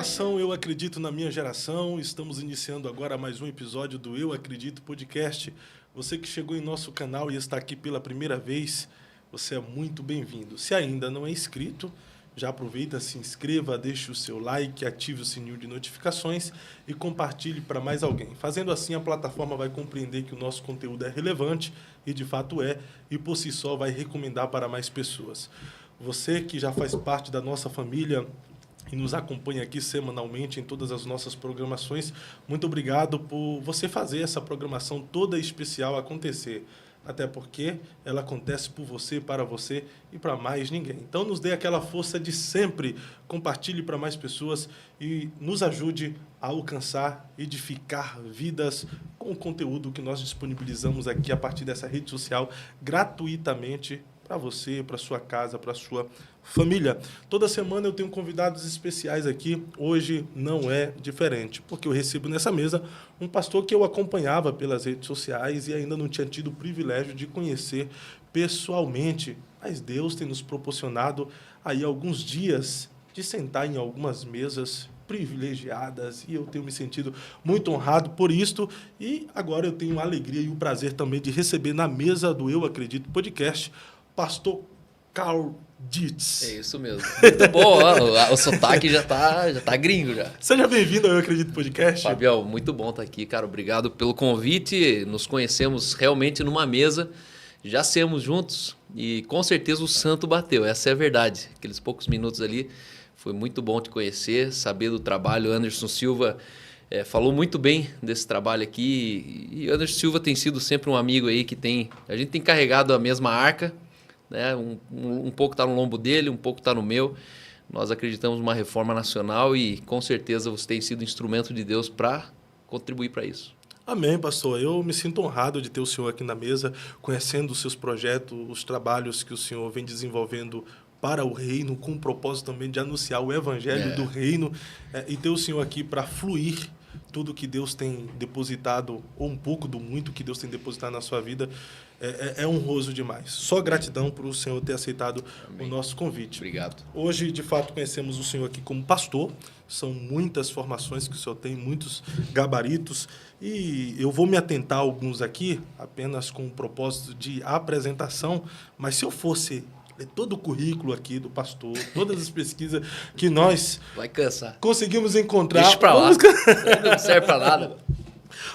Nação, eu acredito na minha geração. Estamos iniciando agora mais um episódio do Eu Acredito Podcast. Você que chegou em nosso canal e está aqui pela primeira vez, você é muito bem-vindo. Se ainda não é inscrito, já aproveita, se inscreva, deixe o seu like, ative o sininho de notificações e compartilhe para mais alguém. Fazendo assim, a plataforma vai compreender que o nosso conteúdo é relevante, e de fato é, e por si só vai recomendar para mais pessoas. Você que já faz parte da nossa família e nos acompanha aqui semanalmente em todas as nossas programações, muito obrigado por você fazer essa programação toda especial acontecer. Até porque ela acontece por você, para você e para mais ninguém. Então, nos dê aquela força de sempre, compartilhe para mais pessoas e nos ajude a alcançar, edificar vidas com o conteúdo que nós disponibilizamos aqui a partir dessa rede social gratuitamente para você, para sua casa, para sua família. Toda semana eu tenho convidados especiais aqui. Hoje não é diferente, porque eu recebo nessa mesa um pastor que eu acompanhava pelas redes sociais e ainda não tinha tido o privilégio de conhecer pessoalmente. Mas Deus tem nos proporcionado aí alguns dias de sentar em algumas mesas privilegiadas e eu tenho me sentido muito honrado por isto. E agora eu tenho a alegria e o prazer também de receber na mesa do Eu Acredito Podcast pastor Carl Dietz. É isso mesmo. Muito bom, ó, o sotaque já tá gringo já. Seja bem-vindo ao Eu Acredito Podcast. Fabião, muito bom estar aqui, cara. Obrigado pelo convite. Nos conhecemos realmente numa mesa, já saímos juntos e com certeza o santo bateu. Essa é a verdade. Aqueles poucos minutos ali, foi muito bom te conhecer, saber do trabalho. Anderson Silva falou muito bem desse trabalho aqui e Anderson Silva tem sido sempre um amigo aí que a gente tem carregado a mesma arca. Né? Um pouco está no lombo dele, um pouco está no meu. Nós acreditamos numa reforma nacional e com certeza você tem sido instrumento de Deus para contribuir para isso. Amém, pastor. Eu me sinto honrado de ter o senhor aqui na mesa, conhecendo os seus projetos, os trabalhos que o senhor vem desenvolvendo para o reino, com o propósito também de anunciar o evangelho do reino, e ter o senhor aqui para fluir tudo que Deus tem depositado, ou um pouco do muito que Deus tem depositado na sua vida, é honroso demais. Só gratidão por o senhor ter aceitado o nosso convite. Obrigado. Hoje, de fato, conhecemos o senhor aqui como pastor. São muitas formações que o senhor tem, muitos gabaritos. E eu vou me atentar a alguns aqui, apenas com o propósito de apresentação. Mas se eu fosse ler todo o currículo aqui do pastor, todas as pesquisas que nós vai cansar. Conseguimos encontrar... Deixa pra lá. Não serve pra nada.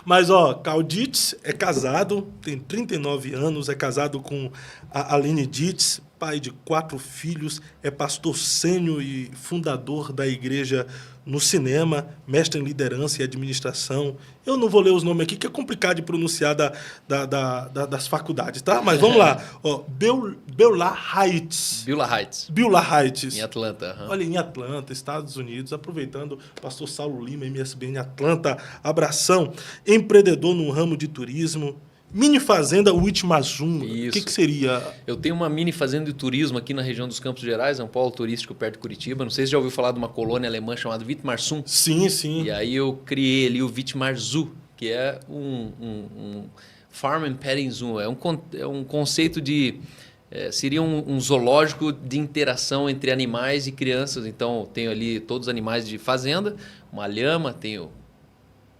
Mas, Carl Dietz é casado, tem 39 anos, é casado com a Aline Dietz, pai de 4 filhos, é pastor sênior e fundador da igreja no cinema, mestre em liderança e administração. Eu não vou ler os nomes aqui, que é complicado de pronunciar das faculdades, tá? Mas vamos lá. Beulah Heights. Beulah Heights. Em Atlanta. Olha, em Atlanta, Estados Unidos. Aproveitando, pastor Saulo Lima, MSBN Atlanta, abração. Empreendedor no ramo de turismo. Mini fazenda Witmarzum. O que seria? Eu tenho uma mini fazenda de turismo aqui na região dos Campos Gerais, é um polo turístico perto de Curitiba. Não sei se já ouviu falar de uma colônia alemã chamada Witmarzum. Sim, sim. E aí eu criei ali o Witmarzoo, que é um Farm and Petting Zoo. É um conceito de... seria um zoológico de interação entre animais e crianças. Então, tenho ali todos os animais de fazenda, uma lhama, tenho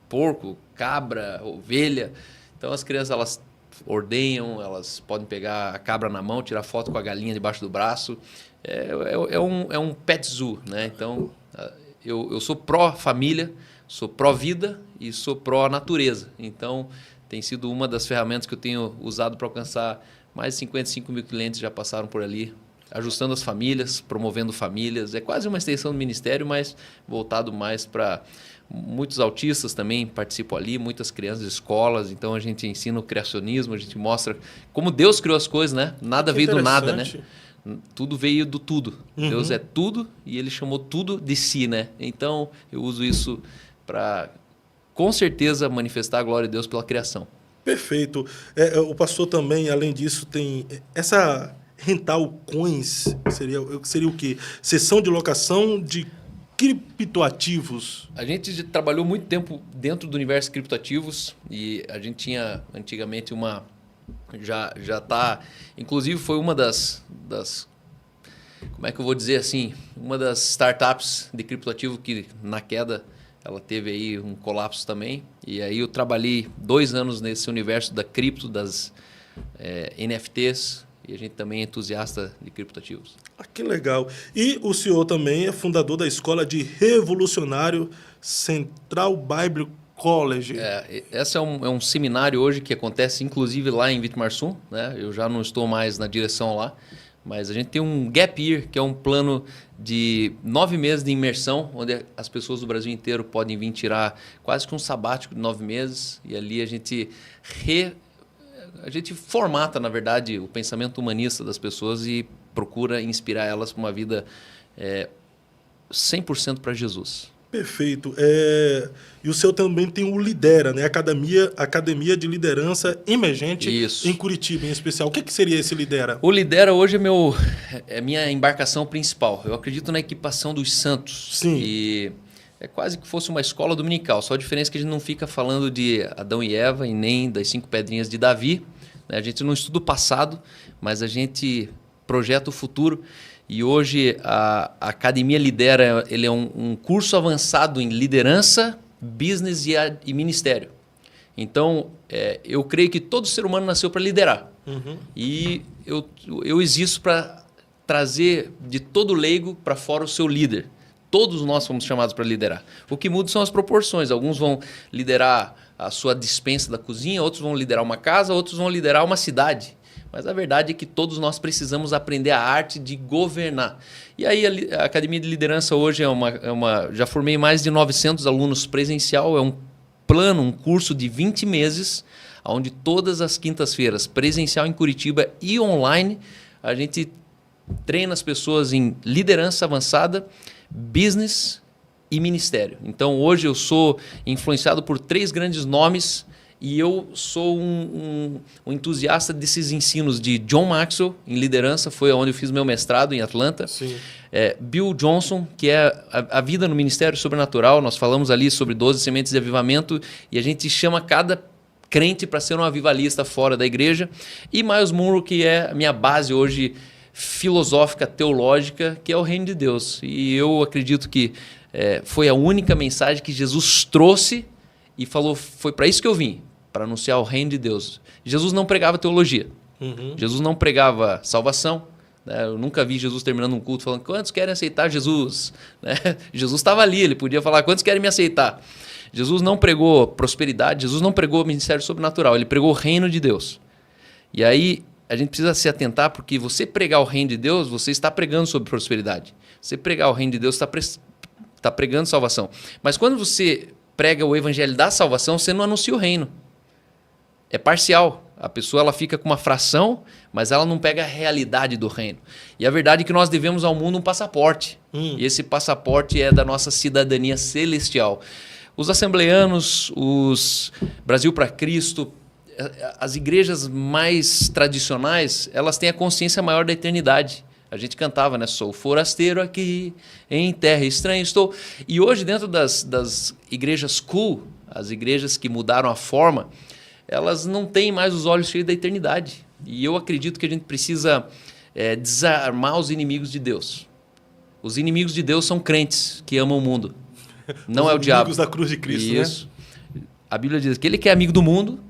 porco, cabra, ovelha. Então, as crianças, elas ordenham, elas podem pegar a cabra na mão, tirar foto com a galinha debaixo do braço. É um pet zoo, né? Então, eu sou pró-família, sou pró-vida e sou pró-natureza. Então, tem sido uma das ferramentas que eu tenho usado para alcançar mais de 55 mil clientes já passaram por ali, ajustando as famílias, promovendo famílias. É quase uma extensão do ministério, mas voltado mais para... Muitos autistas também participam ali, muitas crianças de escolas. Então, a gente ensina o criacionismo, a gente mostra como Deus criou as coisas, né? Nada veio do nada, né? Tudo veio do tudo. Uhum. Deus é tudo e Ele chamou tudo de si, né? Então, eu uso isso para, com certeza, manifestar a glória de Deus pela criação. Perfeito. O pastor também, além disso, tem essa rental coins, seria o quê? Sessão de locação de criptoativos. A gente trabalhou muito tempo dentro do universo criptoativos e a gente tinha antigamente já tá, inclusive foi uma das como é que eu vou dizer assim, uma das startups de criptoativo que na queda ela teve aí um colapso também. E aí eu trabalhei 2 anos nesse universo da cripto, das NFTs, e a gente também é entusiasta de criptoativos. Ah, que legal. E o senhor também é fundador da Escola de Revolucionário Central Bible College. Esse é um seminário hoje que acontece inclusive lá em Vitimarsum, né? Eu já não estou mais na direção lá, mas a gente tem um Gap Year, que é um plano de 9 meses de imersão, onde as pessoas do Brasil inteiro podem vir tirar quase que um sabático de 9 meses, e ali a gente formata, na verdade, o pensamento humanista das pessoas e procura inspirar elas para uma vida 100% para Jesus. Perfeito. E o senhor também tem o Lidera, né? Academia de Liderança Emergente. Isso. Em Curitiba, em especial. O que seria esse Lidera? O Lidera hoje é minha embarcação principal. Eu acredito na equipação dos santos. Sim. E é quase que fosse uma escola dominical. Só a diferença é que a gente não fica falando de Adão e Eva e nem das 5 pedrinhas de Davi, né? A gente não estuda o passado, mas a gente projeta o futuro. E hoje a Academia Lidera, ele é um curso avançado em liderança, business e ministério. Então, eu creio que todo ser humano nasceu para liderar. Uhum. E eu existo para trazer de todo leigo para fora o seu líder. Todos nós fomos chamados para liderar. O que muda são as proporções. Alguns vão liderar a sua despensa da cozinha, outros vão liderar uma casa, outros vão liderar uma cidade. Mas a verdade é que todos nós precisamos aprender a arte de governar. E aí a Academia de Liderança hoje já formei mais de 900 alunos presencial, é um plano, um curso de 20 meses, onde todas as quintas-feiras, presencial em Curitiba e online, a gente treina as pessoas em liderança avançada, business e ministério. Então hoje eu sou influenciado por 3 grandes nomes. E eu sou um entusiasta desses ensinos de John Maxwell, em liderança, foi onde eu fiz meu mestrado, em Atlanta. Sim. Bill Johnson, que é a vida no Ministério Sobrenatural. Nós falamos ali sobre 12 sementes de avivamento e a gente chama cada crente para ser um avivalista fora da igreja. E Miles Monroe, que é a minha base hoje filosófica, teológica, que é o reino de Deus. E eu acredito que foi a única mensagem que Jesus trouxe e falou, foi para isso que eu vim, para anunciar o reino de Deus. Jesus não pregava teologia. Uhum. Jesus não pregava salvação. Né? Eu nunca vi Jesus terminando um culto falando, quantos querem aceitar Jesus? Né? Jesus estava ali, ele podia falar, quantos querem me aceitar? Jesus não pregou prosperidade, Jesus não pregou ministério sobrenatural, ele pregou o reino de Deus. E aí a gente precisa se atentar, porque você pregar o reino de Deus, você está pregando sobre prosperidade. Você pregar o reino de Deus, está pregando salvação. Mas quando você prega o evangelho da salvação, você não anuncia o reino. É parcial. A pessoa ela fica com uma fração, mas ela não pega a realidade do reino. E a verdade é que nós devemos ao mundo um passaporte. E esse passaporte é da nossa cidadania celestial. Os assembleanos, os Brasil para Cristo, as igrejas mais tradicionais, elas têm a consciência maior da eternidade. A gente cantava, né? Sou forasteiro aqui, em terra estranha estou. E hoje, dentro das igrejas cool, as igrejas que mudaram a forma, elas não têm mais os olhos cheios da eternidade. E eu acredito que a gente precisa desarmar os inimigos de Deus. Os inimigos de Deus são crentes que amam o mundo. Não é o diabo. Os inimigos da cruz de Cristo, Isso. né? A Bíblia diz que aquele que é amigo do mundo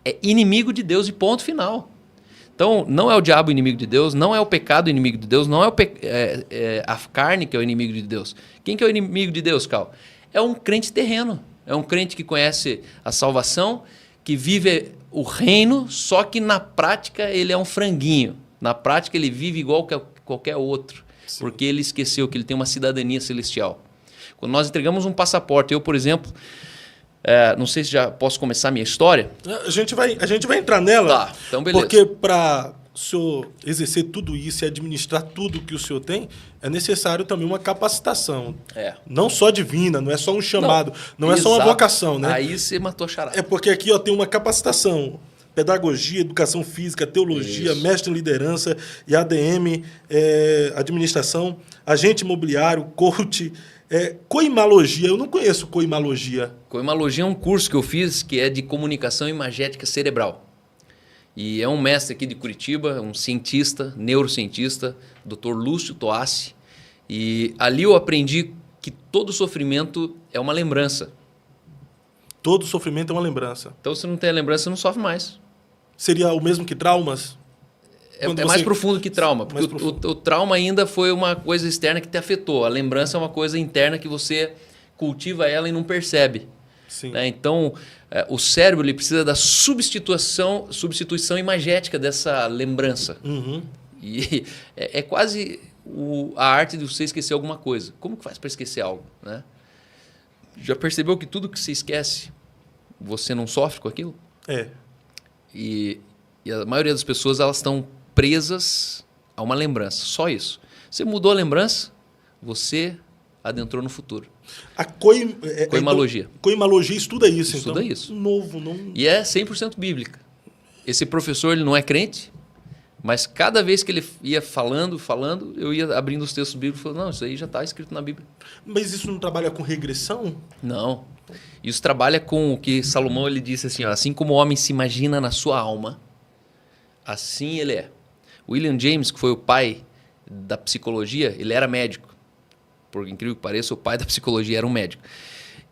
é inimigo de Deus e ponto final. Então, não é o diabo o inimigo de Deus, não é o pecado o inimigo de Deus, não é a carne que é o inimigo de Deus. Quem que é o inimigo de Deus, Cal? É um crente terreno. É um crente que conhece a salvação, que vive o reino, só que na prática ele é um franguinho. Na prática ele vive igual que qualquer outro, Sim. Porque ele esqueceu que ele tem uma cidadania celestial. Quando nós entregamos um passaporte, eu, por exemplo... não sei se já posso começar a minha história. A gente vai entrar nela. Tá, então beleza. Porque para o senhor exercer tudo isso e administrar tudo que o senhor tem, é necessário também uma capacitação. Não só divina, não é só um chamado, não é só uma vocação, né? Aí você matou a charada. É porque aqui tem uma capacitação. Pedagogia, educação física, teologia, mestre em liderança, IADM, administração, agente imobiliário, coach... coimalogia, eu não conheço coimalogia. Coimalogia é um curso que eu fiz que é de comunicação imagética cerebral. E é um mestre aqui de Curitiba, um cientista, neurocientista, Dr. Lúcio Toassi. E ali eu aprendi que todo sofrimento é uma lembrança. Todo sofrimento é uma lembrança. Então, se não tem a lembrança, você não sofre mais. Seria o mesmo que traumas? É mais profundo que trauma, porque o trauma ainda foi uma coisa externa que te afetou. A lembrança é uma coisa interna que você cultiva ela e não percebe. Sim. Né? Então, o cérebro ele precisa da substituição imagética dessa lembrança. Uhum. E é quase a arte de você esquecer alguma coisa. Como que faz para esquecer algo? Né? Já percebeu que tudo que você esquece, você não sofre com aquilo? É. E a maioria das pessoas elas estão presas a uma lembrança. Só isso. Você mudou a lembrança, você adentrou no futuro. A coimalogia. Então, coimalogia estuda isso. Estuda então, isso. Novo, não... E é 100% bíblica. Esse professor ele não é crente, mas cada vez que ele ia falando, eu ia abrindo os textos bíblicos e falando, não, isso aí já está escrito na Bíblia. Mas isso não trabalha com regressão? Não. Isso trabalha com o que Salomão ele disse assim, ó, assim como o homem se imagina na sua alma, assim ele é. William James, que foi o pai da psicologia, ele era médico. Por incrível que pareça, o pai da psicologia era um médico.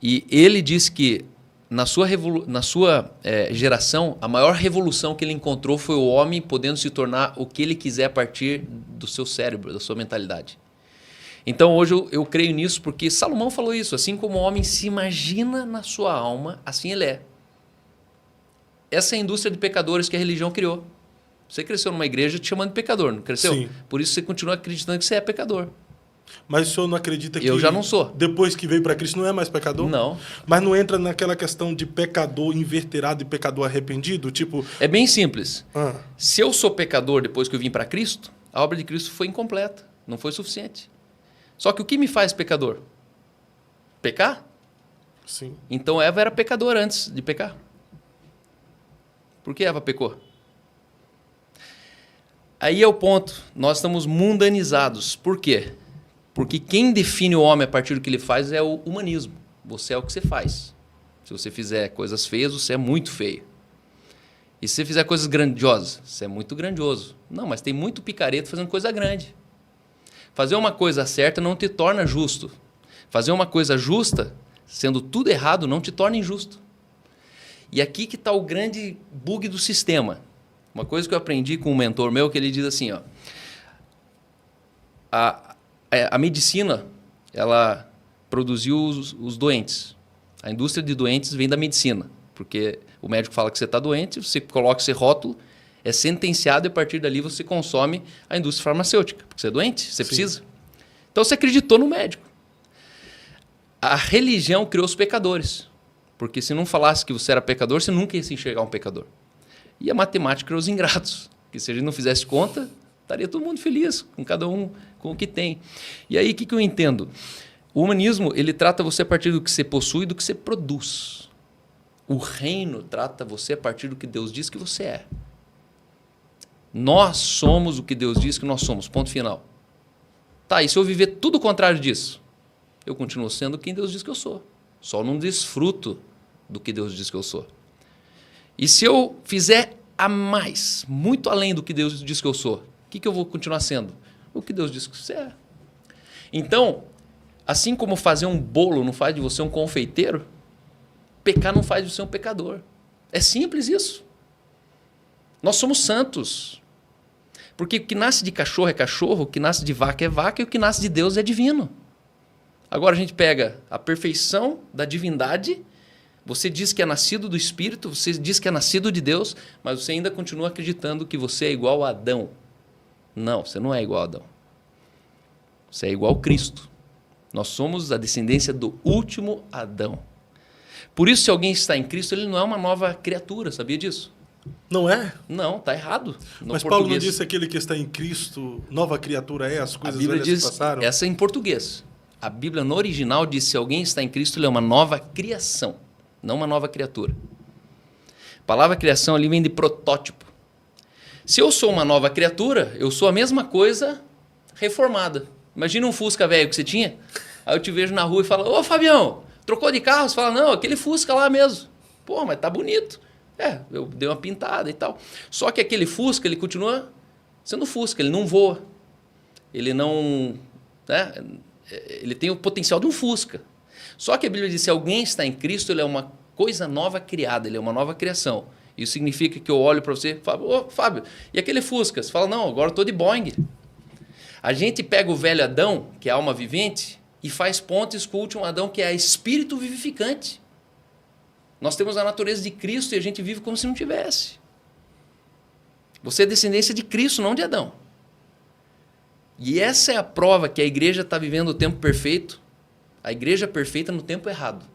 E ele disse que na sua geração, a maior revolução que ele encontrou foi o homem podendo se tornar o que ele quiser a partir do seu cérebro, da sua mentalidade. Então, hoje eu creio nisso porque Salomão falou isso. Assim como o homem se imagina na sua alma, assim ele é. Essa é a indústria de pecadores que a religião criou. Você cresceu numa igreja te chamando de pecador, não cresceu? Sim. Por isso você continua acreditando que você é pecador. Mas o senhor não acredita que... Eu já não sou. Depois que veio para Cristo não é mais pecador? Não. Mas não entra naquela questão de pecador inverterado e pecador arrependido? Tipo... É bem simples. Se eu sou pecador depois que eu vim para Cristo, a obra de Cristo foi incompleta. Não foi suficiente. Só que o que me faz pecador? Pecar? Sim. Então Eva era pecadora antes de pecar. Por que Eva pecou? Aí é o ponto. Nós estamos mundanizados. Por quê? Porque quem define o homem a partir do que ele faz é o humanismo. Você é o que você faz. Se você fizer coisas feias, você é muito feio. E se você fizer coisas grandiosas, você é muito grandioso. Não, mas tem muito picareta fazendo coisa grande. Fazer uma coisa certa não te torna justo. Fazer uma coisa justa, sendo tudo errado, não te torna injusto. E aqui que está o grande bug do sistema. Uma coisa que eu aprendi com um mentor meu, que ele diz assim, ó, a medicina, ela produziu os doentes. A indústria de doentes vem da medicina, porque o médico fala que você está doente, você coloca esse rótulo, é sentenciado e a partir dali você consome a indústria farmacêutica, porque você é doente, você precisa. Então você acreditou no médico. A religião criou os pecadores, porque se não falasse que você era pecador, você nunca ia se enxergar um pecador. E a matemática criou os ingratos, que se a gente não fizesse conta, estaria todo mundo feliz, com cada um com o que tem. E aí, o que eu entendo? O humanismo, ele trata você a partir do que você possui e do que você produz. O reino trata você a partir do que Deus diz que você é. Nós somos o que Deus diz que nós somos, ponto final. Tá, e se eu viver tudo o contrário disso? Eu continuo sendo quem Deus diz que eu sou. Só não desfruto do que Deus diz que eu sou. E se eu fizer a mais, muito além do que Deus diz que eu sou, o que eu vou continuar sendo? O que Deus diz que você é. Então, assim como fazer um bolo não faz de você um confeiteiro, pecar não faz de você um pecador. É simples isso. Nós somos santos. Porque o que nasce de cachorro é cachorro, o que nasce de vaca é vaca e o que nasce de Deus é divino. Agora a gente pega a perfeição da divindade. Você diz que é nascido do Espírito, você diz que é nascido de Deus, mas você ainda continua acreditando que você é igual a Adão. Não, você não é igual a Adão. Você é igual a Cristo. Nós somos a descendência do último Adão. Por isso, se alguém está em Cristo, ele não é uma nova criatura, sabia disso? Não é? Não, está errado. Mas Paulo não disse aquele que está em Cristo, nova criatura é, as coisas velhas diz, passaram? Essa é em português. A Bíblia no original diz se alguém está em Cristo, ele é uma nova criação. Não uma nova criatura. A palavra criação ali vem de protótipo. Se eu sou uma nova criatura, eu sou a mesma coisa reformada. Imagina um Fusca velho que você tinha, aí eu te vejo na rua e falo, ô Fabião, trocou de carro? Você fala, não, aquele Fusca lá mesmo. Pô, mas tá bonito. Eu dei uma pintada e tal. Só que aquele Fusca, ele continua sendo Fusca, ele não voa. Ele não... Né? Ele tem o potencial de um Fusca. Só que a Bíblia diz, se alguém está em Cristo, ele é uma coisa nova criada, ele é uma nova criação. Isso significa que eu olho para você e falo, ô Fábio, e aquele Fusca? Você fala, não, agora eu estou de Boeing. A gente pega o velho Adão, que é a alma vivente, e faz pontes com o último Adão, que é espírito vivificante. Nós temos a natureza de Cristo e a gente vive como se não tivesse. Você é descendência de Cristo, não de Adão. E essa é a prova que a igreja está vivendo o tempo perfeito, a igreja perfeita no tempo errado.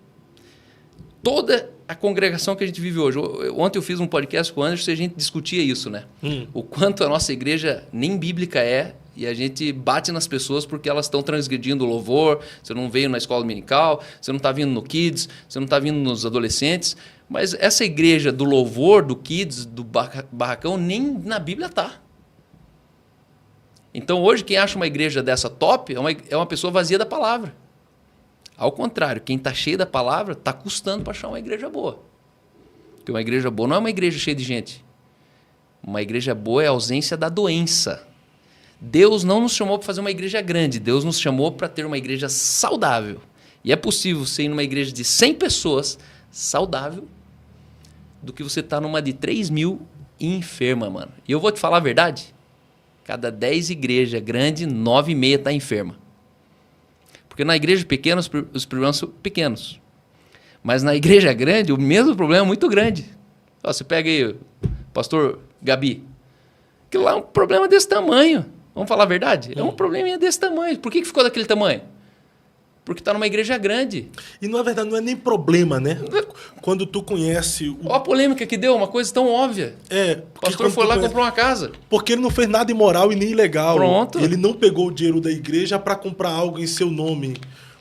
Toda a congregação que a gente vive hoje. Ontem eu fiz um podcast com o Anderson e a gente discutia isso, né? O quanto a nossa igreja nem bíblica é, e a gente bate nas pessoas porque elas estão transgredindo o louvor, você não veio na escola dominical, você não está vindo no Kids, você não está vindo nos adolescentes. Mas essa igreja do louvor, do Kids, do barracão, nem na Bíblia está. Então hoje quem acha uma igreja dessa top é uma pessoa vazia da palavra. Ao contrário, quem está cheio da palavra está custando para achar uma igreja boa. Porque uma igreja boa não é uma igreja cheia de gente. Uma igreja boa é a ausência da doença. Deus não nos chamou para fazer uma igreja grande, Deus nos chamou para ter uma igreja saudável. E é possível você ir numa igreja de 100 pessoas saudável do que você estar numa de 3.000 e enferma, mano. E eu vou te falar a verdade, cada 10 igrejas grandes, 9,5 está enferma. Porque na igreja pequena os problemas são pequenos. Mas na igreja grande o mesmo problema é muito grande. Você pega aí o pastor Gabi, aquilo lá é um problema desse tamanho. Vamos falar a verdade? É um probleminha desse tamanho. Por que ficou daquele tamanho? Porque está numa igreja grande. E na verdade não é nem problema, né? Quando tu conhece... Olha a polêmica que deu, uma coisa tão óbvia. O pastor foi lá e comprou uma casa. Porque ele não fez nada imoral e nem ilegal. Pronto. Ele não pegou o dinheiro da igreja para comprar algo em seu nome.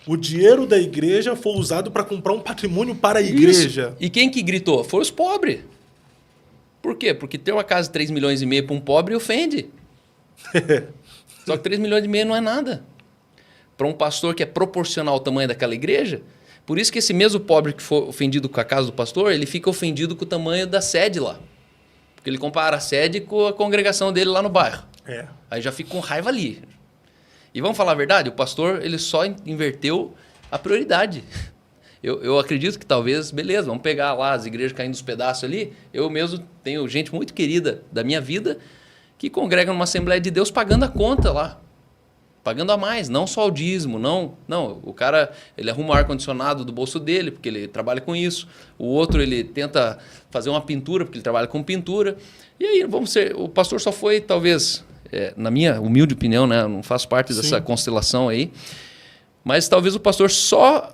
O dinheiro da igreja foi usado para comprar um patrimônio para a igreja. Isso. E quem que gritou? Foi os pobres. Por quê? Porque ter uma casa de 3,5 milhões para um pobre ofende. Só que 3,5 milhões não é nada. Para um pastor que é proporcional ao tamanho daquela igreja, por isso que esse mesmo pobre que foi ofendido com a casa do pastor, ele fica ofendido com o tamanho da sede lá. Porque ele compara a sede com a congregação dele lá no bairro. Aí já fica com raiva ali. E vamos falar a verdade, o pastor ele só inverteu a prioridade. Eu acredito que talvez, beleza, vamos pegar lá as igrejas caindo dos pedaços ali. Eu mesmo tenho gente muito querida da minha vida que congrega numa Assembleia de Deus pagando a conta lá. Pagando a mais, não só o dízimo, não. O cara, ele arruma o ar-condicionado do bolso dele, porque ele trabalha com isso. O outro, ele tenta fazer uma pintura, porque ele trabalha com pintura. E aí, o pastor só foi, talvez, na minha humilde opinião, né? Eu não faço parte dessa constelação aí, mas talvez o pastor só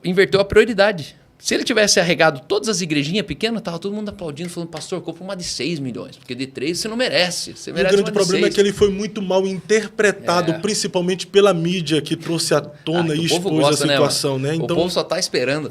inverteu a prioridade. Se ele tivesse arregado todas as igrejinhas pequenas, estava todo mundo aplaudindo, falando, pastor, compra uma de 6 milhões, porque de 3 você não merece. Você merece. O grande problema é que ele foi muito mal interpretado, principalmente pela mídia, que trouxe à tona e expôs a situação. Né? Então, o povo só está esperando.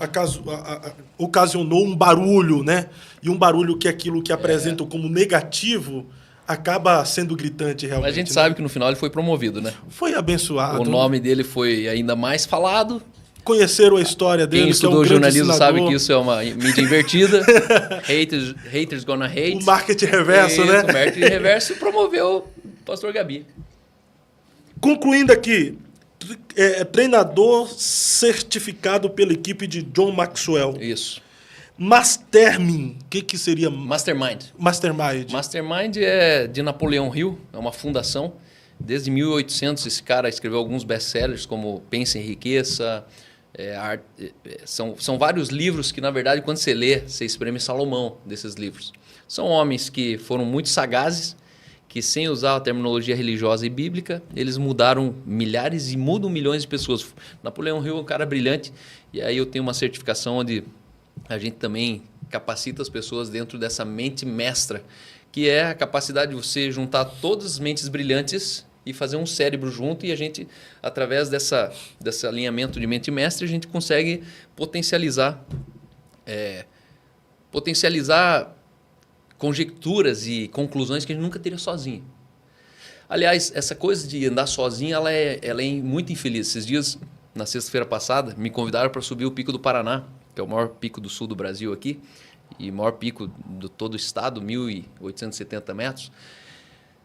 Ocasionou um barulho, né? E um barulho que aquilo que apresentam como negativo acaba sendo gritante realmente. Mas a gente sabe que no final ele foi promovido, né? Foi abençoado. O nome dele foi ainda mais falado. Conheceram a história dele. Quem estudou jornalismo sabe que isso é uma mídia invertida. haters gonna hate. O marketing reverso, né? O marketing reverso promoveu o pastor Gabi. Concluindo aqui, treinador certificado pela equipe de John Maxwell. Isso. Mastermind. O que seria? Mastermind. Mastermind é de Napoleão Hill, é uma fundação. Desde 1800 esse cara escreveu alguns best-sellers, como Pense em Riqueza. São vários livros que, na verdade, quando você lê, você espreme Salomão desses livros. São homens que foram muito sagazes, que sem usar a terminologia religiosa e bíblica, eles mudaram milhares e mudam milhões de pessoas. Napoleão Hill é um cara brilhante, e aí eu tenho uma certificação onde a gente também capacita as pessoas dentro dessa mente mestra, que é a capacidade de você juntar todas as mentes brilhantes e fazer um cérebro junto, e a gente, através desse alinhamento de mente mestre, a gente consegue potencializar conjecturas e conclusões que a gente nunca teria sozinho. Aliás, essa coisa de andar sozinho, ela é muito infeliz. Esses dias, na sexta-feira passada, me convidaram para subir o Pico do Paraná, que é o maior pico do sul do Brasil aqui, e maior pico de todo o estado, 1.870 metros.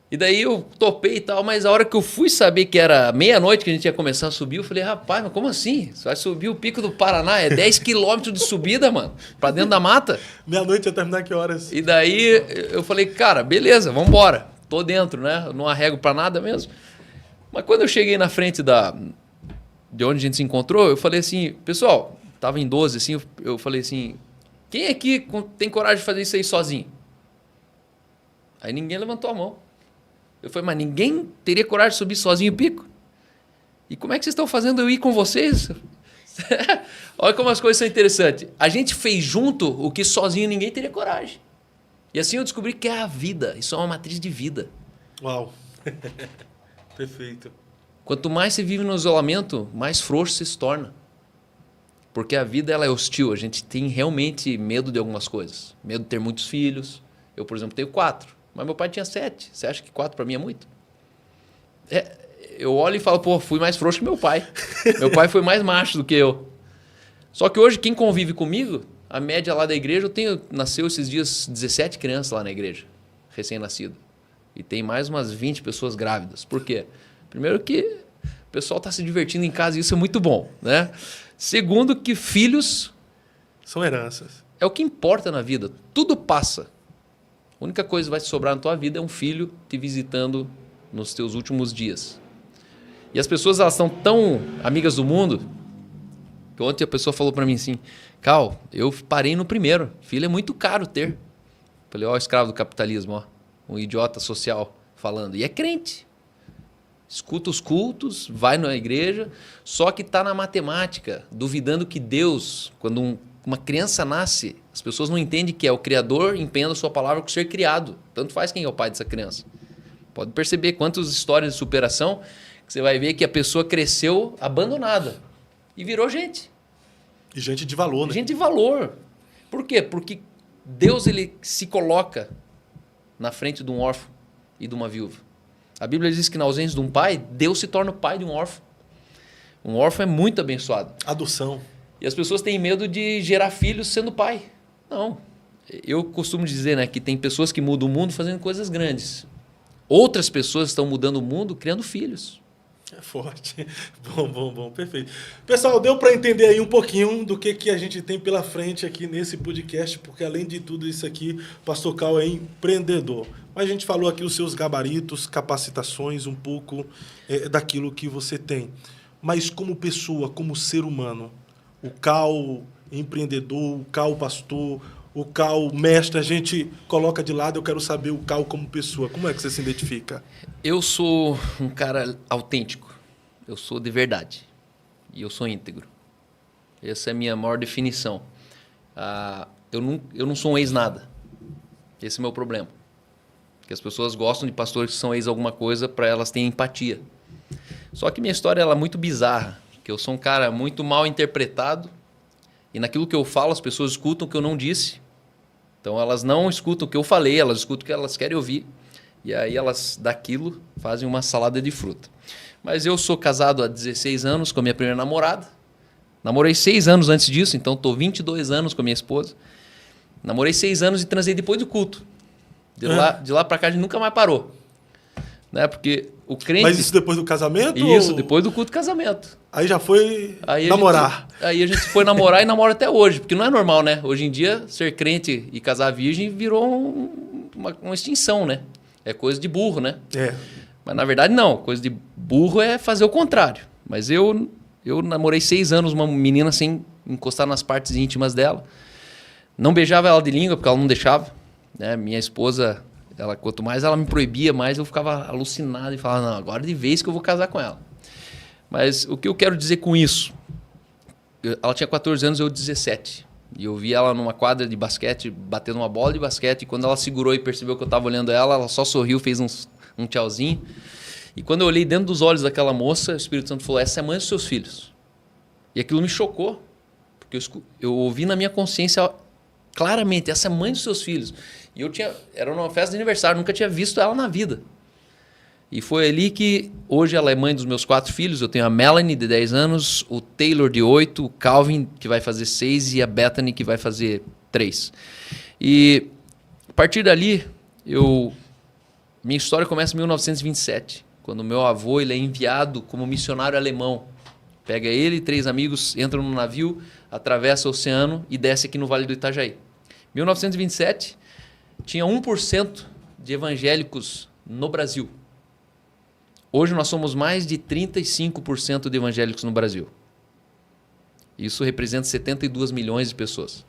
E daí eu topei e tal, mas a hora que eu fui saber que era meia-noite que a gente ia começar a subir, eu falei, rapaz, mas como assim? Você vai subir o Pico do Paraná? É 10 quilômetros de subida, mano, pra dentro da mata. Meia-noite ia terminar que horas? E daí eu falei, cara, beleza, vamos embora. Tô dentro, né? Não arrego pra nada mesmo. Mas quando eu cheguei na frente de onde a gente se encontrou, eu falei assim, pessoal, tava em 12, assim, eu falei assim, quem aqui tem coragem de fazer isso aí sozinho? Aí ninguém levantou a mão. Eu falei, mas ninguém teria coragem de subir sozinho o pico? E como é que vocês estão fazendo eu ir com vocês? Olha como as coisas são interessantes. A gente fez junto o que sozinho ninguém teria coragem. E assim eu descobri que é a vida. Isso é uma matriz de vida. Uau. Perfeito. Quanto mais você vive no isolamento, mais frouxo você se torna. Porque a vida ela é hostil. A gente tem realmente medo de algumas coisas. Medo de ter muitos filhos. Eu, por exemplo, tenho 4. Mas meu pai tinha 7. Você acha que 4 para mim é muito? Eu olho e falo, pô, fui mais frouxo que meu pai. Meu pai foi mais macho do que eu. Só que hoje, quem convive comigo, a média lá da igreja, nasceu esses dias 17 crianças lá na igreja, recém-nascido. E tem mais umas 20 pessoas grávidas. Por quê? Primeiro que o pessoal está se divertindo em casa e isso é muito bom, né? Segundo que filhos... são heranças. É o que importa na vida. Tudo passa. A única coisa que vai te sobrar na tua vida é um filho te visitando nos teus últimos dias. E as pessoas elas estão tão amigas do mundo que ontem a pessoa falou para mim assim, Cal, eu parei no primeiro. Filho é muito caro ter. Falei, ó, o escravo do capitalismo, ó, um idiota social falando. E é crente. Escuta os cultos, vai na igreja, só que está na matemática, duvidando que Deus, quando uma criança nasce, as pessoas não entendem que é o Criador empenhando a sua palavra com o ser criado. Tanto faz quem é o pai dessa criança. Pode perceber quantas histórias de superação que você vai ver que a pessoa cresceu abandonada e virou gente. E gente de valor, né? Gente de valor. Por quê? Porque Deus ele se coloca na frente de um órfão e de uma viúva. A Bíblia diz que na ausência de um pai, Deus se torna o pai de um órfão. Um órfão é muito abençoado. Adoção. E as pessoas têm medo de gerar filhos sendo pai. Não. Eu costumo dizer, né, que tem pessoas que mudam o mundo fazendo coisas grandes. Outras pessoas estão mudando o mundo criando filhos. É forte. Bom. Perfeito. Pessoal, deu para entender aí um pouquinho do que a gente tem pela frente aqui nesse podcast, porque além de tudo isso aqui, o Pastor Cal é empreendedor. Mas a gente falou aqui os seus gabaritos, capacitações, um pouco daquilo que você tem. Mas como pessoa, como ser humano, o Cal empreendedor, o Cal pastor, o Cal mestre, a gente coloca de lado. Eu quero saber o Cal como pessoa. Como é que você se identifica? Eu sou um cara autêntico. Eu sou de verdade. E eu sou íntegro. Essa é a minha maior definição. Eu não sou um ex-nada. Esse é o meu problema. Porque as pessoas gostam de pastores que são ex alguma coisa para elas terem empatia. Só que minha história ela é muito bizarra. Que eu sou um cara muito mal interpretado e naquilo que eu falo as pessoas escutam o que eu não disse. Então elas não escutam o que eu falei, elas escutam o que elas querem ouvir e aí elas daquilo fazem uma salada de fruta. Mas eu sou casado há 16 anos com a minha primeira namorada. Namorei 6 anos antes disso, então estou 22 anos com a minha esposa. Namorei 6 anos e transei depois do culto. De lá para cá a gente nunca mais parou. Né? Porque o crente... Mas isso depois do casamento? Isso, depois do culto do casamento. Aí já foi namorar. Aí a gente foi namorar e namora até hoje, porque não é normal, né? Hoje em dia, ser crente e casar virgem virou uma extinção, né? É coisa de burro, né? É. Mas na verdade não, coisa de burro é fazer o contrário. Mas eu namorei 6 anos uma menina sem encostar nas partes íntimas dela. Não beijava ela de língua, porque ela não deixava. Né? Minha esposa... quanto mais ela me proibia, mais eu ficava alucinado e falava, não, agora de vez que eu vou casar com ela. Mas o que eu quero dizer com isso? Ela tinha 14 anos, eu 17. E eu vi ela numa quadra de basquete, batendo uma bola de basquete, e quando ela segurou e percebeu que eu estava olhando ela só sorriu, fez um tchauzinho. E quando eu olhei dentro dos olhos daquela moça, o Espírito Santo falou, essa é a mãe dos seus filhos. E aquilo me chocou, porque eu ouvi na minha consciência claramente, essa é a mãe dos seus filhos. E era numa festa de aniversário, nunca tinha visto ela na vida. E foi ali que, hoje ela é mãe dos meus 4 filhos, eu tenho a Melanie, de 10 anos, o Taylor, de 8, o Calvin, que vai fazer 6, e a Bethany, que vai fazer 3. E a partir dali, minha história começa em 1927, quando meu avô ele é enviado como missionário alemão. Pega ele e 3 amigos, entram no navio, atravessa o oceano e desce aqui no Vale do Itajaí. 1927, tinha 1% de evangélicos no Brasil. Hoje nós somos mais de 35% de evangélicos no Brasil. Isso representa 72 milhões de pessoas.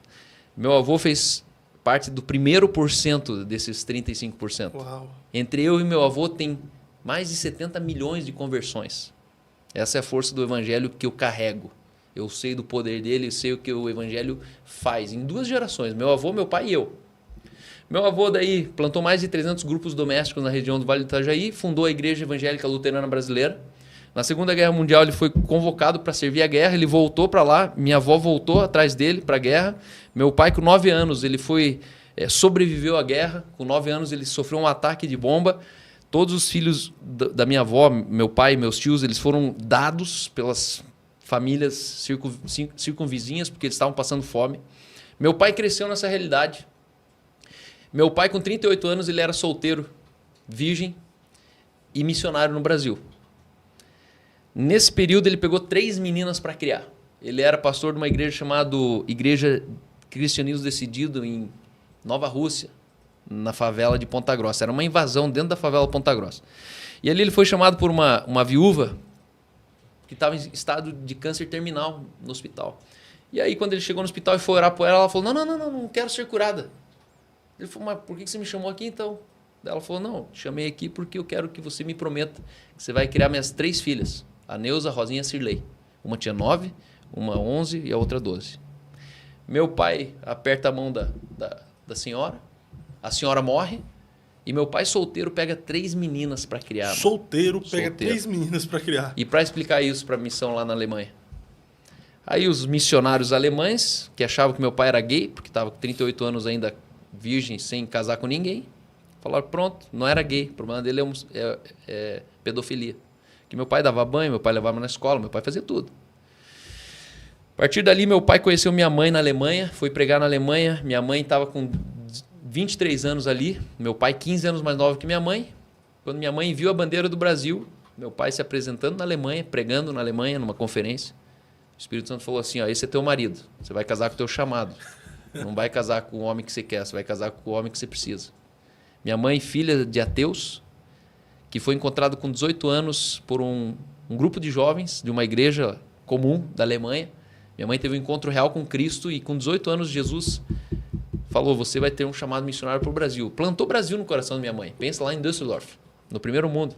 Meu avô fez parte do 1% desses 35%. Uau. Entre eu e meu avô tem mais de 70 milhões de conversões. Essa é a força do evangelho que eu carrego. Eu sei do poder dele, eu sei o que o evangelho faz. Em 2 gerações, meu avô, meu pai e eu. Meu avô daí plantou mais de 300 grupos domésticos na região do Vale do Itajaí, fundou a Igreja Evangélica Luterana Brasileira. Na Segunda Guerra Mundial ele foi convocado para servir a guerra, ele voltou para lá, minha avó voltou atrás dele para a guerra. Meu pai com 9 anos ele sobreviveu à guerra, com 9 anos ele sofreu um ataque de bomba. Todos os filhos da minha avó, meu pai e meus tios, eles foram dados pelas famílias circunvizinhas porque eles estavam passando fome. Meu pai cresceu nessa realidade. Meu pai, com 38 anos, ele era solteiro, virgem e missionário no Brasil. Nesse período, ele pegou 3 meninas para criar. Ele era pastor de uma igreja chamada Igreja Cristianismo Decidido, em Nova Rússia, na favela de Ponta Grossa. Era uma invasão dentro da favela de Ponta Grossa. E ali ele foi chamado por uma viúva que estava em estado de câncer terminal no hospital. E aí, quando ele chegou no hospital e foi orar por ela, ela falou, não quero ser curada. Ele falou, mas por que você me chamou aqui então? Ela falou, não, chamei aqui porque eu quero que você me prometa que você vai criar minhas 3 filhas, a Neuza, a Rosinha e a Cirlei. Uma tinha 9, uma 11 e a outra 12. Meu pai aperta a mão da senhora, a senhora morre e meu pai solteiro pega 3 meninas para criar. Solteiro pega 3 meninas para criar. E para explicar isso para a missão lá na Alemanha. Aí os missionários alemães, que achavam que meu pai era gay, porque estava com 38 anos ainda virgem, sem casar com ninguém, falaram, pronto, não era gay, o problema dele é pedofilia. Que meu pai dava banho, meu pai levava na escola, meu pai fazia tudo. A partir dali, meu pai conheceu minha mãe na Alemanha, foi pregar na Alemanha, minha mãe estava com 23 anos ali, meu pai 15 anos mais novo que minha mãe. Quando minha mãe viu a bandeira do Brasil, meu pai se apresentando na Alemanha, pregando na Alemanha, numa conferência, o Espírito Santo falou assim, ó, esse é teu marido, você vai casar com o teu chamado. Não vai casar com o homem que você quer, você vai casar com o homem que você precisa. Minha mãe, filha de ateus, que foi encontrada com 18 anos por um grupo de jovens de uma igreja comum da Alemanha. Minha mãe teve um encontro real com Cristo e com 18 anos Jesus falou, você vai ter um chamado missionário para o Brasil. Plantou o Brasil no coração da minha mãe. Pensa lá em Düsseldorf, no primeiro mundo.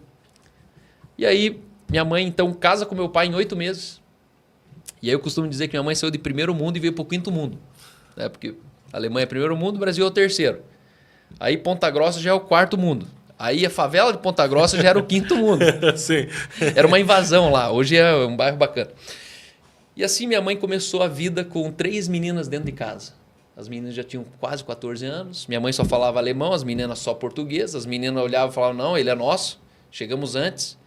E aí, minha mãe então casa com meu pai em 8 meses. E aí eu costumo dizer que minha mãe saiu de primeiro mundo e veio para o 5º mundo. Porque a Alemanha é o primeiro mundo, o Brasil é o 3º. Aí Ponta Grossa já é o 4º mundo. Aí a favela de Ponta Grossa já era o 5º mundo. Sim. Era uma invasão lá, hoje é um bairro bacana. E assim minha mãe começou a vida com 3 meninas dentro de casa. As meninas já tinham quase 14 anos, minha mãe só falava alemão, as meninas só português, as meninas olhavam e falavam, não, ele é nosso, chegamos antes.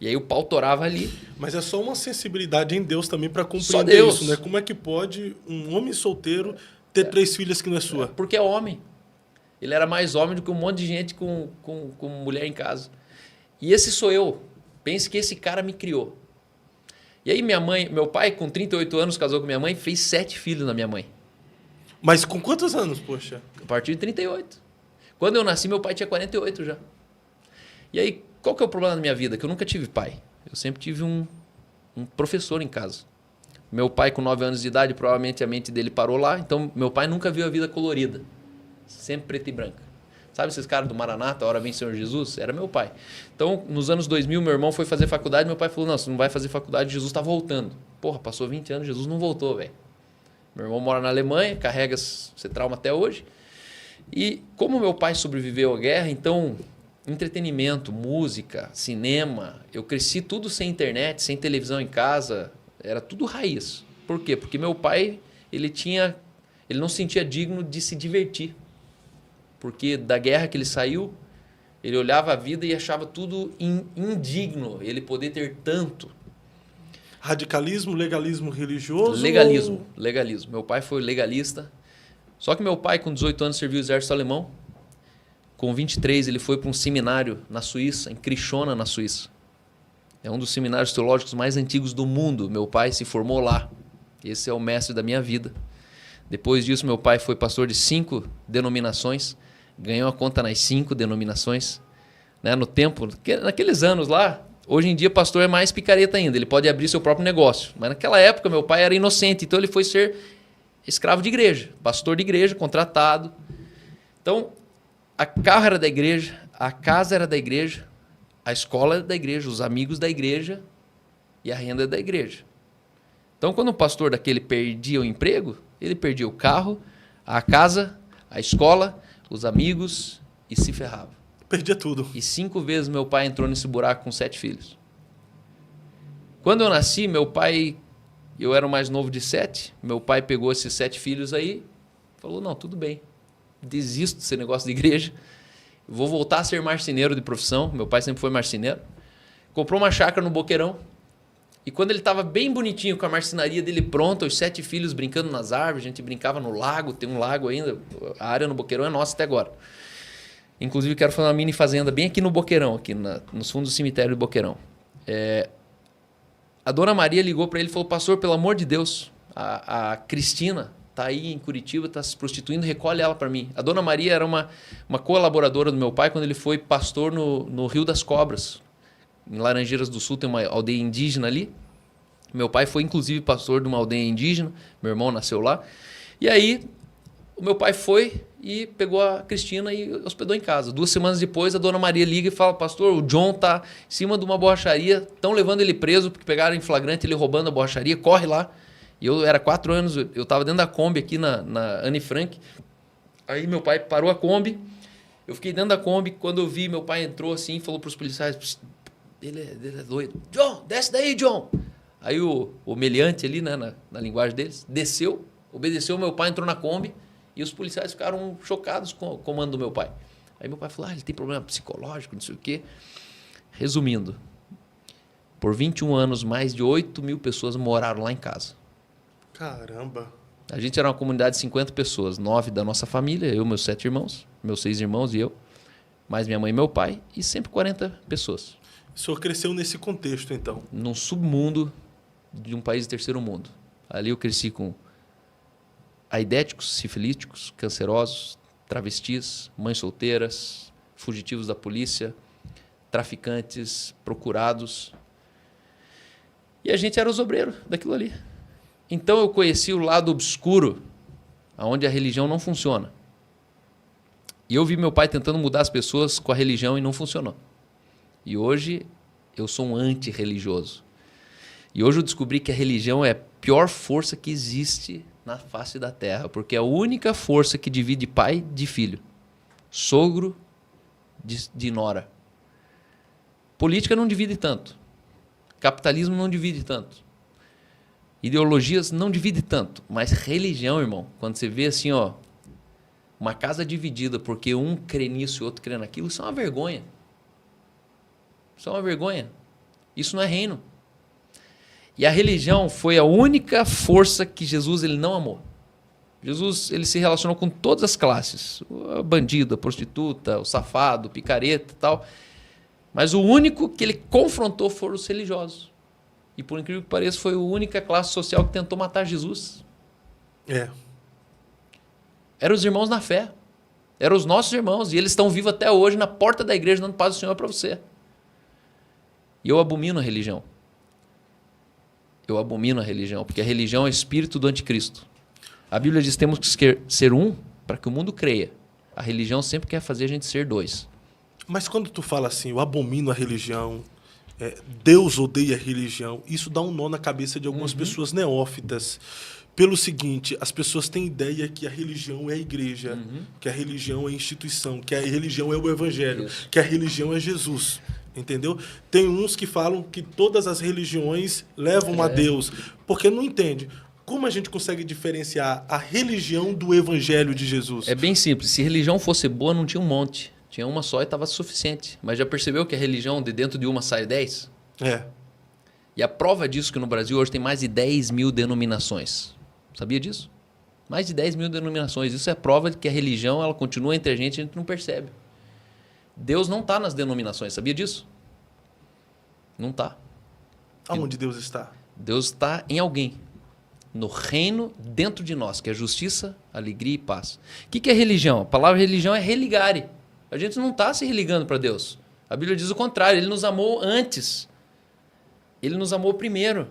E aí o pau torava ali. Mas é só uma sensibilidade em Deus também para Só compreender Deus. isso, né? Como é que pode um homem solteiro ter 3 filhas que não é sua? Porque é homem. Ele era mais homem do que um monte de gente com mulher em casa. E esse sou eu. Pense que esse cara me criou. E aí meu pai, com 38 anos, casou com minha mãe, fez 7 filhos na minha mãe. Mas com quantos anos, poxa? A partir de 38. Quando eu nasci, meu pai tinha 48 já. E aí, qual que é o problema da minha vida? Que eu nunca tive pai. Eu sempre tive um professor em casa. Meu pai, com 9 anos de idade, provavelmente a mente dele parou lá. Então, meu pai nunca viu a vida colorida. Sempre preta e branca. Sabe esses caras do Maranata, a hora vem Senhor Jesus? Era meu pai. Então, nos anos 2000, meu irmão foi fazer faculdade. Meu pai falou, não, você não vai fazer faculdade, Jesus está voltando. Porra, passou 20 anos, Jesus não voltou, velho. Meu irmão mora na Alemanha, carrega esse trauma até hoje. E como meu pai sobreviveu à guerra, então... entretenimento, música, cinema. Eu cresci tudo sem internet, sem televisão em casa. Era tudo raiz. Por quê? Porque meu pai, ele não se sentia digno de se divertir. Porque da guerra que ele saiu, ele olhava a vida e achava tudo indigno. Ele poder ter tanto. Radicalismo, legalismo religioso? Legalismo. Meu pai foi legalista. Só que meu pai, com 18 anos, serviu o exército alemão. Com 23, ele foi para um seminário na Suíça, em Criciúma, na Suíça. É um dos seminários teológicos mais antigos do mundo. Meu pai se formou lá. Esse é o mestre da minha vida. Depois disso, meu pai foi pastor de 5 denominações. Ganhou a conta nas 5 denominações. Né? No tempo, naqueles anos lá, hoje em dia pastor é mais picareta ainda. Ele pode abrir seu próprio negócio. Mas naquela época, meu pai era inocente. Então ele foi ser escravo de igreja. Pastor de igreja, contratado. Então, a carro era da igreja, a casa era da igreja, a escola era da igreja, os amigos da igreja e a renda da igreja. Então, quando o pastor daquele perdia o emprego, ele perdia o carro, a casa, a escola, os amigos e se ferrava. Perdia tudo. E 5 vezes meu pai entrou nesse buraco com 7 filhos. Quando eu nasci, meu pai, eu era o mais novo de 7, meu pai pegou esses 7 filhos aí e falou, não, tudo bem. Desisto desse negócio de igreja, vou voltar a ser marceneiro de profissão, meu pai sempre foi marceneiro, comprou uma chácara no Boqueirão, e quando ele estava bem bonitinho com a marcenaria dele pronta, os 7 filhos brincando nas árvores, a gente brincava no lago, tem um lago ainda, a área no Boqueirão é nossa até agora. Inclusive quero fazer uma mini fazenda bem aqui no Boqueirão, aqui nos fundos do cemitério do Boqueirão. A dona Maria ligou para ele e falou, pastor, pelo amor de Deus, a Cristina está aí em Curitiba, está se prostituindo, recolhe ela para mim. A dona Maria era uma colaboradora do meu pai quando ele foi pastor no Rio das Cobras. Em Laranjeiras do Sul tem uma aldeia indígena ali. Meu pai foi inclusive pastor de uma aldeia indígena, meu irmão nasceu lá. E aí o meu pai foi e pegou a Cristina e hospedou em casa. 2 semanas depois a dona Maria liga e fala, pastor, o John está em cima de uma borracharia, estão levando ele preso porque pegaram em flagrante ele roubando a borracharia, corre lá. E eu era 4 anos, eu estava dentro da Kombi aqui na Anne Frank. Aí meu pai parou a Kombi, eu fiquei dentro da Kombi. Quando eu vi, meu pai entrou assim e falou para os policiais, ele é doido. John, desce daí, John. Aí o meliante ali, né, na linguagem deles, desceu, obedeceu, meu pai entrou na Kombi e os policiais ficaram chocados com o comando do meu pai. Aí meu pai falou, ele tem problema psicológico, não sei o quê. Resumindo, por 21 anos, mais de 8.000 pessoas moraram lá em casa. Caramba. A gente era uma comunidade de 50 pessoas, 9 da nossa família, eu, meus 7 irmãos, meus 6 irmãos e eu, mais minha mãe e meu pai, e sempre 40 pessoas. O senhor cresceu nesse contexto, então? Num submundo de um país de 3º mundo. Ali eu cresci com aidéticos, sifilíticos, cancerosos, travestis, mães solteiras, fugitivos da polícia, traficantes, procurados. E a gente era os obreiros daquilo ali. Então eu conheci o lado obscuro, onde a religião não funciona. E eu vi meu pai tentando mudar as pessoas com a religião e não funcionou. E hoje eu sou um antirreligioso. E hoje eu descobri que a religião é a pior força que existe na face da terra, porque é a única força que divide pai de filho, sogro de nora. Política não divide tanto. Capitalismo não divide tanto. Ideologias não divide tanto, mas religião, irmão, quando você vê assim, ó, uma casa dividida porque um crê nisso e outro crê naquilo, isso é uma vergonha. Isso é uma vergonha. Isso não é reino. E a religião foi a única força que Jesus ele não amou. Jesus ele se relacionou com todas as classes, o bandido, a prostituta, o safado, o picareta e tal, mas o único que ele confrontou foram os religiosos. E por incrível que pareça, foi a única classe social que tentou matar Jesus. Eram os irmãos na fé. Eram os nossos irmãos. E eles estão vivos até hoje na porta da igreja dando paz do Senhor para você. E eu abomino a religião. Eu abomino a religião, porque a religião é o espírito do anticristo. A Bíblia diz que temos que ser um para que o mundo creia. A religião sempre quer fazer a gente ser 2. Mas quando tu fala assim, eu abomino a religião, Deus odeia a religião, isso dá um nó na cabeça de algumas pessoas neófitas. Pelo seguinte, as pessoas têm ideia que a religião é a igreja, que a religião é a instituição, que a religião é o evangelho, que a religião é Jesus. Entendeu? Tem uns que falam que todas as religiões levam a Deus, porque não entende. Como a gente consegue diferenciar a religião do evangelho de Jesus? É bem simples. Se religião fosse boa, não tinha um monte. Tinha uma só e estava suficiente. Mas já percebeu que a religião de dentro de uma sai 10? E a prova disso é que no Brasil hoje tem mais de 10.000 denominações. Sabia disso? Mais de 10 mil denominações. Isso é prova de que a religião ela continua entre a gente não percebe. Deus não está nas denominações, sabia disso? Não está. Aonde Deus está? Deus está em alguém. No reino dentro de nós, que é justiça, alegria e paz. O que é religião? A palavra religião é religare. A gente não está se religando para Deus. A Bíblia diz o contrário. Ele nos amou antes. Ele nos amou primeiro.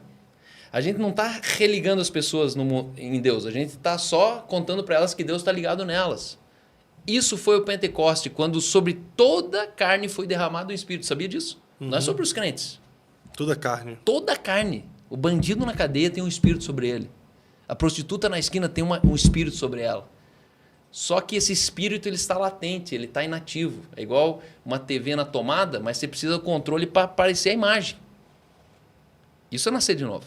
A gente não está religando as pessoas em Deus. A gente está só contando para elas que Deus está ligado nelas. Isso foi o Pentecoste, quando sobre toda a carne foi derramado o Espírito. Sabia disso? Não é sobre os crentes. Toda carne. Toda a carne. O bandido na cadeia tem um espírito sobre ele. A prostituta na esquina tem um espírito sobre ela. Só que esse espírito ele está latente, ele está inativo. É igual uma TV na tomada, mas você precisa do controle para aparecer a imagem. Isso é nascer de novo.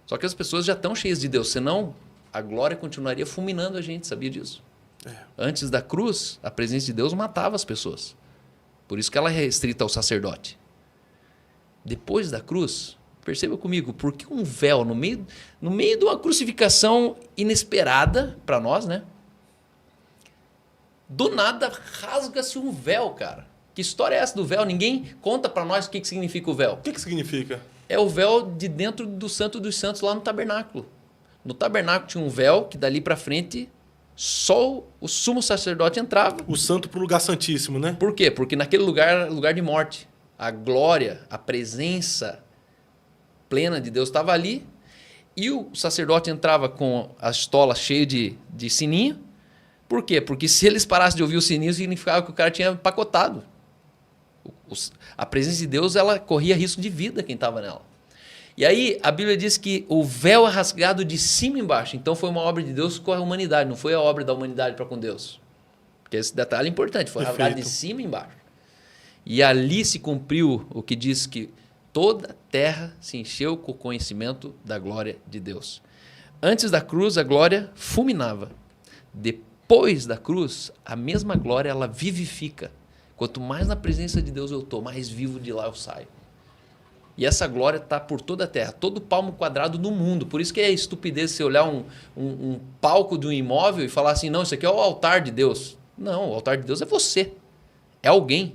Só que as pessoas já estão cheias de Deus, senão a glória continuaria fulminando a gente, sabia disso? Antes da cruz, a presença de Deus matava as pessoas. Por isso que ela é restrita ao sacerdote. Depois da cruz, perceba comigo, por que um véu no meio de uma crucificação inesperada para nós, né? Do nada rasga-se um véu, cara. Que história é essa do véu? Ninguém conta para nós o que significa o véu. O que significa? É o véu de dentro do Santo dos Santos lá no tabernáculo. No tabernáculo tinha um véu que dali para frente só o sumo sacerdote entrava. O santo para o lugar santíssimo, né? Por quê? Porque naquele lugar, lugar de morte. A glória, a presença plena de Deus estava ali. E o sacerdote entrava com a estola cheia de sininho. Por quê? Porque se eles parassem de ouvir o sininho, significava que o cara tinha empacotado. A presença de Deus, ela corria risco de vida quem estava nela. E aí, a Bíblia diz que o véu é rasgado de cima e embaixo. Então, foi uma obra de Deus com a humanidade, não foi a obra da humanidade para com Deus. Porque esse detalhe é importante, foi rasgado de cima e embaixo. E ali se cumpriu o que diz que toda a terra se encheu com o conhecimento da glória de Deus. Antes da cruz, a glória fulminava. Depois da cruz, a mesma glória, ela vivifica. Quanto mais na presença de Deus eu estou, mais vivo de lá eu saio. E essa glória está por toda a terra, todo palmo quadrado no mundo. Por isso que é estupidez você olhar um palco de um imóvel e falar assim, não, isso aqui é o altar de Deus. Não, o altar de Deus é você. É alguém.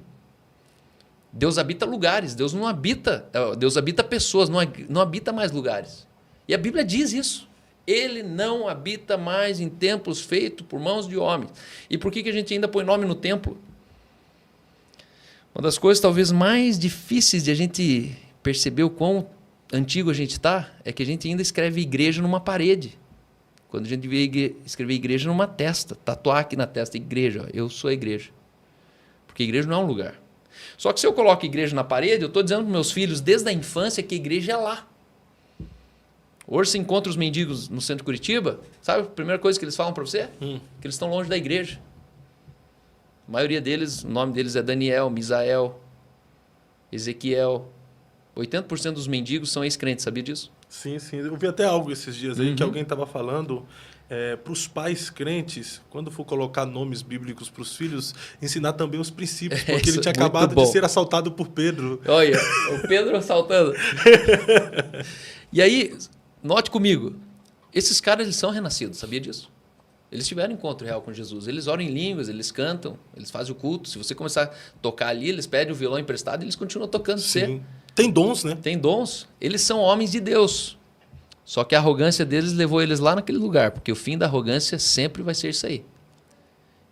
Deus habita lugares, Deus não habita, Deus habita pessoas, não habita mais lugares. E a Bíblia diz isso. Ele não habita mais em templos feitos por mãos de homens. E por que a gente ainda põe nome no templo? Uma das coisas talvez mais difíceis de a gente perceber o quão antigo a gente está é que a gente ainda escreve igreja numa parede. Quando a gente devia escrever igreja numa testa, tatuar aqui na testa, igreja, eu sou a igreja. Porque igreja não é um lugar. Só que se eu coloco igreja na parede, eu estou dizendo para meus filhos desde a infância que a igreja é lá. Hoje você encontra os mendigos no centro de Curitiba, sabe a primeira coisa que eles falam para você? Que eles estão longe da igreja. A maioria deles, o nome deles é Daniel, Misael, Ezequiel. 80% dos mendigos são ex-crentes, sabia disso? Sim, sim. Eu vi até algo esses dias aí que alguém estava falando para os pais crentes, quando for colocar nomes bíblicos para os filhos, ensinar também os princípios, porque ele tinha acabado de ser assaltado por Pedro. Olha, o Pedro assaltando. E aí, note comigo, esses caras eles são renascidos, sabia disso? Eles tiveram encontro real com Jesus. Eles oram em línguas, eles cantam, eles fazem o culto. Se você começar a tocar ali, eles pedem o violão emprestado e eles continuam tocando você. Tem dons, né? Tem dons. Eles são homens de Deus. Só que a arrogância deles levou eles lá naquele lugar, porque o fim da arrogância sempre vai ser isso aí.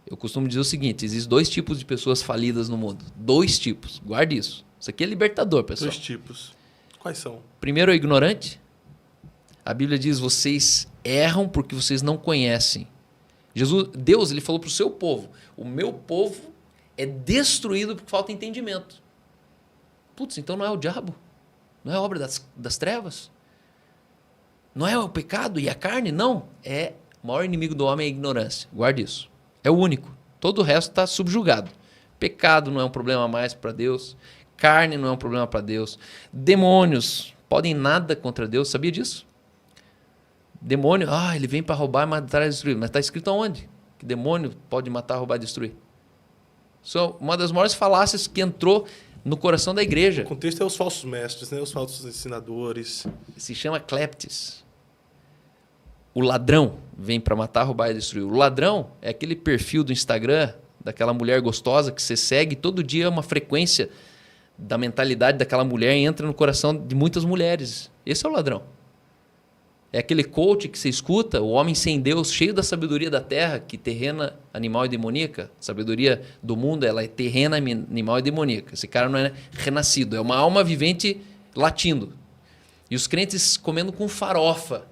Eu costumo dizer o seguinte, existem 2 tipos de pessoas falidas no mundo. 2 tipos. Guarde isso. Isso aqui é libertador, pessoal. 2 tipos. Quais são? Primeiro é o ignorante. A Bíblia diz, vocês erram porque vocês não conhecem. Deus, ele falou para o seu povo, o meu povo é destruído por falta de entendimento. Putz, então não é o diabo? Não é obra das trevas? Não é o pecado e a carne? Não. O maior inimigo do homem é a ignorância. Guarde isso. É o único. Todo o resto está subjugado. Pecado não é um problema mais para Deus. Carne não é um problema para Deus. Demônios podem nada contra Deus. Sabia disso? Demônio, ele vem para roubar, matar e destruir. Mas está escrito aonde? Que demônio pode matar, roubar e destruir? Isso é uma das maiores falácias que entrou no coração da igreja. O contexto é os falsos mestres, né? Os falsos ensinadores. Se chama cleptes. o ladrão vem para matar, roubar e destruir. O ladrão é aquele perfil do Instagram, daquela mulher gostosa que você segue todo dia, uma frequência da mentalidade daquela mulher entra no coração de muitas mulheres. Esse é o ladrão. É aquele coach que você escuta, o homem sem Deus, cheio da sabedoria da terra, que terrena, animal e demoníaca. A sabedoria do mundo, ela é terrena, animal e demoníaca. Esse cara não é renascido, é uma alma vivente latindo. E os crentes comendo com farofa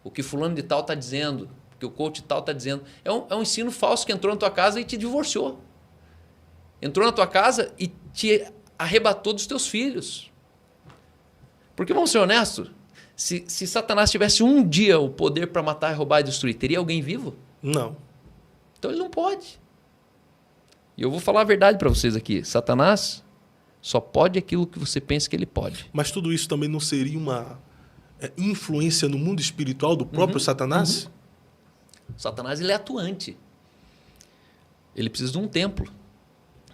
o que fulano de tal está dizendo, o que o coach tal está dizendo. É um ensino falso que entrou na tua casa e te divorciou. Entrou na tua casa e te arrebatou dos teus filhos. Porque, vamos ser honestos, se Satanás tivesse um dia o poder para matar, roubar e destruir, teria alguém vivo? Não. Então ele não pode. E eu vou falar a verdade para vocês aqui. Satanás só pode aquilo que você pensa que ele pode. Mas tudo isso também não seria uma influência no mundo espiritual do próprio Satanás? O Satanás, ele é atuante. Ele precisa de um templo.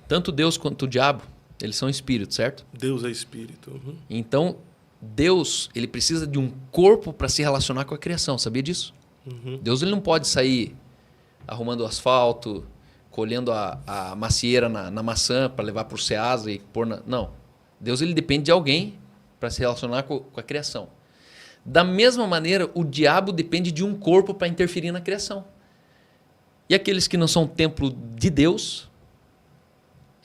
Tanto Deus quanto o diabo, eles são espíritos, certo? Deus é espírito. Uhum. Então, Deus, ele precisa de um corpo para se relacionar com a criação. Sabia disso? Uhum. Deus, ele não pode sair arrumando o asfalto, colhendo a macieira na maçã para levar para o Ceasa e pôr na... Não. Deus, ele depende de alguém para se relacionar com a criação. Da mesma maneira, o diabo depende de um corpo para interferir na criação. E aqueles que não são templo de Deus,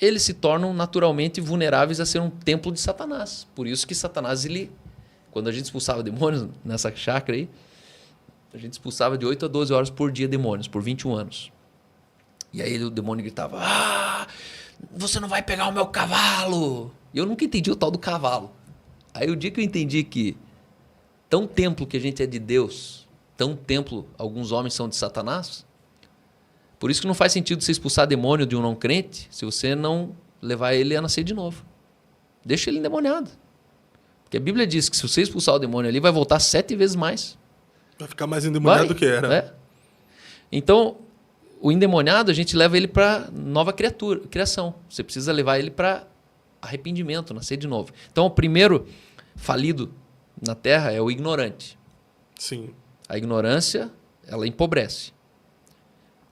eles se tornam naturalmente vulneráveis a ser um templo de Satanás. Por isso que Satanás, quando a gente expulsava demônios nessa chácara aí, a gente expulsava de 8 a 12 horas por dia demônios, por 21 anos. E aí o demônio gritava, você não vai pegar o meu cavalo. E eu nunca entendi o tal do cavalo. Aí o dia que eu entendi que tão templo que a gente é de Deus, tão templo alguns homens são de Satanás, por isso que não faz sentido você expulsar demônio de um não crente se você não levar ele a nascer de novo. Deixa ele endemoniado. Porque a Bíblia diz que se você expulsar o demônio ali, vai voltar 7 vezes mais. Vai ficar mais endemoniado do que era. É. Então, o endemoniado, a gente leva ele para nova criação. Você precisa levar ele para arrependimento, nascer de novo. Então, o primeiro falido na terra é o ignorante. Sim. A ignorância, ela empobrece.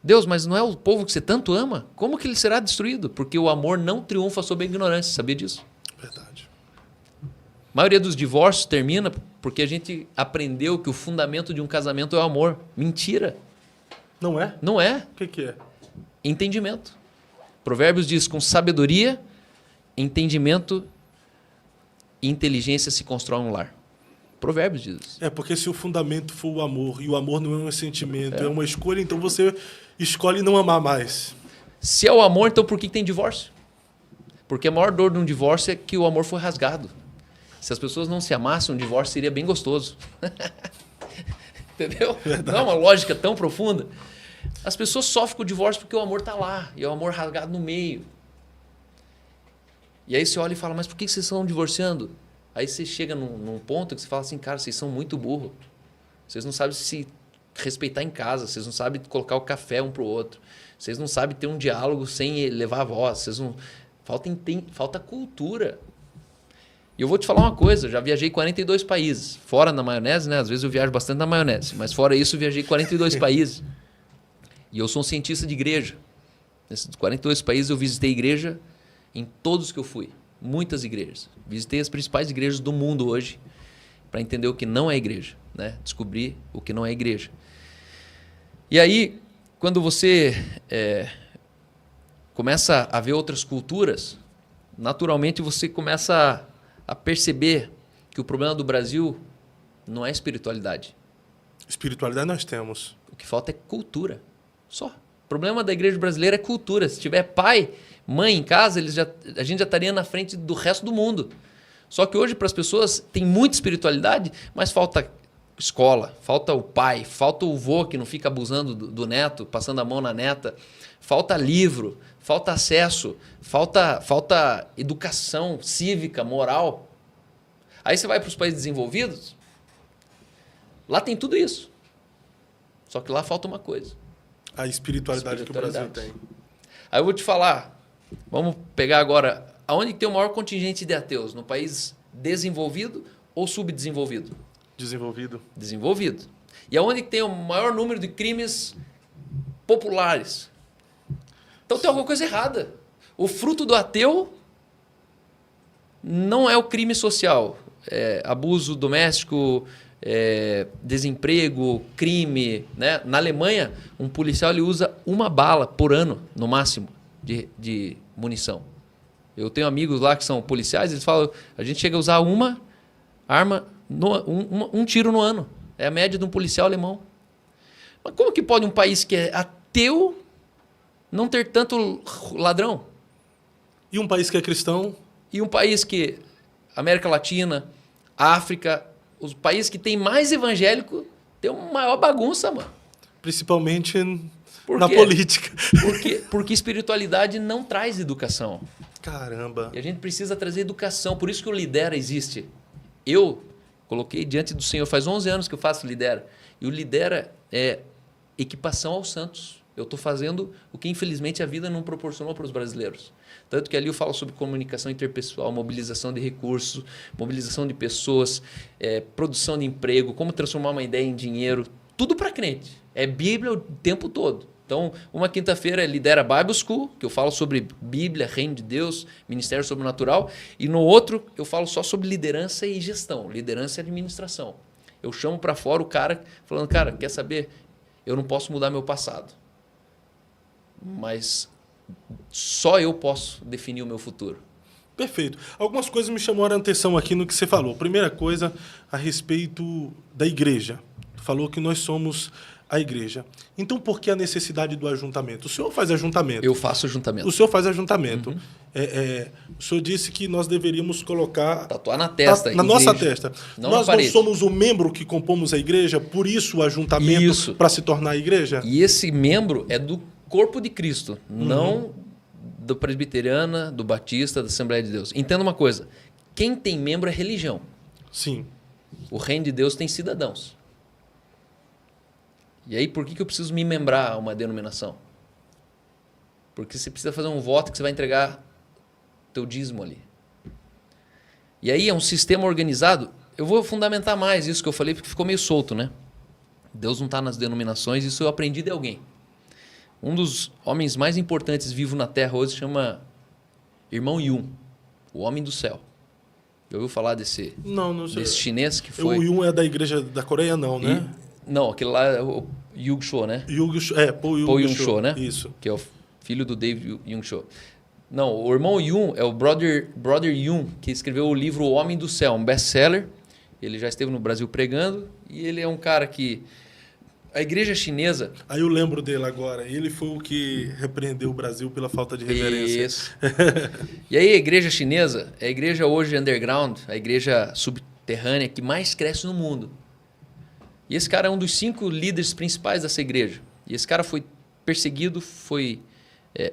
Deus, mas não é o povo que você tanto ama? Como que ele será destruído? Porque o amor não triunfa sobre a ignorância. Sabia disso? Verdade. A maioria dos divórcios termina porque a gente aprendeu que o fundamento de um casamento é o amor. Mentira. Não é? Não é. O que é? Entendimento. Provérbios diz, com sabedoria, entendimento e inteligência se constrói um lar. Provérbios diz isso. É, porque se o fundamento for o amor, e o amor não é um sentimento, é uma escolha, então você escolhe não amar mais. Se é o amor, então por que tem divórcio? Porque a maior dor de um divórcio é que o amor foi rasgado. Se as pessoas não se amassem, um divórcio seria bem gostoso. Entendeu? Verdade. Não é uma lógica tão profunda. As pessoas sofrem com o divórcio porque o amor está lá, e é o amor rasgado no meio. E aí você olha e fala, mas por que vocês estão divorciando? Aí você chega num ponto que você fala assim, cara, vocês são muito burros. Vocês não sabem se respeitar em casa, vocês não sabem colocar o café um pro outro, vocês não sabem ter um diálogo sem levar a voz, vocês não... Falta cultura. E eu vou te falar uma coisa, eu já viajei 42 países, fora na maionese, né? Às vezes eu viajo bastante na maionese, mas fora isso eu viajei 42 países. E eu sou um cientista de igreja. Nesses 42 países eu visitei igreja em todos que eu fui. Muitas igrejas. Visitei as principais igrejas do mundo hoje para entender o que não é igreja, né? Descobrir o que não é igreja. E aí, quando você começa a ver outras culturas, naturalmente você começa a perceber que o problema do Brasil não é espiritualidade. Espiritualidade nós temos. O que falta é cultura. Só. O problema da igreja brasileira é cultura. Se tiver pai, mãe em casa, a gente já estaria na frente do resto do mundo. Só que hoje, para as pessoas, tem muita espiritualidade, mas falta escola, falta o pai, falta o vô que não fica abusando do neto, passando a mão na neta, falta livro, falta acesso, falta educação cívica, moral. Aí você vai para os países desenvolvidos, lá tem tudo isso. Só que lá falta uma coisa. A espiritualidade que o Brasil tem. Aí eu vou te falar, vamos pegar agora, aonde tem o maior contingente de ateus? No país desenvolvido ou subdesenvolvido? Desenvolvido. Desenvolvido. E aonde que tem o maior número de crimes populares? Então tem alguma coisa errada. O fruto do ateu não é o crime social. É abuso doméstico, desemprego, crime. Né? Na Alemanha, um policial ele usa 1 bala por ano, no máximo, de munição. Eu tenho amigos lá que são policiais, eles falam, a gente chega a usar uma arma, um tiro no ano. É a média de um policial alemão. Mas como que pode um país que é ateu não ter tanto ladrão? E um país que é cristão? E um país que... América Latina, África, os países que tem mais evangélico tem uma maior bagunça, mano. Principalmente na política. Porque espiritualidade não traz educação. Caramba. E a gente precisa trazer educação. Por isso que o Lidera existe. Eu coloquei diante do Senhor, faz 11 anos que eu faço Lidera. E o Lidera é equipação aos santos. Eu estou fazendo o que, infelizmente, a vida não proporcionou para os brasileiros. Tanto que ali eu falo sobre comunicação interpessoal, mobilização de recursos, mobilização de pessoas, produção de emprego, como transformar uma ideia em dinheiro. Tudo para crente. É Bíblia o tempo todo. Então, uma quinta-feira é Lidera Bible School, que eu falo sobre Bíblia, Reino de Deus, Ministério Sobrenatural. E no outro, eu falo só sobre liderança e gestão, liderança e administração. Eu chamo para fora o cara falando, cara, quer saber? Eu não posso mudar meu passado. Mas só eu posso definir o meu futuro. Perfeito. Algumas coisas me chamaram a atenção aqui no que você falou. Primeira coisa, a respeito da igreja. Falou que nós somos a igreja. Então, por que a necessidade do ajuntamento? O senhor faz ajuntamento. Eu faço ajuntamento. O senhor faz ajuntamento. Uhum. O senhor disse que nós deveríamos colocar... Tatuar na testa. Na nossa testa. Não nós não somos o membro que compomos a igreja, por isso o ajuntamento para se tornar a igreja? E esse membro é do corpo de Cristo, não do presbiteriana, do batista, da Assembleia de Deus. Entenda uma coisa, quem tem membro é religião. Sim. O reino de Deus tem cidadãos. E aí, por que eu preciso me membrar a uma denominação? Porque você precisa fazer um voto que você vai entregar teu dízimo ali. E aí é um sistema organizado. Eu vou fundamentar mais isso que eu falei, porque ficou meio solto, né? Deus não está nas denominações, isso eu aprendi de alguém. Um dos homens mais importantes vivos na Terra hoje se chama Irmão Yun, o homem do céu. Já ouviu falar desse chinês que foi... O Yun é da igreja da Coreia, não, né? Não, aquele lá é o Yug-Cho, né? Paul Yun-Cho, né? Isso. Que é o filho do David Yun-Cho. Não, o irmão Yun é o brother Yun, que escreveu o livro O Homem do Céu, um best-seller. Ele já esteve no Brasil pregando e ele é um cara que... A igreja chinesa... Aí eu lembro dele agora. Ele foi o que repreendeu o Brasil pela falta de reverência. Isso. E aí a igreja chinesa é a igreja hoje underground, a igreja subterrânea que mais cresce no mundo. E esse cara é um dos 5 líderes principais dessa igreja. E esse cara foi perseguido,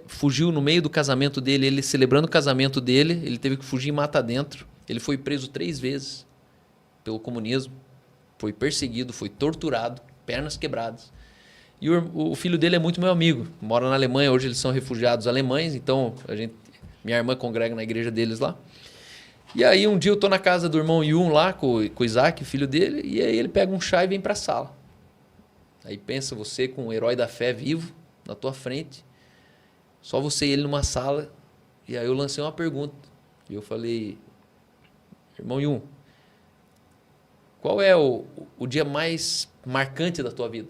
fugiu no meio do casamento dele, ele celebrando o casamento dele, ele teve que fugir e matar dentro. Ele foi preso 3 vezes pelo comunismo, foi perseguido, foi torturado, pernas quebradas. E o filho dele é muito meu amigo, mora na Alemanha, hoje eles são refugiados alemães, então minha irmã congrega na igreja deles lá. E aí um dia eu tô na casa do irmão Yun lá, com o Isaac, filho dele, e aí ele pega um chá e vem para a sala. Aí pensa você com um herói da fé vivo na tua frente, só você e ele numa sala, e aí eu lancei uma pergunta. E eu falei, irmão Yun, qual é o dia mais marcante da tua vida?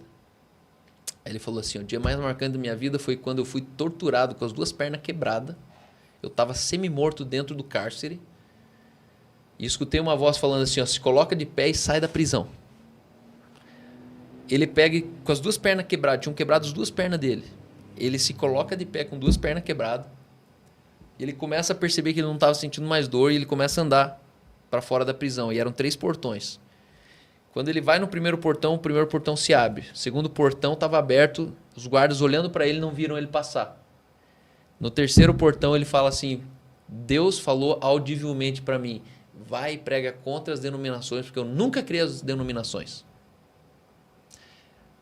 Aí ele falou assim, o dia mais marcante da minha vida foi quando eu fui torturado com as 2 pernas quebradas, eu estava semi-morto dentro do cárcere, e escutei uma voz falando assim, ó, se coloca de pé e sai da prisão. Ele pega com as 2 pernas quebradas, tinham quebrado as 2 pernas dele. Ele se coloca de pé com 2 pernas quebradas. Ele começa a perceber que ele não estava sentindo mais dor e ele começa a andar para fora da prisão. E eram 3 portões. Quando ele vai no primeiro portão, o primeiro portão se abre. O segundo portão estava aberto, os guardas olhando para ele não viram ele passar. No terceiro portão ele fala assim, Deus falou audivelmente para mim, vai e prega contra as denominações, porque eu nunca criei as denominações.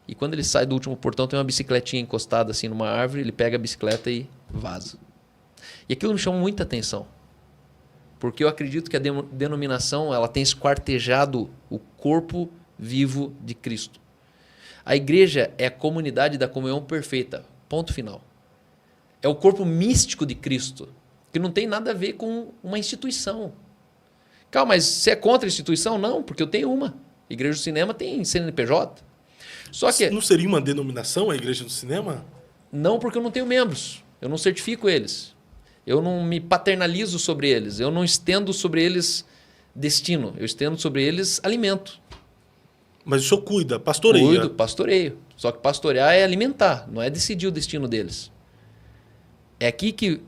E quando ele sai do último portão, tem uma bicicletinha encostada assim numa árvore, ele pega a bicicleta e vaza. E aquilo me chamou muita atenção. Porque eu acredito que a denominação ela tem esquartejado o corpo vivo de Cristo. A igreja é a comunidade da comunhão perfeita. Ponto final. É o corpo místico de Cristo, que não tem nada a ver com uma instituição. Calma, mas você é contra a instituição? Não, porque eu tenho uma. Igreja do Cinema tem CNPJ. Só que... Não seria uma denominação a Igreja do Cinema? Não, porque eu não tenho membros. Eu não certifico eles. Eu não me paternalizo sobre eles. Eu não estendo sobre eles destino. Eu estendo sobre eles alimento. Mas o senhor cuida, pastoreia. Cuido, pastoreio. Só que pastorear é alimentar, não é decidir o destino deles. É aqui que,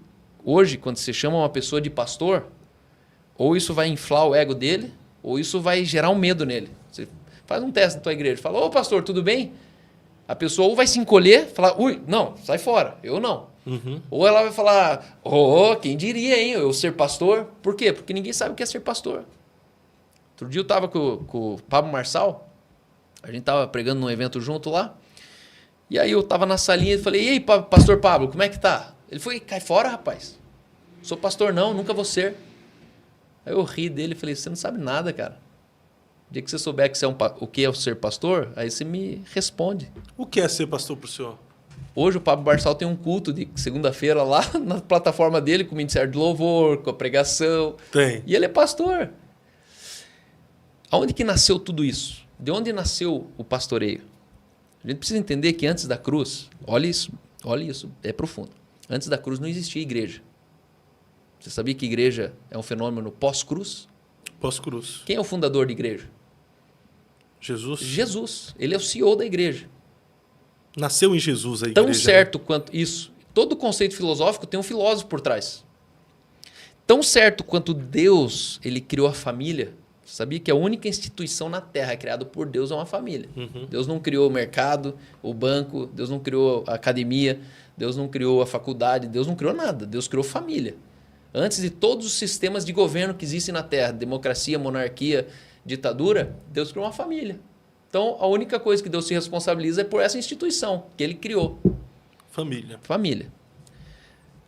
hoje, quando você chama uma pessoa de pastor, ou isso vai inflar o ego dele, ou isso vai gerar um medo nele. Você faz um teste na tua igreja, fala, ô pastor, tudo bem? A pessoa ou vai se encolher, falar, ui, não, sai fora, eu não. Uhum. Ou ela vai falar, quem diria, hein, eu ser pastor? Por quê? Porque ninguém sabe o que é ser pastor. Outro dia eu estava com o Pablo Marçal, a gente estava pregando num evento junto lá, e aí eu estava na salinha e falei, e aí, pastor Pablo, como é que tá? Ele foi, cai fora, rapaz. Sou pastor não, nunca vou ser. Aí eu ri dele e falei, você não sabe nada, cara. O dia que você souber que você é o que é ser pastor, aí você me responde. O que é ser pastor para o senhor? Hoje o Pablo Marçal tem um culto de segunda-feira lá na plataforma dele, com o Ministério de Louvor, com a pregação. Tem. E ele é pastor. Aonde que nasceu tudo isso? De onde nasceu o pastoreio? A gente precisa entender que antes da cruz, olha isso, é profundo. Antes da cruz não existia igreja. Você sabia que igreja é um fenômeno pós-cruz? Pós-cruz. Quem é o fundador de igreja? Jesus? Jesus. Ele é o CEO da igreja. Nasceu em Jesus a igreja. Tão certo quanto isso. Todo conceito filosófico tem um filósofo por trás. Tão certo quanto Deus, ele criou a família. Você sabia que a única instituição na Terra criada por Deus é uma família. Uhum. Deus não criou o mercado, o banco, Deus não criou a academia, Deus não criou a faculdade, Deus não criou nada. Deus criou família. Antes de todos os sistemas de governo que existem na Terra, democracia, monarquia, ditadura, Deus criou uma família. Então, a única coisa que Deus se responsabiliza é por essa instituição que ele criou. Família. Família.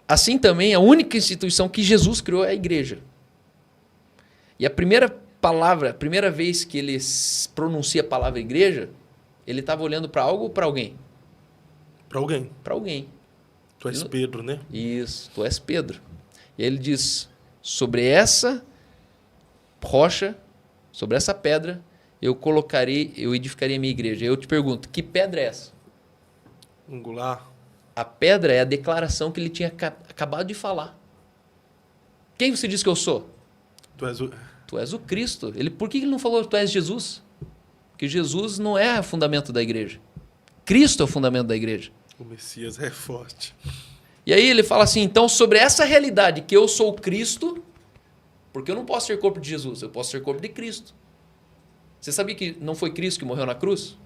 Assim também, a única instituição que Jesus criou é a igreja. E a primeira palavra, a primeira vez que ele pronuncia a palavra igreja, ele estava olhando para algo ou para alguém? Para alguém. Para alguém. Tu és Pedro, né? Isso, tu és Pedro. E aí ele diz, sobre essa rocha, sobre essa pedra, eu edificarei a minha igreja. Eu te pergunto, que pedra é essa? Angular. A pedra é a declaração que ele tinha acabado de falar. Quem você diz que eu sou? Tu és o Cristo. Por que ele não falou tu és Jesus? Porque Jesus não é o fundamento da igreja. Cristo é o fundamento da igreja. O Messias é forte. E aí ele fala assim, então sobre essa realidade que eu sou Cristo, porque eu não posso ser corpo de Jesus, eu posso ser corpo de Cristo. Você sabia que não foi Cristo que morreu na cruz?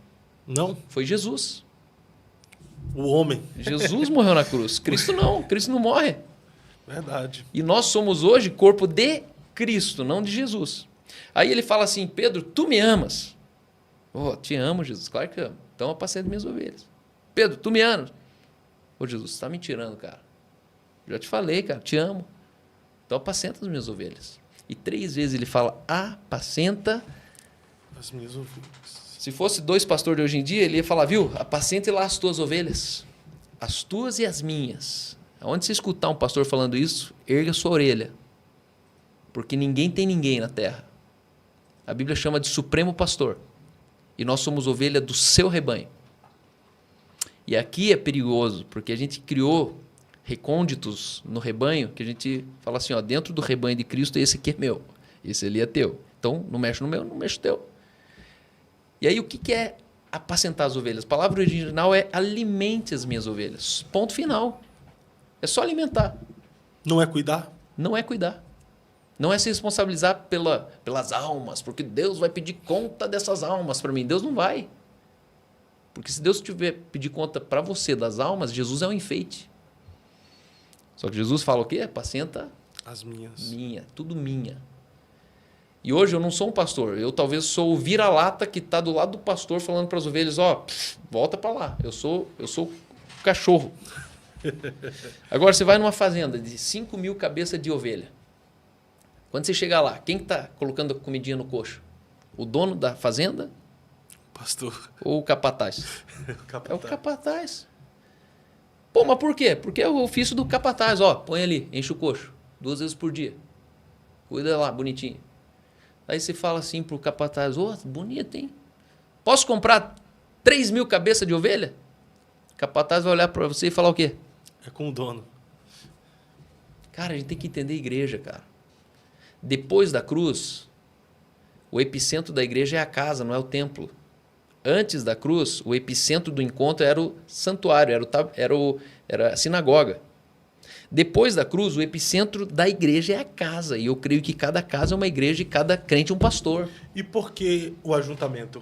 Não. Foi Jesus. O homem. Jesus morreu na cruz. Cristo não morre. Verdade. E nós somos hoje corpo de Cristo, não de Jesus. Aí ele fala assim, Pedro, tu me amas? Te amo, Jesus, claro que amo. Então apacenta minhas ovelhas. Pedro, tu me amas? Jesus, você está me tirando, cara. Já te falei, cara, te amo. Então apacenta as minhas ovelhas. E 3 vezes ele fala, apacenta as minhas ovelhas. Se fosse 2 pastores de hoje em dia, ele ia falar, viu, apacente lá as tuas ovelhas. As tuas e as minhas. Onde você escutar um pastor falando isso, erga sua orelha. Porque ninguém tem ninguém na terra. A Bíblia chama de supremo pastor. E nós somos ovelha do seu rebanho. E aqui é perigoso, porque a gente criou recônditos no rebanho, que a gente fala assim, ó, dentro do rebanho de Cristo, esse aqui é meu, esse ali é teu. Então, não mexe no meu, não mexe no teu. E aí, o que é apacentar as ovelhas? A palavra original é alimente as minhas ovelhas. Ponto final. É só alimentar. Não é cuidar? Não é cuidar. Não é se responsabilizar pelas almas, porque Deus vai pedir conta dessas almas para mim. Deus não vai. Porque se Deus tiver pedir conta para você das almas, Jesus é um enfeite. Só que Jesus fala o quê? Apacenta as minhas. Minha, tudo minha. E hoje eu não sou um pastor. Eu talvez sou o vira-lata que está do lado do pastor falando para as ovelhas, volta para lá. Eu sou o cachorro. Agora você vai numa fazenda de 5.000 cabeças de ovelha. Quando você chegar lá, quem está colocando a comidinha no coxo? O dono da fazenda Pastor. Ou o capataz? Capataz. É o capataz. Pô, mas por quê? Porque é o ofício do capataz. Ó, põe ali, enche o coxo. 2 vezes por dia. Cuida lá, bonitinho. Aí você fala assim pro capataz, ô, bonito, hein? Posso comprar 3.000 cabeças de ovelha? O capataz vai olhar para você e falar o quê? É com o dono. Cara, a gente tem que entender a igreja, cara. Depois da cruz, o epicentro da igreja é a casa, não é o templo. Antes da cruz, o epicentro do encontro era o santuário, era a sinagoga. Depois da cruz, o epicentro da igreja é a casa. E eu creio que cada casa é uma igreja e cada crente é um pastor. E por que o ajuntamento?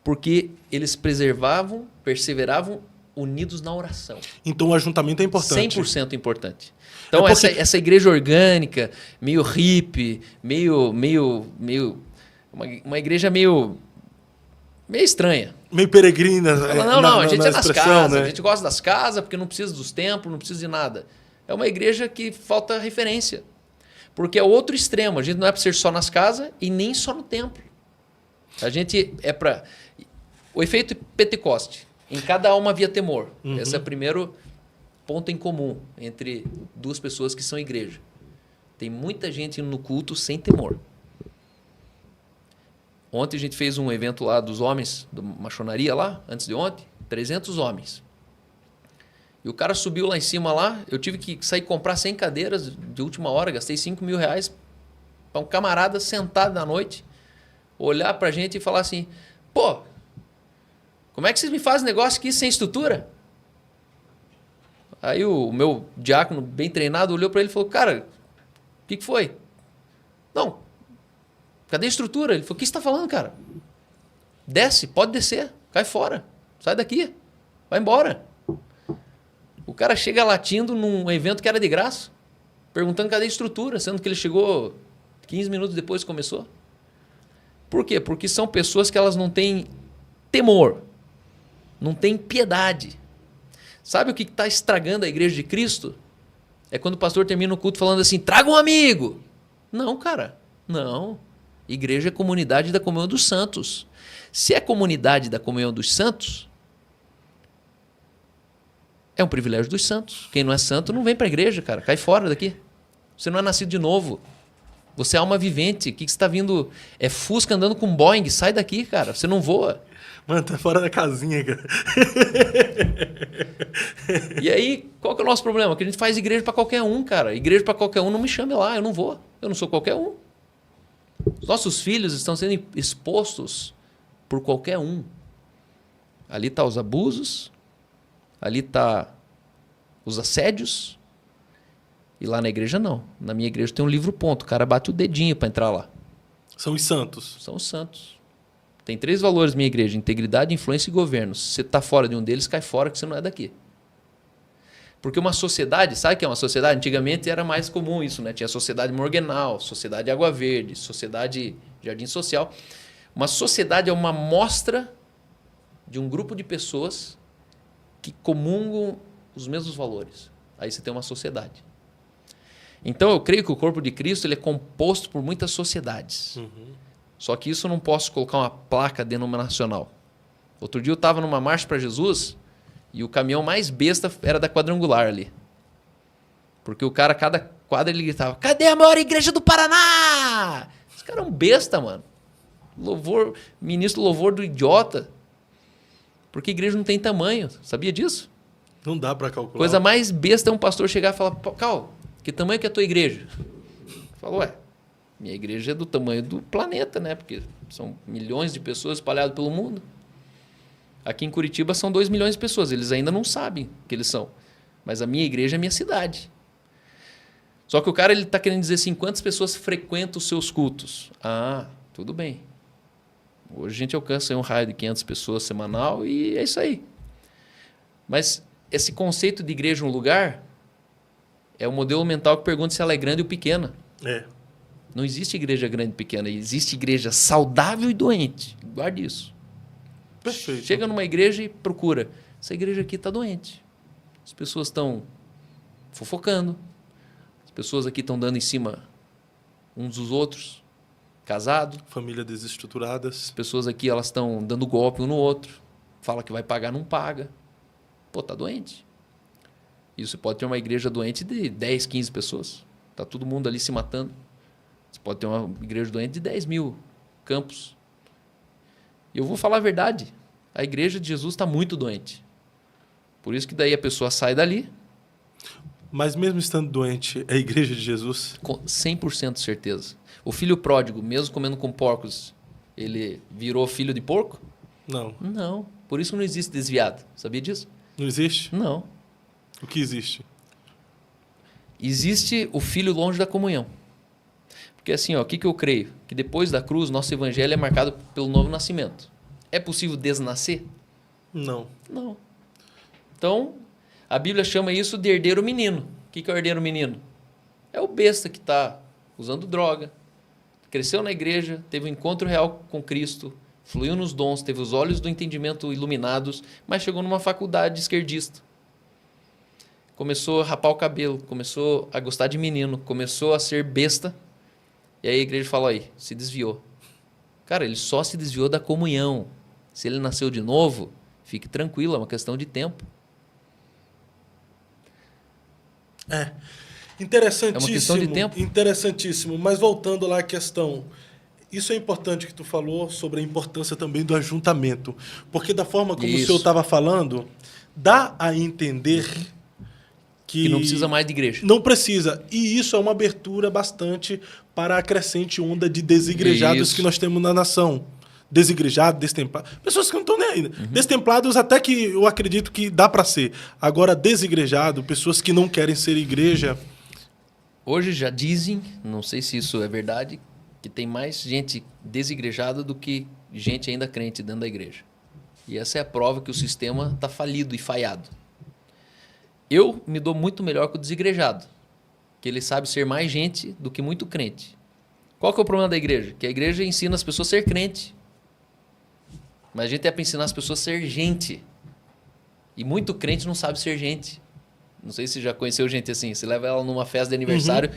Porque eles perseveravam unidos na oração. Então o ajuntamento é importante. 100% importante. Então essa igreja orgânica, meio hippie, uma igreja meio estranha. Meio peregrina. Não, a gente é nas casas, né? a gente gosta das casas porque não precisa dos templos, não precisa de nada. É uma igreja que falta referência. Porque é o outro extremo, a gente não é para ser só nas casas e nem só no templo. A gente é para... O efeito Pentecoste. Em cada alma havia temor. Uhum. Esse é o primeiro ponto em comum entre 2 pessoas que são igreja. Tem muita gente indo no culto sem temor. Ontem a gente fez um evento lá dos homens, da maçonaria lá, antes de ontem, 300 homens. E o cara subiu lá em cima lá, eu tive que sair comprar 100 cadeiras de última hora, gastei R$5.000 para um camarada sentado na noite, olhar pra gente e falar assim, pô, como é que vocês me fazem negócio aqui sem estrutura? Aí o meu diácono, bem treinado, olhou para ele e falou, cara, o que foi? Não, cadê a estrutura? Ele falou, o que você está falando, cara? Desce, pode descer, cai fora, sai daqui, vai embora. O cara chega latindo num evento que era de graça, perguntando cadê a estrutura, sendo que ele chegou 15 minutos depois que começou. Por quê? Porque são pessoas que elas não têm temor, não têm piedade. Sabe o que está estragando a igreja de Cristo? É quando o pastor termina o culto falando assim, traga um amigo. Não, cara, não. Igreja é comunidade da comunhão dos santos. Se é comunidade da comunhão dos santos, é um privilégio dos santos. Quem não é santo não vem para a igreja, cara. Cai fora daqui. Você não é nascido de novo. Você é alma vivente. O que você está vindo? É Fusca andando com Boeing. Sai daqui, cara. Você não voa. Mano, tá fora da casinha, cara. E aí, qual que é o nosso problema? Que a gente faz igreja para qualquer um, cara. Igreja para qualquer um, não me chame lá. Eu não vou. Eu não sou qualquer um. Os nossos filhos estão sendo expostos por qualquer um. Ali está os abusos. Ali está os assédios. E lá na igreja não. Na minha igreja tem um livro-ponto. O cara bate o dedinho para entrar lá. São os santos. São os santos. Tem 3 valores na minha igreja. Integridade, influência e governo. Se você está fora de um deles, cai fora que você não é daqui. Porque uma sociedade, sabe o que é uma sociedade? Antigamente era mais comum isso, né? Tinha sociedade Morgenal, sociedade Água Verde, sociedade Jardim Social. Uma sociedade é uma amostra de um grupo de pessoas que comungam os mesmos valores. Aí você tem uma sociedade. Então eu creio que o corpo de Cristo ele é composto por muitas sociedades. Uhum. Só que isso eu não posso colocar uma placa denominacional. Outro dia eu estava numa marcha para Jesus e o caminhão mais besta era da Quadrangular ali. Porque o cara, cada quadra, ele gritava, cadê a maior igreja do Paraná? Esse cara é um besta, mano. Louvor, ministro louvor do idiota. Porque a igreja não tem tamanho. Sabia disso? Não dá para calcular. Coisa mais besta é um pastor chegar e falar, Cal, que tamanho que é a tua igreja? Falou, ué, minha igreja é do tamanho do planeta, né? Porque são milhões de pessoas espalhadas pelo mundo. Aqui em Curitiba são 2 milhões de pessoas. Eles ainda não sabem que eles são. Mas a minha igreja é a minha cidade. Só que o cara está querendo dizer assim, quantas pessoas frequentam os seus cultos? Ah, tudo bem. Hoje a gente alcança um raio de 500 pessoas semanal e é isso aí. Mas esse conceito de igreja um lugar é o modelo mental que pergunta se ela é grande ou pequena. É. Não existe igreja grande e pequena. Existe igreja saudável e doente. Guarde isso. Perfeito. Chega numa igreja e procura. Essa igreja aqui está doente. As pessoas estão fofocando. As pessoas aqui estão dando em cima uns dos outros. casado. Família desestruturadas. As pessoas aqui elas estão dando golpe um no outro. Fala que vai pagar, não paga. Pô, tá doente. E você pode ter uma igreja doente de 10, 15 pessoas. Tá todo mundo ali se matando. Você pode ter uma igreja doente de 10 mil campos. E eu vou falar a verdade. A igreja de Jesus está muito doente. Por isso que daí a pessoa sai dali. Mas mesmo estando doente, é a igreja de Jesus? Com 100% de certeza. O filho pródigo, mesmo comendo com porcos, ele virou filho de porco? Não. Não. Por isso que não existe desviado. Sabia disso? Não existe? Não. O que existe? Existe o filho longe da comunhão. Porque assim, ó, o que eu creio? Que depois da cruz, nosso evangelho é marcado pelo novo nascimento. É possível desnascer? Não. Não. Então, a Bíblia chama isso de herdeiro menino. O que é o herdeiro menino? É o besta que está usando droga, cresceu na igreja, teve um encontro real com Cristo, fluiu nos dons, teve os olhos do entendimento iluminados, mas chegou numa faculdade esquerdista. Começou a rapar o cabelo, começou a gostar de menino, começou a ser besta. E aí a igreja falou aí, se desviou. Cara, ele só se desviou da comunhão. Se ele nasceu de novo, fique tranquilo, é uma questão de tempo. Interessantíssimo. É uma questão de tempo. Interessantíssimo. Mas voltando lá à questão, isso é importante que tu falou sobre a importância também do ajuntamento. Porque da forma como o senhor estava falando, dá a entender que não precisa mais de igreja. Não precisa. E isso é uma abertura bastante para a crescente onda de desigrejados que nós temos na nação. Desigrejado, destemplado. Pessoas que não estão nem aí. Destemplados até que eu acredito que dá para ser. Agora, desigrejado, pessoas que não querem ser igreja. Hoje já dizem, não sei se isso é verdade, que tem mais gente desigrejada do que gente ainda crente dentro da igreja. E essa é a prova que o sistema está falido e falhado. Eu me dou muito melhor que o desigrejado, que ele sabe ser mais gente do que muito crente. Qual que é o problema da igreja? Que a igreja ensina as pessoas a ser crente. Mas a gente é para ensinar as pessoas a ser gente. E muito crente não sabe ser gente. Não sei se já conheceu gente assim. Você leva ela numa festa de aniversário,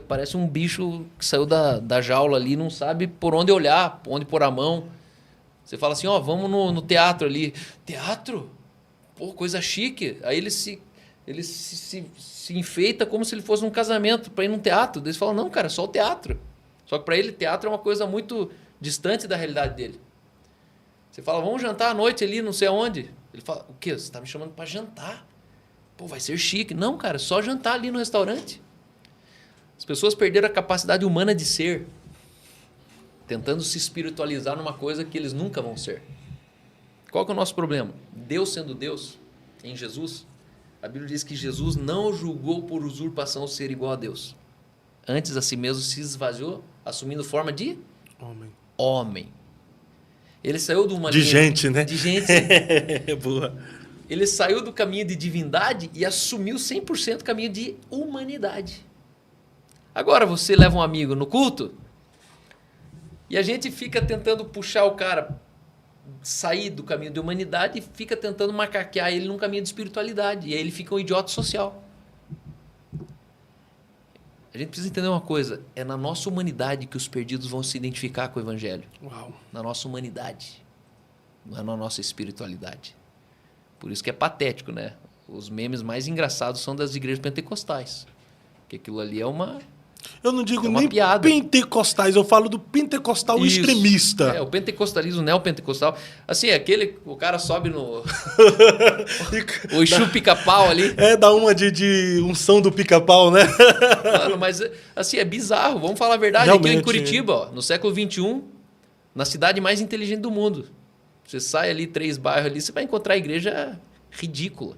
parece um bicho que saiu da jaula ali, não sabe por onde olhar, por onde pôr a mão. Você fala assim, ó, vamos no teatro ali. Teatro? Pô, coisa chique. Aí ele se enfeita como se ele fosse num casamento para ir num teatro. Daí você fala, não, cara, só o teatro. Só que para ele, teatro é uma coisa muito distante da realidade dele. Você fala, vamos jantar à noite ali, não sei aonde. Ele fala, o quê? Você está me chamando para jantar? Pô, vai ser chique. Não, cara, só jantar ali no restaurante. As pessoas perderam a capacidade humana de ser, tentando se espiritualizar numa coisa que eles nunca vão ser. Qual que é o nosso problema? Deus sendo Deus, em Jesus, a Bíblia diz que Jesus não julgou por usurpação ser igual a Deus. Antes a si mesmo se esvaziou, assumindo forma de homem. Ele saiu de uma linha... gente, né? De gente. Boa. Ele saiu do caminho de divindade e assumiu 100% o caminho de humanidade. Agora você leva um amigo no culto e a gente fica tentando puxar o cara, sair do caminho de humanidade e fica tentando macaquear ele num caminho de espiritualidade. E aí ele fica um idiota social. A gente precisa entender uma coisa. É na nossa humanidade que os perdidos vão se identificar com o evangelho. Uau. Na nossa humanidade. Não é na nossa espiritualidade. Por isso que é patético, né? Os memes mais engraçados são das igrejas pentecostais. Porque aquilo ali é uma... Eu não digo é uma nem piada. pentecostais, eu falo do pentecostal Isso. extremista. É, o pentecostalismo, o neopentecostal. Assim, o cara sobe no... o Exu pica-pau ali. Dá uma de unção do pica-pau, né? Mano, mas assim, é bizarro. Vamos falar a verdade. Realmente, aqui em Curitiba, ó, no século XXI, na cidade mais inteligente do mundo. Você sai ali 3 bairros ali, você vai encontrar a igreja ridícula.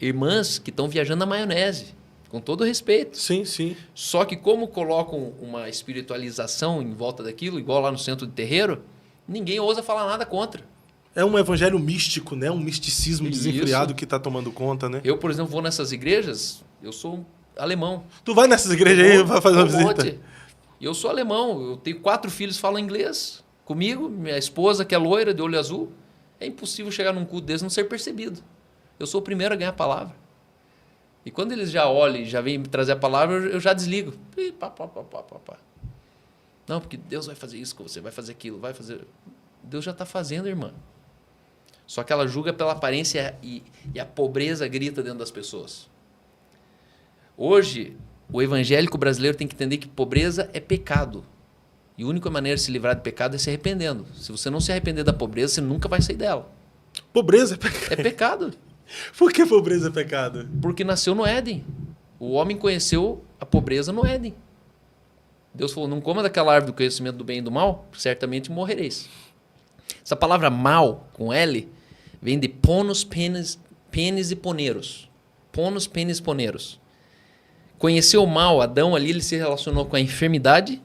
Irmãs que estão viajando na maionese. Com todo respeito. Sim, sim. Só que como colocam uma espiritualização em volta daquilo, igual lá no centro de terreiro, ninguém ousa falar nada contra. É um evangelho místico, né? Um misticismo Isso. desenfreado que está tomando conta, né? Eu, por exemplo, vou nessas igrejas, eu sou alemão. Tu vai nessas igrejas aí para fazer uma visita? Monte. Eu sou alemão, eu tenho 4 filhos que falam inglês comigo, minha esposa que é loira, de olho azul. É impossível chegar num culto desse e não ser percebido. Eu sou o primeiro a ganhar a palavra. E quando eles já olham e já vêm me trazer a palavra, eu já desligo. Não, porque Deus vai fazer isso com você, vai fazer aquilo, vai fazer... Deus já está fazendo, irmã. Só que ela julga pela aparência e a pobreza grita dentro das pessoas. Hoje, o evangélico brasileiro tem que entender que pobreza é pecado. E a única maneira de se livrar do pecado é se arrependendo. Se você não se arrepender da pobreza, você nunca vai sair dela. Pobreza é pecado? É pecado. Por que pobreza é pecado? Porque nasceu no Éden. O homem conheceu a pobreza no Éden. Deus falou, não coma daquela árvore do conhecimento do bem e do mal, certamente morrereis. Essa palavra mal, com L, vem de ponos, pênis e poneros. Ponos, pênis e poneros. Conheceu o mal, Adão ali, ele se relacionou com a enfermidade,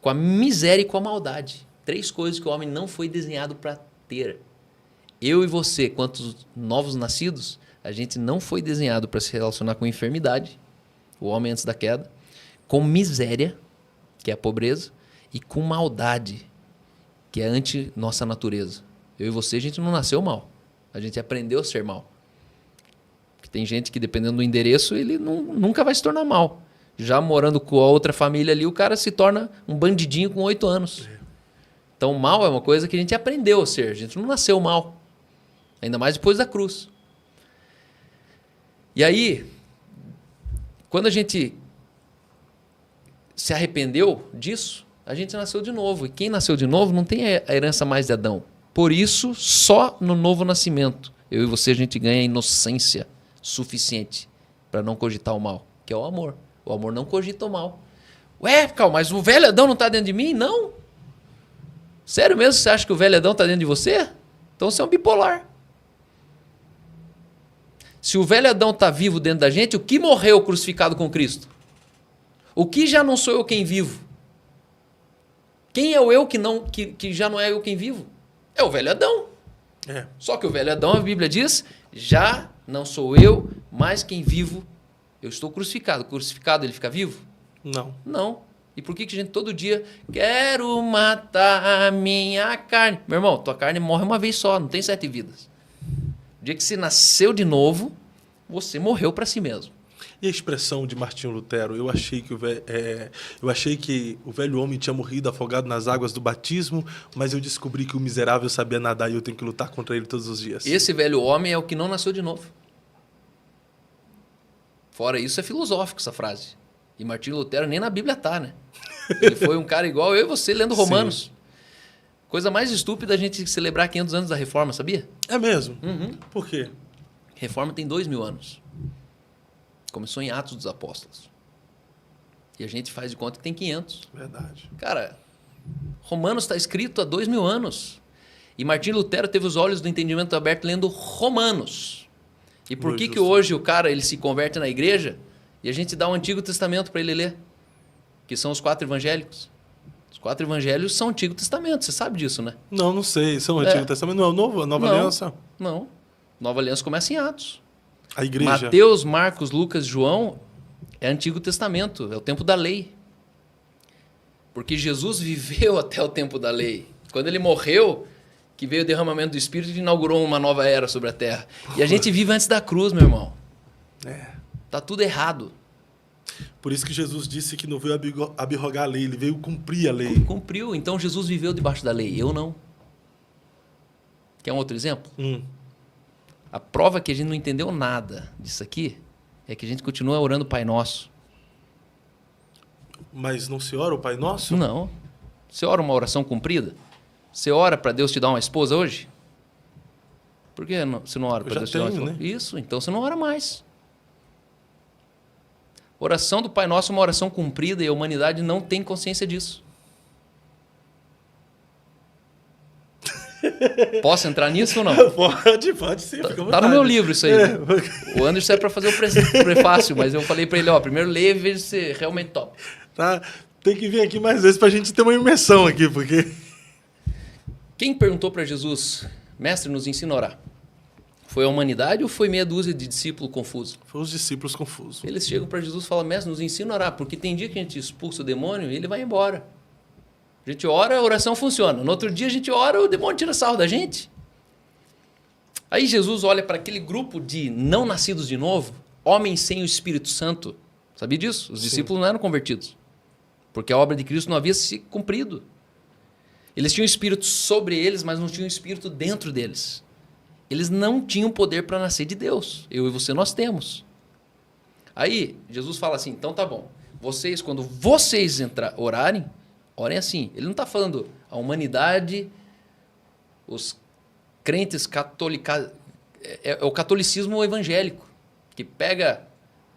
com a miséria e com a maldade. 3 coisas que o homem não foi desenhado para ter. Eu e você, quantos novos nascidos, a gente não foi desenhado para se relacionar com enfermidade, o homem antes da queda, com miséria, que é a pobreza, e com maldade, que é anti-nossa natureza. Eu e você, a gente não nasceu mal. A gente aprendeu a ser mal. Porque tem gente que, dependendo do endereço, ele nunca vai se tornar mal. Já morando com a outra família ali, o cara se torna um bandidinho com 8 anos. Então, mal é uma coisa que a gente aprendeu a ser. A gente não nasceu mal. Ainda mais depois da cruz. E aí, quando a gente se arrependeu disso, a gente nasceu de novo. E quem nasceu de novo não tem a herança mais de Adão. Por isso, só no novo nascimento, eu e você, a gente ganha a inocência suficiente para não cogitar o mal, que é o amor. O amor não cogita o mal. Ué, Cal, mas o velho Adão não está dentro de mim? Não. Sério mesmo? Você acha que o velho Adão está dentro de você? Então você é um bipolar. Se o velho Adão está vivo dentro da gente, o que morreu crucificado com Cristo? O que já não sou eu quem vivo? Quem é o eu que já não é eu quem vivo? É o velho Adão. É. Só que o velho Adão, a Bíblia diz, já não sou eu, mas quem vivo, eu estou crucificado. Crucificado, ele fica vivo? Não. Não. E por que a gente todo dia quero matar a minha carne? Meu irmão, tua carne morre uma vez só, não tem 7 vidas. O dia que você nasceu de novo, você morreu para si mesmo. E a expressão de Martinho Lutero, eu achei que o velho homem tinha morrido afogado nas águas do batismo, mas eu descobri que o miserável sabia nadar e eu tenho que lutar contra ele todos os dias. Esse velho homem é o que não nasceu de novo. Fora isso, é filosófico essa frase. E Martinho Lutero nem na Bíblia está, né? Ele foi um cara igual eu e você lendo Romanos. Sim. Coisa mais estúpida a gente celebrar 500 anos da Reforma, sabia? É mesmo? Uhum. Por quê? Reforma tem 2000 anos. Começou em Atos dos Apóstolos. E a gente faz de conta que tem 500. Verdade. Cara, Romanos está escrito há 2000 anos. E Martinho Lutero teve os olhos do entendimento aberto lendo Romanos. E por que hoje o cara ele se converte na igreja e a gente dá o Antigo Testamento para ele ler? Que são os 4 evangélicos. Os 4 evangelhos são o Antigo Testamento. Você sabe disso, né? Não sei. São o Antigo Testamento. Não é o Novo? A Nova Aliança? Não. Nova Aliança começa em Atos. A igreja. Mateus, Marcos, Lucas, João é Antigo Testamento. É o tempo da lei. Porque Jesus viveu até o tempo da lei. Quando ele morreu, que veio o derramamento do Espírito e inaugurou uma nova era sobre a terra. E a gente vive antes da cruz, meu irmão. Tá tudo errado. Por isso que Jesus disse que não veio abrogar a lei, ele veio cumprir a lei. Cumpriu. Então Jesus viveu debaixo da lei. Eu não. Quer um outro exemplo? A prova que a gente não entendeu nada disso aqui é que a gente continua orando o Pai Nosso. Mas não se ora o Pai Nosso? Não. Você ora uma oração cumprida? Você ora para Deus te dar uma esposa hoje? Por que você não ora para Deus te dar uma esposa? Né? Isso, então você não ora mais. Oração do Pai Nosso é uma oração cumprida e a humanidade não tem consciência disso. Posso entrar nisso ou não? Pode sim. Tá no meu livro isso aí. Né? O Anderson é para fazer o prefácio, mas eu falei para ele, primeiro leia e veja se realmente top. Tá, tem que vir aqui mais vezes para a gente ter uma imersão aqui, porque... Quem perguntou para Jesus, mestre, nos ensina a orar? Foi a humanidade ou foi meia dúzia de discípulos confusos? Foi os discípulos confusos. Eles chegam para Jesus e falam, mestre, nos ensina a orar, porque tem dia que a gente expulsa o demônio e ele vai embora. A gente ora, a oração funciona. No outro dia a gente ora, o demônio tira sarro da gente. Aí Jesus olha para aquele grupo de não nascidos de novo, homens sem o Espírito Santo. Sabia disso? Os discípulos não eram convertidos. Porque a obra de Cristo não havia se cumprido. Eles tinham espírito sobre eles, mas não tinham espírito dentro deles. Eles não tinham poder para nascer de Deus. Eu e você, nós temos. Aí, Jesus fala assim, então tá bom. Vocês, quando vocês orarem, orem assim. Ele não está falando a humanidade, os crentes católicos, é o catolicismo evangélico, que pega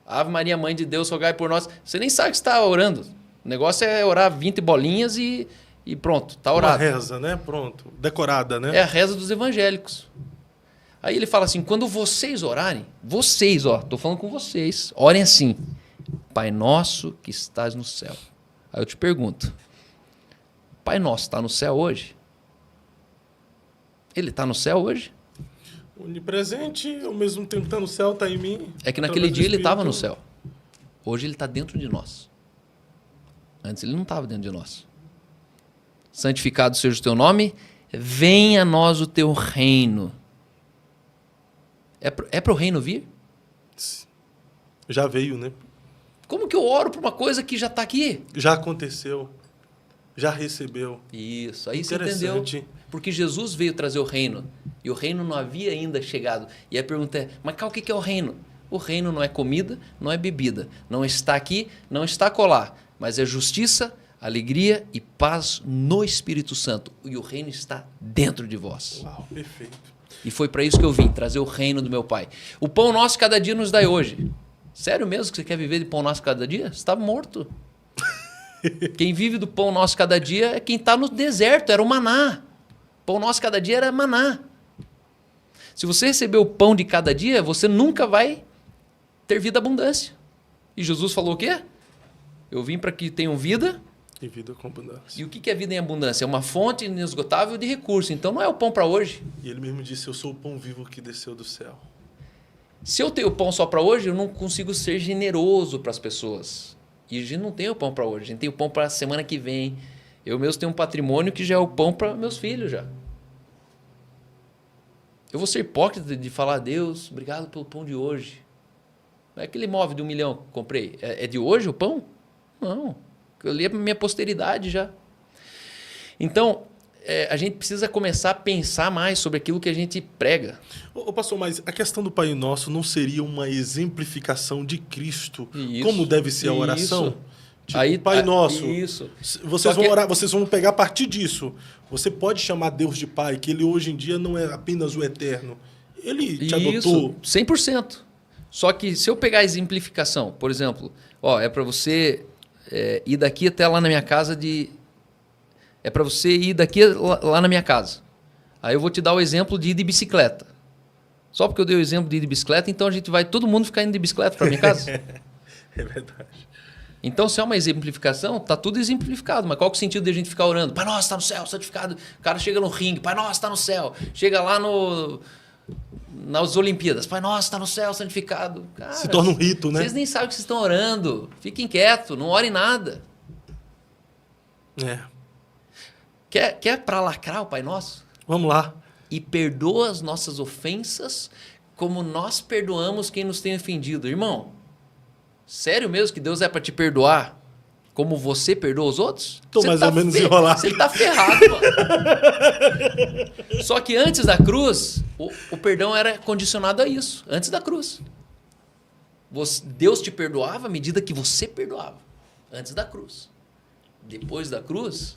Ave Maria, Mãe de Deus, rogai por nós. Você nem sabe que você está orando. O negócio é orar 20 bolinhas e pronto, está orado. Uma reza, né? Pronto. Decorada, né? É a reza dos evangélicos. Aí ele fala assim, quando vocês orarem, vocês, estou falando com vocês, orem assim, Pai nosso que estás no céu. Aí eu te pergunto, Pai nosso está no céu hoje? Ele está no céu hoje? Onipresente, ao mesmo tempo está no céu, está em mim. É que naquele dia ele estava no céu. Hoje ele está dentro de nós. Antes ele não estava dentro de nós. Santificado seja o teu nome, venha a nós o teu reino. É para o reino vir? Já veio, né? Como que eu oro para uma coisa que já está aqui? Já aconteceu. Já recebeu. Isso, aí você entendeu. Porque Jesus veio trazer o reino. E o reino não havia ainda chegado. E a pergunta é, mas o que é o reino? O reino não é comida, não é bebida. Não está aqui, não está acolá. Mas é justiça, alegria e paz no Espírito Santo. E o reino está dentro de vós. Uau, perfeito. E foi para isso que eu vim, trazer o reino do meu Pai. O pão nosso cada dia nos dai hoje. Sério mesmo que você quer viver de pão nosso cada dia? Você está morto. Quem vive do pão nosso cada dia é quem está no deserto, era o maná. Pão nosso cada dia era maná. Se você receber o pão de cada dia, você nunca vai ter vida abundância. E Jesus falou o quê? Eu vim para que tenham vida. E vida com abundância. E o que é vida em abundância? É uma fonte inesgotável de recursos. Então não é o pão para hoje. E ele mesmo disse, eu sou o pão vivo que desceu do céu. Se eu tenho pão só para hoje, eu não consigo ser generoso para as pessoas. E a gente não tem o pão para hoje. A gente tem o pão para a semana que vem. Eu mesmo tenho um patrimônio que já é o pão para meus filhos já. Eu vou ser hipócrita de falar a Deus, obrigado pelo pão de hoje. Não é aquele imóvel de 1 milhão que comprei. É de hoje o pão? Não. Eu li para minha posteridade já. Então, a gente precisa começar a pensar mais sobre aquilo que a gente prega. Ô pastor, mas a questão do Pai Nosso não seria uma exemplificação de Cristo? Isso, como deve ser a oração? Tipo, Aí, Pai Nosso. Isso. Vocês vão orar, vocês vão pegar a partir disso. Você pode chamar Deus de Pai, que ele hoje em dia não é apenas o eterno. Ele te adotou. 100%. Só que se eu pegar a exemplificação, por exemplo, é para você ir daqui até lá na minha casa É para você ir daqui lá na minha casa. Aí eu vou te dar o exemplo de ir de bicicleta. Só porque eu dei o exemplo de ir de bicicleta, então a gente vai todo mundo ficar indo de bicicleta para minha casa? É verdade. Então, se é uma exemplificação, tá tudo exemplificado. Mas qual que é o sentido de a gente ficar orando? Pai nosso, está no céu, santificado. O cara chega no ringue, Pai nosso, está no céu. Chega lá nas Olimpíadas, Pai nosso, está no céu, santificado. Cara, se torna um rito, né? Vocês nem sabem que vocês estão orando. Fiquem quietos, não orem nada. Quer para lacrar o Pai Nosso? Vamos lá. E perdoa as nossas ofensas como nós perdoamos quem nos tem ofendido. Irmão, sério mesmo que Deus é para te perdoar como você perdoa os outros? Tô mais ou menos enrolado. Você tá ferrado, mano. Só que antes da cruz, o perdão era condicionado a isso. Antes da cruz. Deus te perdoava à medida que você perdoava. Antes da cruz. Depois da cruz...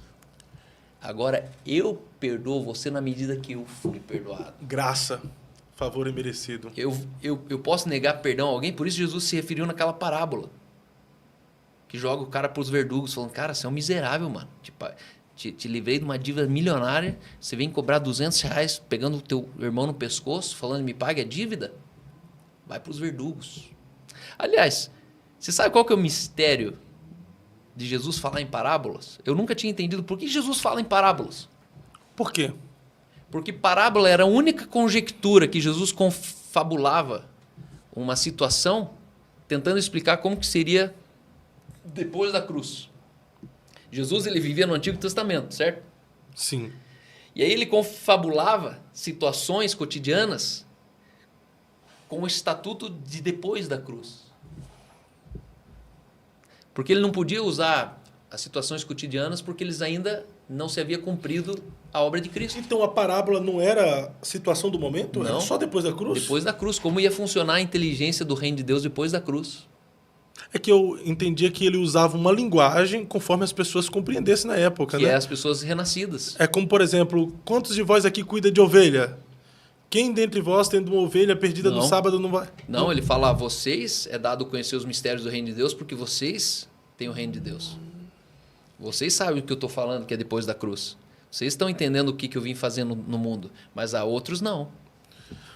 Agora, eu perdoo você na medida que eu fui perdoado. Graça, favor imerecido. Eu posso negar perdão a alguém? Por isso Jesus se referiu naquela parábola. Que joga o cara para os verdugos, falando, cara, você é um miserável, mano. Te livrei de uma dívida milionária, você vem cobrar R$200, pegando o teu irmão no pescoço, falando, me pague a dívida? Vai para os verdugos. Aliás, você sabe qual que é o mistério de Jesus falar em parábolas? Eu nunca tinha entendido por que Jesus fala em parábolas. Por quê? Porque parábola era a única conjectura que Jesus confabulava uma situação tentando explicar como que seria depois da cruz. Jesus ele vivia no Antigo Testamento, certo? Sim. E aí ele confabulava situações cotidianas com o estatuto de depois da cruz. Porque ele não podia usar as situações cotidianas porque eles ainda não se havia cumprido a obra de Cristo. Então a parábola não era a situação do momento? Não. Era só depois da cruz? Depois da cruz. Como ia funcionar a inteligência do reino de Deus depois da cruz? É que eu entendia que ele usava uma linguagem conforme as pessoas compreendessem na época, Que né? é as pessoas renascidas. É como, por exemplo, quantos de vós aqui cuida de ovelha? Quem dentre vós, tendo uma ovelha perdida no Não. sábado, não vai... Não, ele fala, a vocês é dado conhecer os mistérios do reino de Deus porque vocês têm o reino de Deus. Vocês sabem o que eu estou falando, que é depois da cruz. Vocês estão entendendo o que eu vim fazendo no mundo, mas há outros não.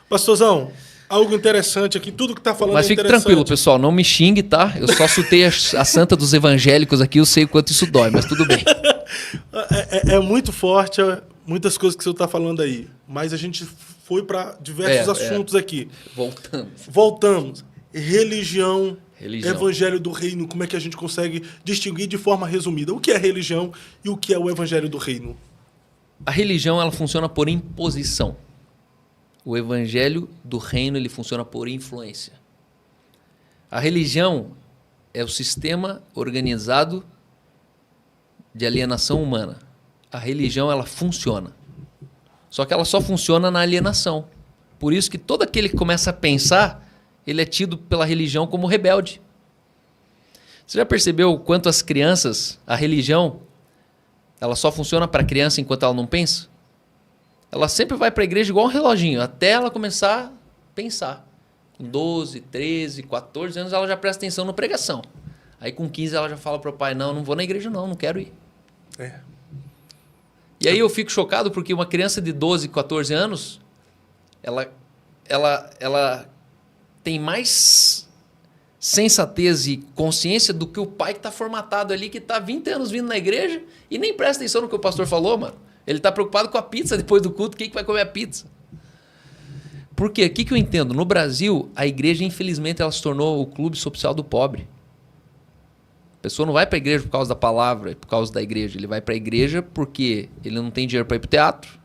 Pastorzão, algo interessante aqui, tudo que está falando Mas é fique interessante. tranquilo, pessoal, não me xingue, tá? Eu só chutei a santa dos evangélicos aqui, eu sei o quanto isso dói, mas tudo bem. É muito forte muitas coisas que você está falando aí, mas a gente foi para diversos assuntos aqui. Voltamos. Religião, evangelho do reino, como é que a gente consegue distinguir de forma resumida o que é religião e o que é o evangelho do reino? A religião, ela funciona por imposição. O evangelho do reino, ele funciona por influência. A religião é o sistema organizado de alienação humana. A religião, ela funciona. Só que ela só funciona na alienação. Por isso que todo aquele que começa a pensar, ele é tido pela religião como rebelde. Você já percebeu o quanto as crianças, a religião, ela só funciona para a criança enquanto ela não pensa? Ela sempre vai para a igreja igual um reloginho, até ela começar a pensar. Com 12, 13, 14 anos, ela já presta atenção na pregação. Aí com 15 ela já fala para o pai, não vou na igreja não quero ir. E aí eu fico chocado porque uma criança de 12, 14 anos, ela tem mais sensatez e consciência do que o pai que está formatado ali, que está 20 anos vindo na igreja e nem presta atenção no que o pastor falou, mano. Ele está preocupado com a pizza depois do culto, quem que vai comer a pizza? Por quê? O que eu entendo? No Brasil, a igreja, infelizmente, ela se tornou o clube social do pobre. A pessoa não vai para a igreja por causa da palavra, por causa da igreja. Ele vai para a igreja porque ele não tem dinheiro para ir para o teatro,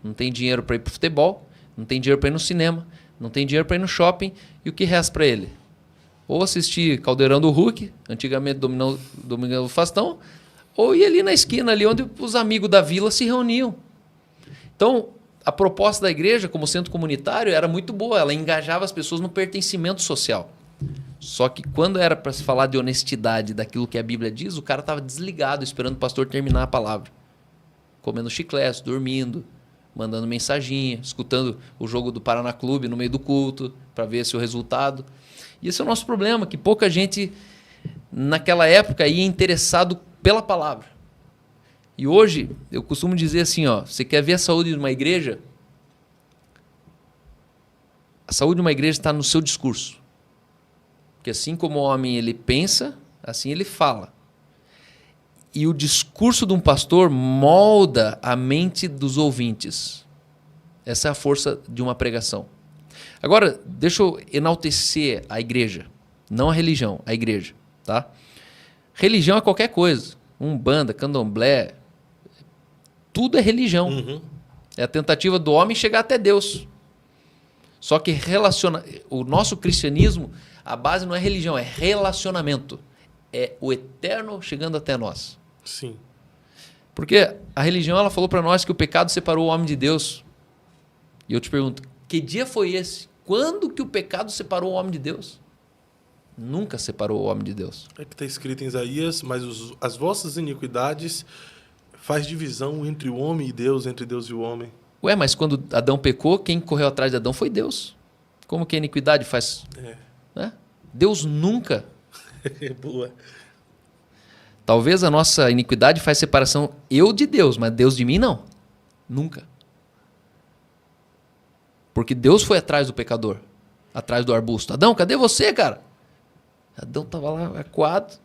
não tem dinheiro para ir para o futebol, não tem dinheiro para ir no cinema, não tem dinheiro para ir no shopping. E o que resta para ele? Ou assistir Caldeirão do Hulk, antigamente Domingão do Faustão, ou ir ali na esquina, ali onde os amigos da vila se reuniam. Então, a proposta da igreja, como centro comunitário, era muito boa. Ela engajava as pessoas no pertencimento social. Só que quando era para se falar de honestidade daquilo que a Bíblia diz, o cara estava desligado, esperando o pastor terminar a palavra. Comendo chiclete, dormindo, mandando mensaginha, escutando o jogo do Paraná Clube no meio do culto, para ver se o resultado. E esse é o nosso problema, que pouca gente, naquela época, ia interessado pela palavra. E hoje, eu costumo dizer assim, você quer ver a saúde de uma igreja? A saúde de uma igreja está no seu discurso. Porque assim como o homem ele pensa, assim ele fala. E o discurso de um pastor molda a mente dos ouvintes. Essa é a força de uma pregação. Agora, deixa eu enaltecer a igreja, não a religião, a igreja, tá? Religião é qualquer coisa. Umbanda, candomblé, tudo é religião. Uhum. É a tentativa do homem chegar até Deus. Só que o nosso cristianismo, a base não é religião, é relacionamento. É o eterno chegando até nós. Sim. Porque a religião ela falou para nós que o pecado separou o homem de Deus. E eu te pergunto, que dia foi esse? Quando que o pecado separou o homem de Deus? Nunca separou o homem de Deus. É que está escrito em Isaías, mas as vossas iniquidades faz divisão entre o homem e Deus, entre Deus e o homem. Ué, mas quando Adão pecou, quem correu atrás de Adão foi Deus. Como que a iniquidade faz? Né? Deus nunca. Boa. Talvez a nossa iniquidade faz separação eu de Deus, mas Deus de mim não. Nunca. Porque Deus foi atrás do pecador, atrás do arbusto. Adão, cadê você, cara? Adão estava lá acuado.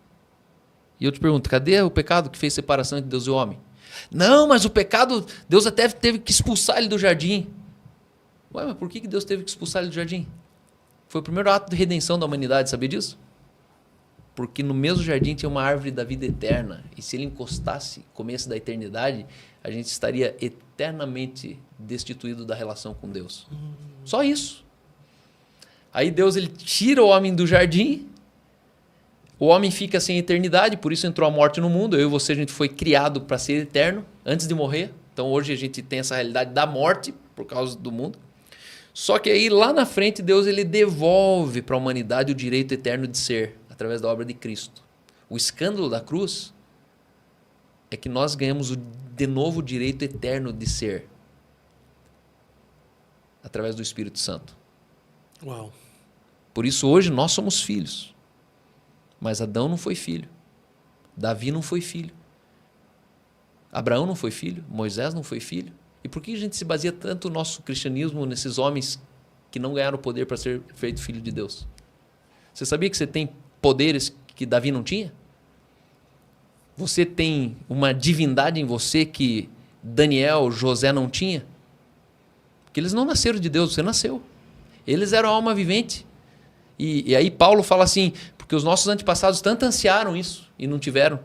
E eu te pergunto, cadê o pecado que fez separação entre Deus e o homem? Não, mas o pecado, Deus até teve que expulsar ele do jardim. Ué, mas por que Deus teve que expulsar ele do jardim? Foi o primeiro ato de redenção da humanidade, sabia disso? Porque no mesmo jardim tinha uma árvore da vida eterna. E se ele encostasse, comesse da eternidade, a gente estaria eternamente destituído da relação com Deus. Só isso. Aí Deus ele tira o homem do jardim, O homem fica sem eternidade, por isso entrou a morte no mundo. Eu e você, a gente foi criado para ser eterno antes de morrer. Então hoje a gente tem essa realidade da morte por causa do mundo. Só que aí lá na frente Deus ele devolve para a humanidade o direito eterno de ser, através da obra de Cristo. O escândalo da cruz é que nós ganhamos de novo o direito eterno de ser, através do Espírito Santo. Uau. Por isso hoje nós somos filhos. Mas Adão não foi filho. Davi não foi filho. Abraão não foi filho. Moisés não foi filho. E por que a gente se baseia tanto o nosso cristianismo nesses homens que não ganharam poder para ser feito filho de Deus? Você sabia que você tem poderes que Davi não tinha? Você tem uma divindade em você que Daniel, José não tinha? Porque eles não nasceram de Deus, você nasceu. Eles eram alma vivente. E aí Paulo fala assim, porque os nossos antepassados tanto ansiaram isso e não tiveram.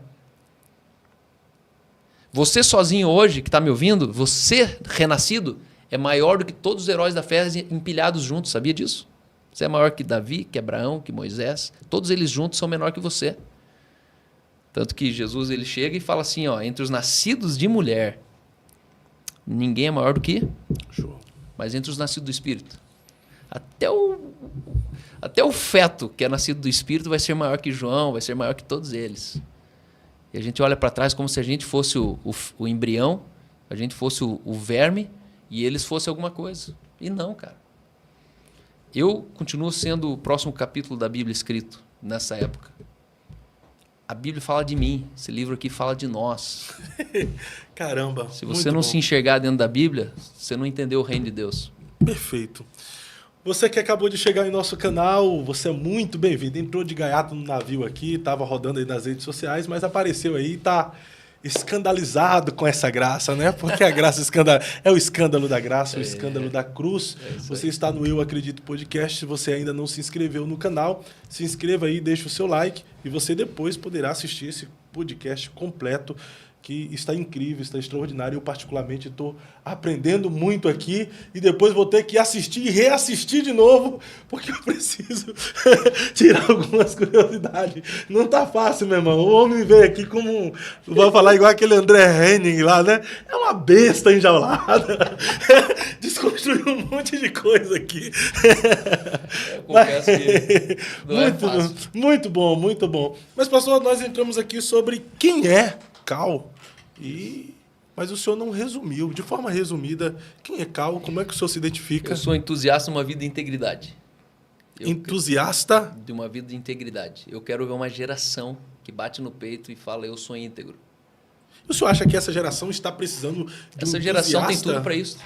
Você sozinho hoje, que está me ouvindo, você renascido, é maior do que todos os heróis da fé empilhados juntos, sabia disso? Você é maior que Davi, que Abraão, que Moisés, todos eles juntos são menor que você. Tanto que Jesus ele chega e fala assim, ó, entre os nascidos de mulher, ninguém é maior do que João. Mas entre os nascidos do Espírito. Até o feto que é nascido do Espírito vai ser maior que João, vai ser maior que todos eles. E a gente olha para trás como se a gente fosse o embrião, a gente fosse o verme e eles fossem alguma coisa. E não, cara. Eu continuo sendo o próximo capítulo da Bíblia escrito nessa época. A Bíblia fala de mim, esse livro aqui fala de nós. Caramba. Se você não se enxergar dentro da Bíblia, você não entendeu o reino de Deus. Perfeito. Você que acabou de chegar em nosso canal, você é muito bem-vindo. Entrou de gaiato no navio aqui, estava rodando aí nas redes sociais, mas apareceu aí e está escandalizado com essa graça, né? Porque a graça é o escândalo da graça, o escândalo da cruz. Você está no Eu Acredito Podcast. Se você ainda não se inscreveu no canal, se inscreva aí, deixa o seu like e você depois poderá assistir esse podcast completo, que está incrível, está extraordinário. Eu, particularmente, estou aprendendo muito aqui e depois vou ter que assistir e reassistir de novo, porque eu preciso tirar algumas curiosidades. Não tá fácil, meu irmão. O homem veio aqui como vou falar igual aquele André Henning lá, né? É uma besta enjaulada. Desconstruiu um monte de coisa aqui. Eu confesso que não é fácil. Muito bom, muito bom. Mas, pastor, nós entramos aqui sobre quem é Cal, mas o senhor não resumiu, de forma resumida, quem é Cal, como é que o senhor se identifica? Eu sou entusiasta de uma vida de integridade. Entusiasta? De uma vida de integridade. Eu quero ver uma geração que bate no peito e fala, eu sou íntegro. O senhor acha que essa geração está precisando de Essa um geração entusiasta? tem tudo para isso.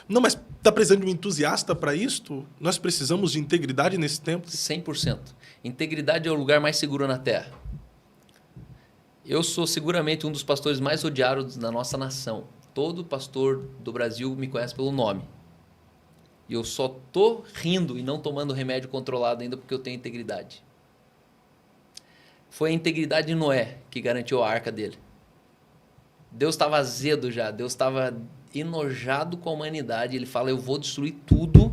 Não, mas está precisando de um entusiasta para isto? Nós precisamos de integridade nesse tempo? 100%. Integridade é o lugar mais seguro na Terra. Eu sou seguramente um dos pastores mais odiados da nossa nação. Todo pastor do Brasil me conhece pelo nome. E eu só tô rindo e não tomando remédio controlado ainda porque eu tenho integridade. Foi a integridade de Noé que garantiu a arca dele. Deus estava azedo já, Deus estava enojado com a humanidade. Ele fala, eu vou destruir tudo.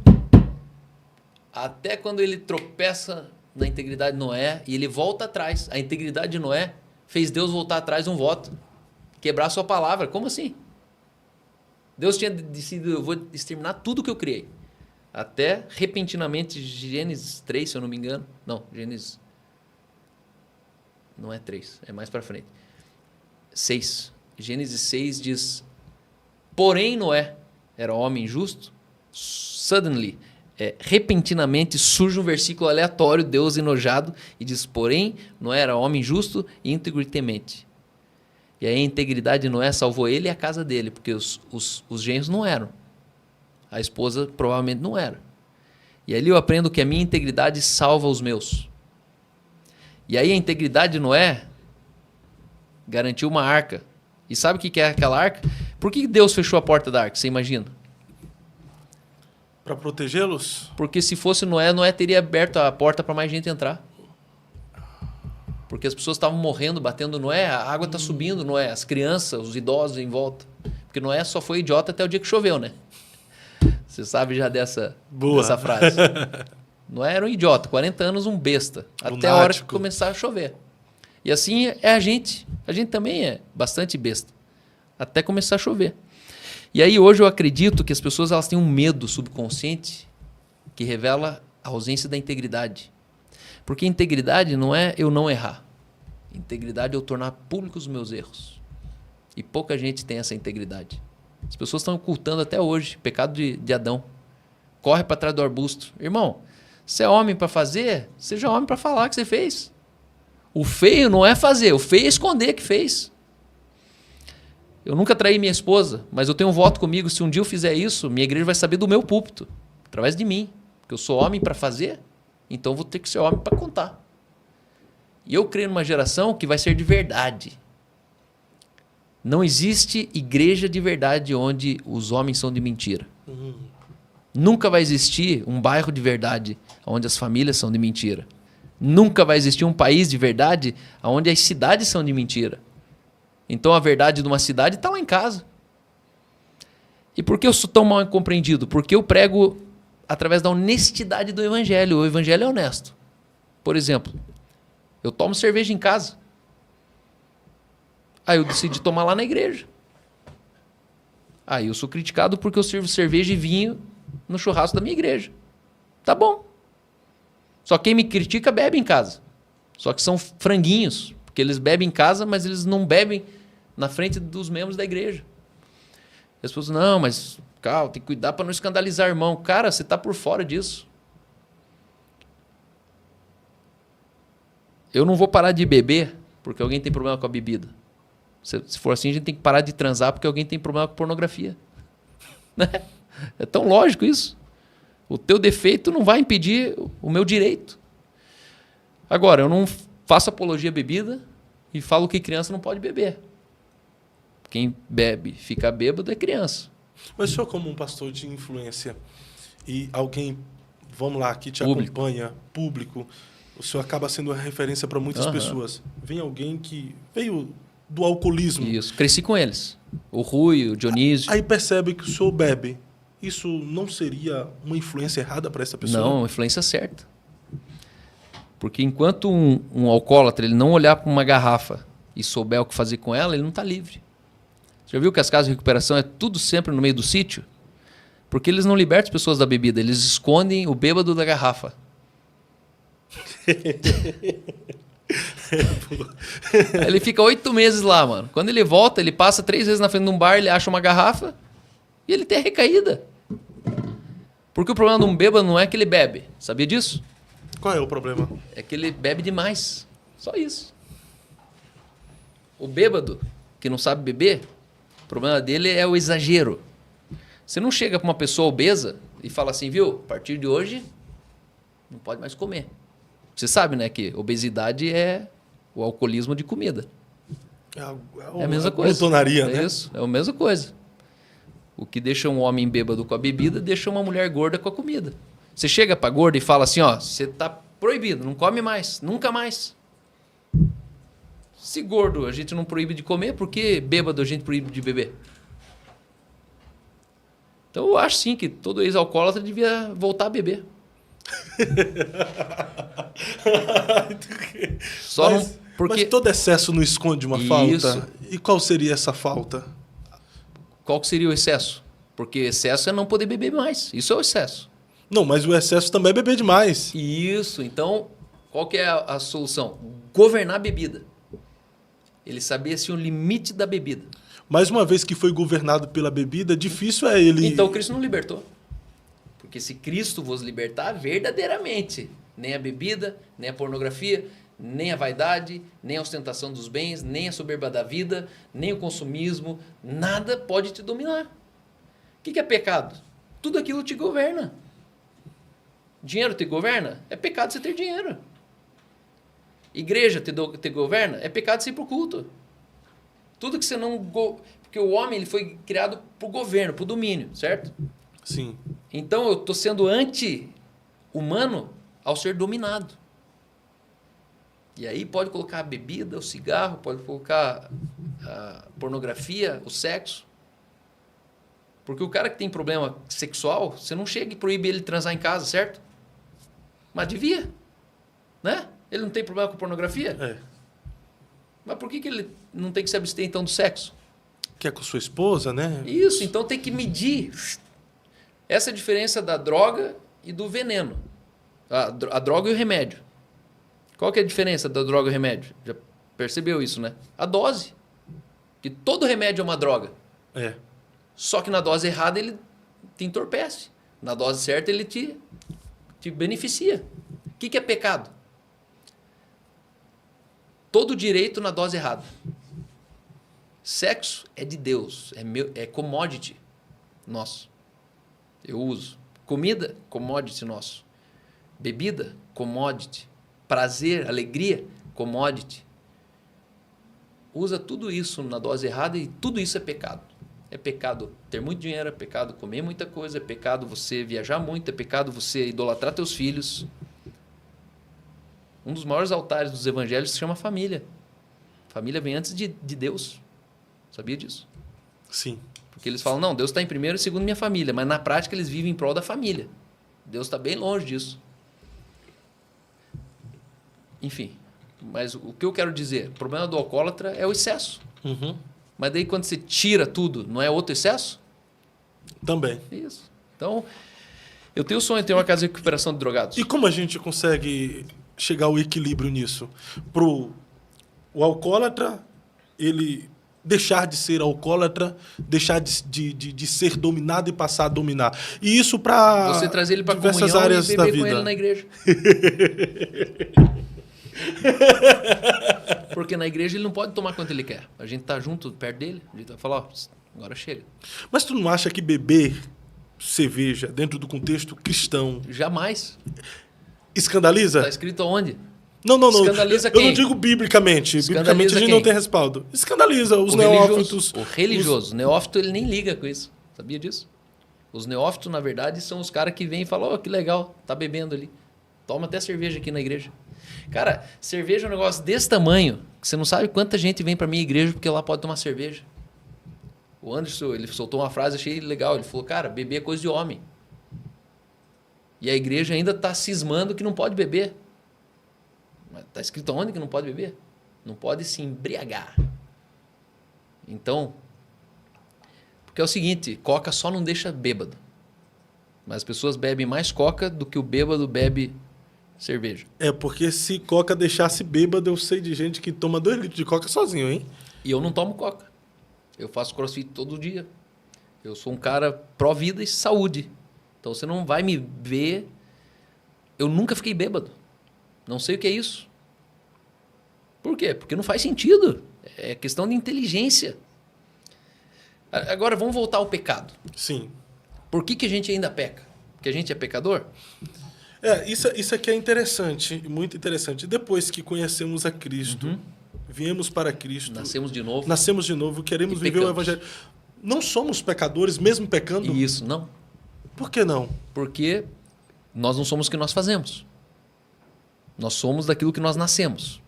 Até quando ele tropeça na integridade de Noé e ele volta atrás. A integridade de Noé fez Deus voltar atrás de um voto. Quebrar sua palavra. Como assim? Deus tinha decidido, eu vou exterminar tudo que eu criei. Até, repentinamente, Gênesis 3, se eu não me engano. Não, Gênesis... Não é 3, é mais para frente. 6. Gênesis 6 diz... Porém, Noé era homem justo. Suddenly... repentinamente surge um versículo aleatório, Deus enojado, e diz, porém, Noé era homem justo e íntegro e temente. E aí a integridade de Noé salvou ele e a casa dele, porque os genros não eram. A esposa provavelmente não era. E ali eu aprendo que a minha integridade salva os meus. E aí a integridade de Noé garantiu uma arca. E sabe o que é aquela arca? Por que Deus fechou a porta da arca, você imagina? Para protegê-los? Porque se fosse Noé, Noé teria aberto a porta para mais gente entrar. Porque as pessoas estavam morrendo, batendo Noé, a água está subindo, Noé, as crianças, os idosos em volta. Porque Noé só foi idiota até o dia que choveu, né? Você sabe já dessa frase. Noé era um idiota, 40 anos um besta, até a hora que começar a chover. E assim é a gente. A gente também é bastante besta. Até começar a chover. E aí hoje eu acredito que as pessoas elas têm um medo subconsciente que revela a ausência da integridade. Porque integridade não é eu não errar. Integridade é eu tornar públicos os meus erros. E pouca gente tem essa integridade. As pessoas estão ocultando até hoje. Pecado de Adão. Corre para trás do arbusto. Irmão, você é homem para fazer? Seja homem para falar que você fez. O feio não é fazer. O feio é esconder que fez. Eu nunca traí minha esposa, mas eu tenho um voto comigo. Se um dia eu fizer isso, minha igreja vai saber do meu púlpito. Através de mim. Porque eu sou homem para fazer, então eu vou ter que ser homem para contar. E eu creio numa geração que vai ser de verdade. Não existe igreja de verdade onde os homens são de mentira. Nunca vai existir um bairro de verdade onde as famílias são de mentira. Nunca vai existir um país de verdade onde as cidades são de mentira. Então a verdade de uma cidade está lá em casa. E por que eu sou tão mal compreendido? Porque eu prego através da honestidade do evangelho. O evangelho é honesto. Por exemplo, eu tomo cerveja em casa. Aí eu decidi tomar lá na igreja. Aí eu sou criticado porque eu sirvo cerveja e vinho no churrasco da minha igreja. Tá bom. Só quem me critica bebe em casa. Só que são franguinhos, porque eles bebem em casa, mas eles não bebem na frente dos membros da igreja. As pessoas, não, mas calma, tem que cuidar para não escandalizar irmão. Cara, você está por fora disso. Eu não vou parar de beber porque alguém tem problema com a bebida. Se for assim, a gente tem que parar de transar porque alguém tem problema com pornografia. Né? É tão lógico isso. O teu defeito não vai impedir o meu direito. Agora, eu não faço apologia à bebida e falo que criança não pode beber. Quem bebe, fica bêbado é criança. Mas o senhor, como um pastor de influência, e alguém, vamos lá, que te Público. acompanha, público, o senhor acaba sendo uma referência para muitas pessoas. Vem alguém que veio do alcoolismo. Isso, cresci com eles. O Rui, o Dionísio. Aí percebe que o senhor bebe. Isso não seria uma influência errada para essa pessoa? Não, uma influência certa. Porque enquanto um alcoólatra ele não olhar para uma garrafa e souber o que fazer com ela, ele não está livre. Você já viu que as casas de recuperação é tudo sempre no meio do sítio? Porque eles não libertam as pessoas da bebida, eles escondem o bêbado da garrafa. Ele fica 8 meses lá, mano. Quando ele volta, ele passa 3 vezes na frente de um bar, ele acha uma garrafa e ele tem a recaída. Porque o problema de um bêbado não é que ele bebe. Sabia disso? Qual é o problema? É que ele bebe demais. Só isso. O bêbado que não sabe beber, o problema dele é o exagero. Você não chega para uma pessoa obesa e fala assim, viu? A partir de hoje, não pode mais comer. Você sabe, né, que obesidade é o alcoolismo de comida. É a mesma coisa. Glutonaria, né? É isso, é a mesma coisa. O que deixa um homem bêbado com a bebida, deixa uma mulher gorda com a comida. Você chega para gorda e fala assim, ó, você tá proibido, não come mais, nunca mais. Se gordo a gente não proíbe de comer, por que bêbado a gente proíbe de beber? Então eu acho sim que todo ex-alcoólatra devia voltar a beber. Só mas, não, porque... mas todo excesso não esconde uma falta? E qual seria essa falta? Qual que seria o excesso? Porque excesso é não poder beber mais. Isso é o excesso. Não, mas o excesso também é beber demais. Isso. Então, qual que é a solução? Governar a bebida. Ele sabia assim, o limite da bebida. Mas uma vez que foi governado pela bebida, difícil é ele... Então, Cristo não libertou. Porque se Cristo vos libertar verdadeiramente, nem a bebida, nem a pornografia, nem a vaidade, nem a ostentação dos bens, nem a soberba da vida, nem o consumismo, nada pode te dominar. O que é pecado? Tudo aquilo te governa. Dinheiro te governa? É pecado você ter dinheiro. Igreja te governa? É pecado você ir para o culto. Tudo que você não... Porque o homem ele foi criado para o governo, para o domínio, certo? Sim. Então eu estou sendo anti-humano ao ser dominado. E aí pode colocar a bebida, o cigarro, pode colocar a pornografia, o sexo. Porque o cara que tem problema sexual, você não chega e proíbe ele de transar em casa, certo? Mas devia. Né? Ele não tem problema com pornografia? É. Mas por que ele não tem que se abster, então, do sexo? Que é com sua esposa, né? Isso, então tem que medir. Essa é a diferença da droga e do veneno. A droga e o remédio. Qual que é a diferença da droga e o remédio? Já percebeu isso, né? A dose. Que todo remédio é uma droga. É. Só que na dose errada ele te entorpece. Na dose certa ele te beneficia. O que é pecado? Todo direito na dose errada. Sexo é de Deus, é commodity nosso. Eu uso. Comida, commodity nosso. Bebida, commodity. Prazer, alegria, commodity. Usa tudo isso na dose errada e tudo isso é pecado. É pecado ter muito dinheiro, é pecado comer muita coisa, é pecado você viajar muito, é pecado você idolatrar teus filhos. Um dos maiores altares dos evangelhos se chama família. Família vem antes de Deus. Sabia disso? Sim. Porque eles falam, não, Deus está em primeiro e segundo minha família. Mas na prática eles vivem em prol da família. Deus está bem longe disso. Enfim, mas o que eu quero dizer? O problema do alcoólatra é o excesso. Uhum. Mas daí quando você tira tudo, não é outro excesso? Também. Isso. Então, eu tenho o sonho de ter uma casa de recuperação de drogados. E como a gente consegue chegar ao equilíbrio nisso? O alcoólatra, ele deixar de ser alcoólatra, deixar de ser dominado e passar a dominar. E isso para você trazer ele para diversas comunhão áreas e da beber vida. com ele na igreja. Porque na igreja ele não pode tomar quanto ele quer. A gente tá junto, perto dele, a gente vai falar, ó, agora chega. Mas tu não acha que beber cerveja dentro do contexto cristão Jamais. escandaliza? Tá escrito aonde? Não. Escandaliza Eu quem? não digo biblicamente. Escandaliza Biblicamente a gente quem? não tem respaldo. Escandaliza os O neófitos. religioso. O religioso. O neófito ele nem liga com isso. Sabia disso? Os neófitos, na verdade, são os caras que vêm e falam, ó, que legal, tá bebendo ali. Toma até cerveja aqui na igreja. Cara, cerveja é um negócio desse tamanho que você não sabe quanta gente vem pra minha igreja porque lá pode tomar cerveja. O Anderson, ele soltou uma frase, achei legal. Ele falou, cara, beber é coisa de homem. E a igreja ainda tá cismando que não pode beber. Mas tá escrito onde que não pode beber? Não pode se embriagar. Então, porque é o seguinte, coca só não deixa bêbado. Mas as pessoas bebem mais coca do que o bêbado bebe cerveja. É, porque se coca deixasse bêbado, eu sei de gente que toma 2 litros de coca sozinho, hein? E eu não tomo coca. Eu faço crossfit todo dia. Eu sou um cara pró-vida e saúde. Então você não vai me ver... Eu nunca fiquei bêbado. Não sei o que é isso. Por quê? Porque não faz sentido. É questão de inteligência. Agora vamos voltar ao pecado. Sim. Por que a gente ainda peca? Porque a gente é pecador? Isso aqui é interessante, muito interessante. Depois que conhecemos a Cristo, viemos para Cristo, Nascemos de novo. Queremos E viver o pecamos. Evangelho. Não somos pecadores, mesmo pecando? Isso, não. Por que não? Porque nós não somos o que nós fazemos. Nós somos daquilo que nós nascemos.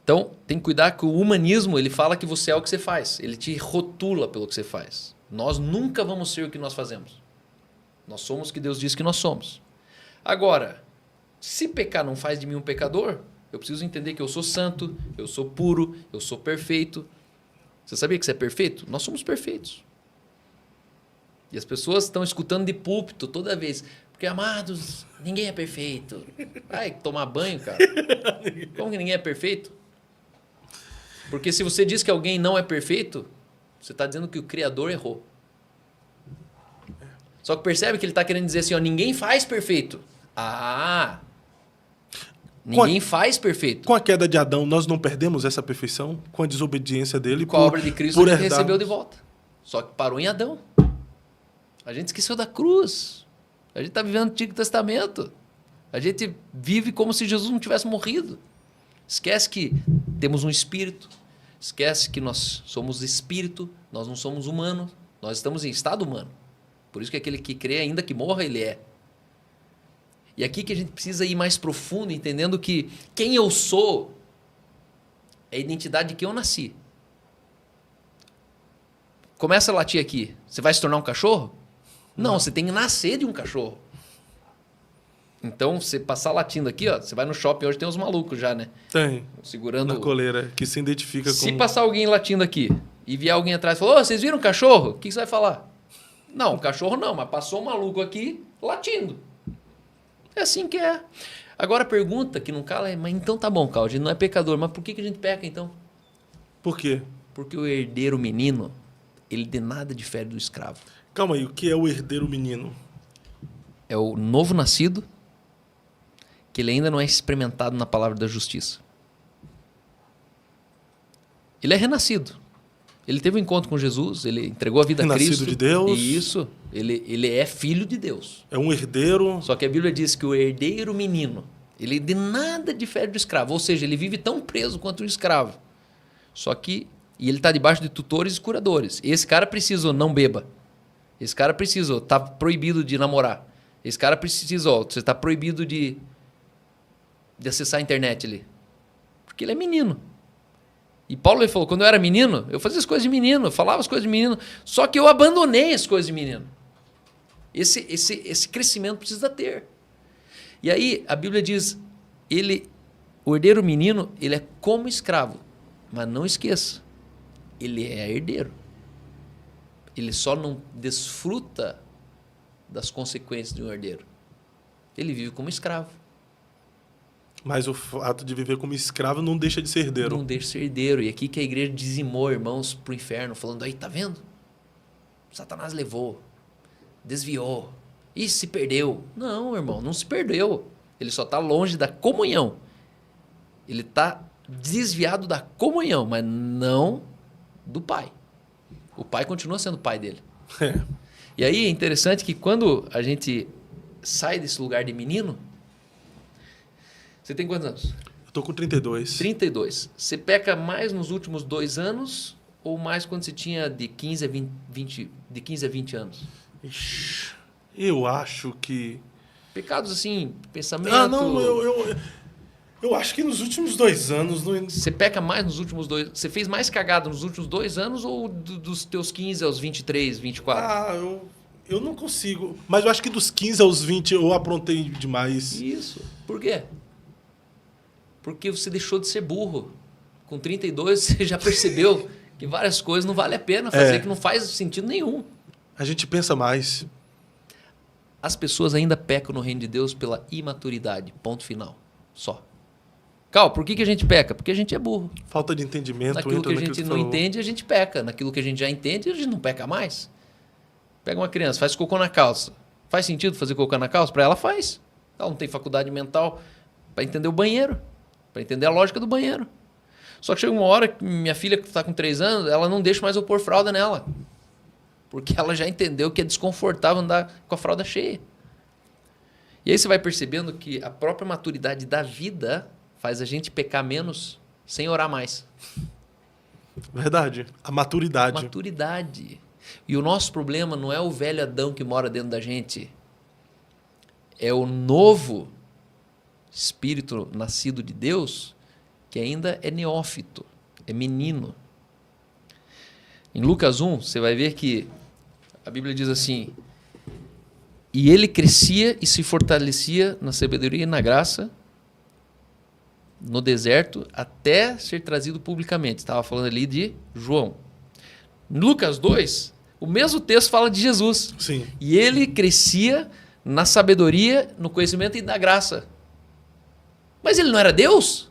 Então, tem que cuidar que o humanismo, ele fala que você é o que você faz. Ele te rotula pelo que você faz. Nós nunca vamos ser o que nós fazemos. Nós somos o que Deus diz que nós somos. Agora, se pecar não faz de mim um pecador, eu preciso entender que eu sou santo, eu sou puro, eu sou perfeito. Você sabia que você é perfeito? Nós somos perfeitos. E as pessoas estão escutando de púlpito toda vez. Porque, amados, ninguém é perfeito. Vai tomar banho, cara. Como que ninguém é perfeito? Porque se você diz que alguém não é perfeito, você está dizendo que o Criador errou. Só que percebe que ele está querendo dizer assim, ó, ninguém faz perfeito. Ninguém faz perfeito. Com a queda de Adão, nós não perdemos essa perfeição? Com a desobediência dele? Com a obra de Cristo, ele recebeu de volta. Só que parou em Adão. A gente esqueceu da cruz. A gente está vivendo o Antigo Testamento. A gente vive como se Jesus não tivesse morrido. Esquece que temos um espírito. Esquece que nós somos espírito. Nós não somos humanos. Nós estamos em estado humano. Por isso que aquele que crê, ainda que morra, ele é. E aqui que a gente precisa ir mais profundo, entendendo que quem eu sou é a identidade de quem eu nasci. Começa a latir aqui. Você vai se tornar um cachorro? Não, você tem que nascer de um cachorro. Então, você passar latindo aqui, ó, você vai no shopping, hoje tem uns malucos já, né? Tem. Segurando... Na coleira, que se identifica com... Se passar alguém latindo aqui e vier alguém atrás e falar, vocês viram um cachorro? O que você vai falar? Não, cachorro não, mas passou um maluco aqui latindo. É assim que é. Agora a pergunta que não cala é, mas então tá bom, Carl, a gente não é pecador, mas por que a gente peca então? Por quê? Porque o herdeiro menino, ele de nada difere do escravo. Calma aí, o que é o herdeiro menino? É o novo nascido, que ele ainda não é experimentado na palavra da justiça. Ele é renascido. Ele teve um encontro com Jesus, ele entregou a vida a Cristo. Renascido de Deus. Isso, ele é filho de Deus. É um herdeiro. Só que a Bíblia diz que o herdeiro menino, ele de nada difere do escravo. Ou seja, ele vive tão preso quanto o escravo. Só que, e ele está debaixo de tutores e curadores. Esse cara precisa, não beba. Esse cara precisa, está proibido de namorar. Esse cara precisa, você está proibido de acessar a internet ali. Porque ele é menino. E Paulo ele falou, quando eu era menino, eu fazia as coisas de menino, eu falava as coisas de menino, só que eu abandonei as coisas de menino. Esse crescimento precisa ter. E aí a Bíblia diz, o herdeiro menino, ele é como escravo, mas não esqueça, ele é herdeiro. Ele só não desfruta das consequências de um herdeiro. Ele vive como escravo. Mas o fato de viver como escravo não deixa de ser herdeiro. Não deixa de ser herdeiro. E aqui que a igreja dizimou irmãos pro inferno, falando, aí, tá vendo? Satanás levou, desviou, e se perdeu. Não, irmão, não se perdeu. Ele só está longe da comunhão. Ele está desviado da comunhão, mas não do pai. O pai continua sendo o pai dele. É. E aí é interessante que quando a gente sai desse lugar de menino, você tem quantos anos? Eu tô com 32. 32. Você peca mais nos últimos 2 anos ou mais quando você tinha de 15 a 20 anos? Ixi, eu acho que... Pecados assim, pensamento... Ah, não, eu acho que nos últimos 2 anos... Você peca mais nos últimos 2... Você fez mais cagada nos últimos 2 anos ou dos teus 15 aos 23, 24? Ah, eu não consigo. Mas eu acho que dos 15 aos 20 eu aprontei demais. Isso. Por quê? Porque você deixou de ser burro. Com 32 você já percebeu que várias coisas não vale a pena fazer, que não faz sentido nenhum. A gente pensa mais. As pessoas ainda pecam no reino de Deus pela imaturidade. Ponto final. Só. Cal, por que a gente peca? Porque a gente é burro. Falta de entendimento. Naquilo que a gente não entende, a gente peca. Naquilo que a gente já entende, a gente não peca mais. Pega uma criança, faz cocô na calça. Faz sentido fazer cocô na calça? Para ela faz. Ela não tem faculdade mental para entender o banheiro. Para entender a lógica do banheiro. Só que chega uma hora que minha filha, que está com 3 anos, ela não deixa mais eu pôr fralda nela. Porque ela já entendeu que é desconfortável andar com a fralda cheia. E aí você vai percebendo que a própria maturidade da vida faz a gente pecar menos sem orar mais. Verdade. A maturidade. Maturidade. E o nosso problema não é o velho Adão que mora dentro da gente. É o novo espírito nascido de Deus que ainda é neófito, é menino. Em Lucas 1, você vai ver que a Bíblia diz assim, e ele crescia e se fortalecia na sabedoria e na graça no deserto até ser trazido publicamente. Estava falando ali de João. Em Lucas 2, o mesmo texto fala de Jesus. Sim. E ele crescia na sabedoria, no conhecimento e na graça. Mas ele não era Deus?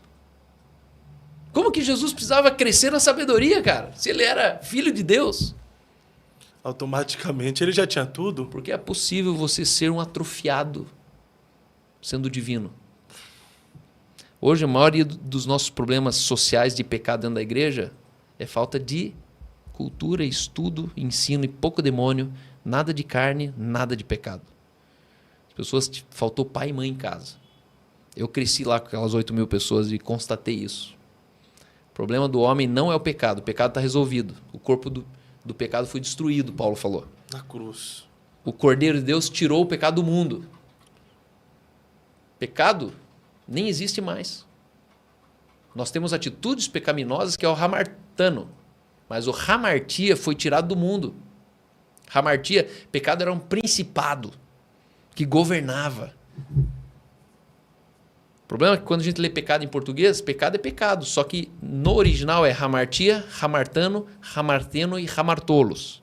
Como que Jesus precisava crescer na sabedoria, cara? Se ele era filho de Deus? Automaticamente ele já tinha tudo. Porque é possível você ser um atrofiado sendo divino. Hoje, a maioria dos nossos problemas sociais de pecado dentro da igreja é falta de cultura, estudo, ensino e pouco demônio, nada de carne, nada de pecado. As pessoas, faltou pai e mãe em casa. Eu cresci lá com aquelas 8.000 pessoas e constatei isso. O problema do homem não é o pecado está resolvido. O corpo do pecado foi destruído, Paulo falou. Na cruz. O Cordeiro de Deus tirou o pecado do mundo. Pecado nem existe mais. Nós temos atitudes pecaminosas que é o hamartano. Mas o hamartia foi tirado do mundo. Hamartia, pecado era um principado que governava. O problema é que quando a gente lê pecado em português, pecado é pecado. Só que no original é hamartia, hamartano, hamarteno e hamartolos.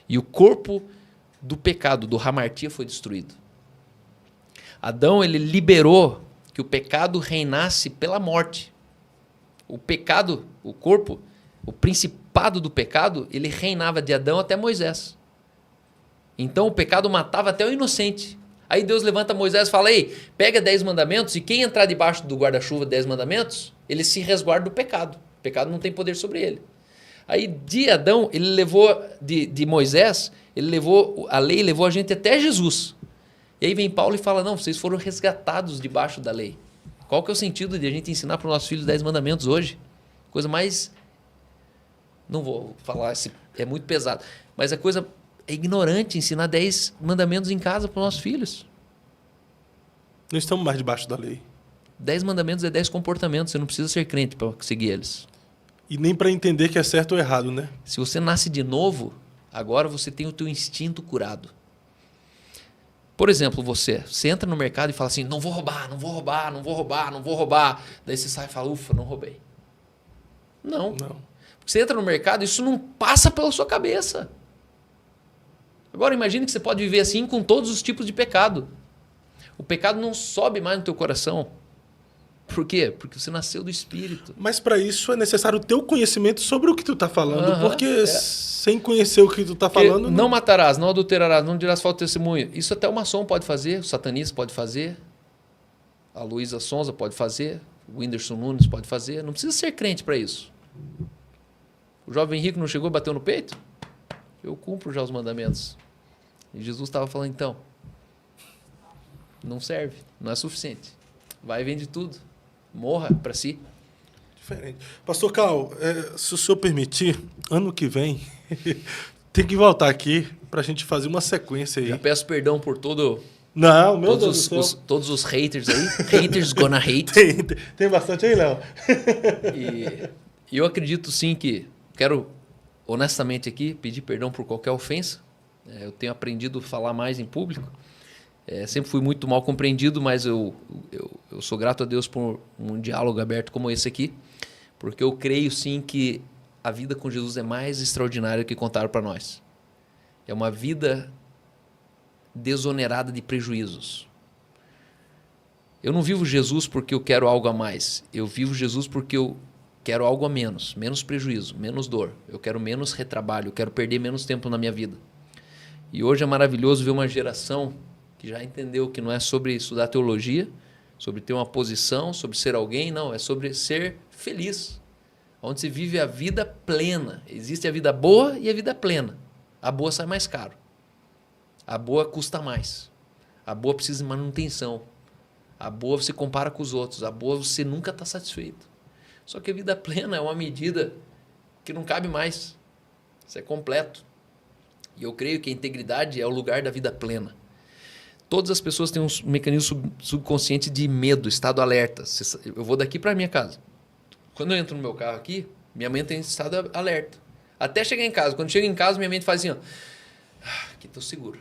E o corpo do pecado, do hamartia, foi destruído. Adão, ele liberou que o pecado reinasse pela morte. O pecado, o corpo, o principado do pecado, ele reinava de Adão até Moisés. Então o pecado matava até o inocente. Aí Deus levanta Moisés e fala, ei, pega 10 mandamentos e quem entrar debaixo do guarda-chuva 10 mandamentos, ele se resguarda do pecado. O pecado não tem poder sobre ele. Aí de Adão, ele levou, de Moisés, ele levou, a lei levou a gente até Jesus. E aí vem Paulo e fala, não, vocês foram resgatados debaixo da lei. Qual que é o sentido de a gente ensinar para os nossos filhos 10 mandamentos hoje? Coisa mais... Não vou falar, é muito pesado. Mas a coisa é ignorante ensinar 10 mandamentos em casa para os nossos filhos. Não estamos mais debaixo da lei. 10 mandamentos é 10 comportamentos. Você não precisa ser crente para seguir eles. E nem para entender que é certo ou errado, né? Se você nasce de novo, agora você tem o teu instinto curado. Por exemplo, você entra no mercado e fala assim, não vou roubar, não vou roubar, não vou roubar, não vou roubar. Daí você sai e fala, ufa, não roubei. Não. Você entra no mercado, isso não passa pela sua cabeça. Agora imagine que você pode viver assim com todos os tipos de pecado. O pecado não sobe mais no teu coração. Por quê? Porque você nasceu do Espírito. Mas para isso é necessário ter o conhecimento sobre o que tu está falando. Porque sem conhecer o que tu está falando... Não matarás, não adulterarás, não dirás falso testemunho. Isso até o maçom pode fazer, o satanista pode fazer, a Luísa Sonza pode fazer, o Whindersson Nunes pode fazer. Não precisa ser crente para isso. O jovem rico não chegou e bateu no peito? Eu cumpro já os mandamentos. E Jesus estava falando, então, não serve, não é suficiente. Vai e vende tudo. Morra para si. Diferente. Pastor Cal, se o senhor permitir, ano que vem, tem que voltar aqui para a gente fazer uma sequência aí. Já peço perdão por todo... Não, meu Deus do céu. Todos os haters aí. Haters gonna hate. Tem bastante aí, Léo. E eu acredito sim que... Quero, honestamente aqui, pedir perdão por qualquer ofensa. Eu tenho aprendido a falar mais em público. Sempre fui muito mal compreendido, mas eu sou grato a Deus por um diálogo aberto como esse aqui, porque eu creio sim que a vida com Jesus é mais extraordinária que contaram para nós. É uma vida desonerada de prejuízos. Eu não vivo Jesus porque eu quero algo a mais. Eu vivo Jesus porque eu quero algo a menos. Menos prejuízo, menos dor. Eu quero menos retrabalho, eu quero perder menos tempo na minha vida. E hoje é maravilhoso ver uma geração que já entendeu que não é sobre estudar teologia, sobre ter uma posição, sobre ser alguém, não, é sobre ser feliz. Onde se vive a vida plena. Existe a vida boa e a vida plena. A boa sai mais caro. A boa custa mais. A boa precisa de manutenção. A boa você compara com os outros. A boa você nunca está satisfeito. Só que a vida plena é uma medida que não cabe mais. Isso é completo. E eu creio que a integridade é o lugar da vida plena. Todas as pessoas têm um mecanismo subconsciente de medo, estado alerta. Eu vou daqui para a minha casa. Quando eu entro no meu carro aqui, minha mente tem estado alerta. Até chegar em casa. Quando chego em casa, minha mente faz assim, ó. Aqui estou seguro.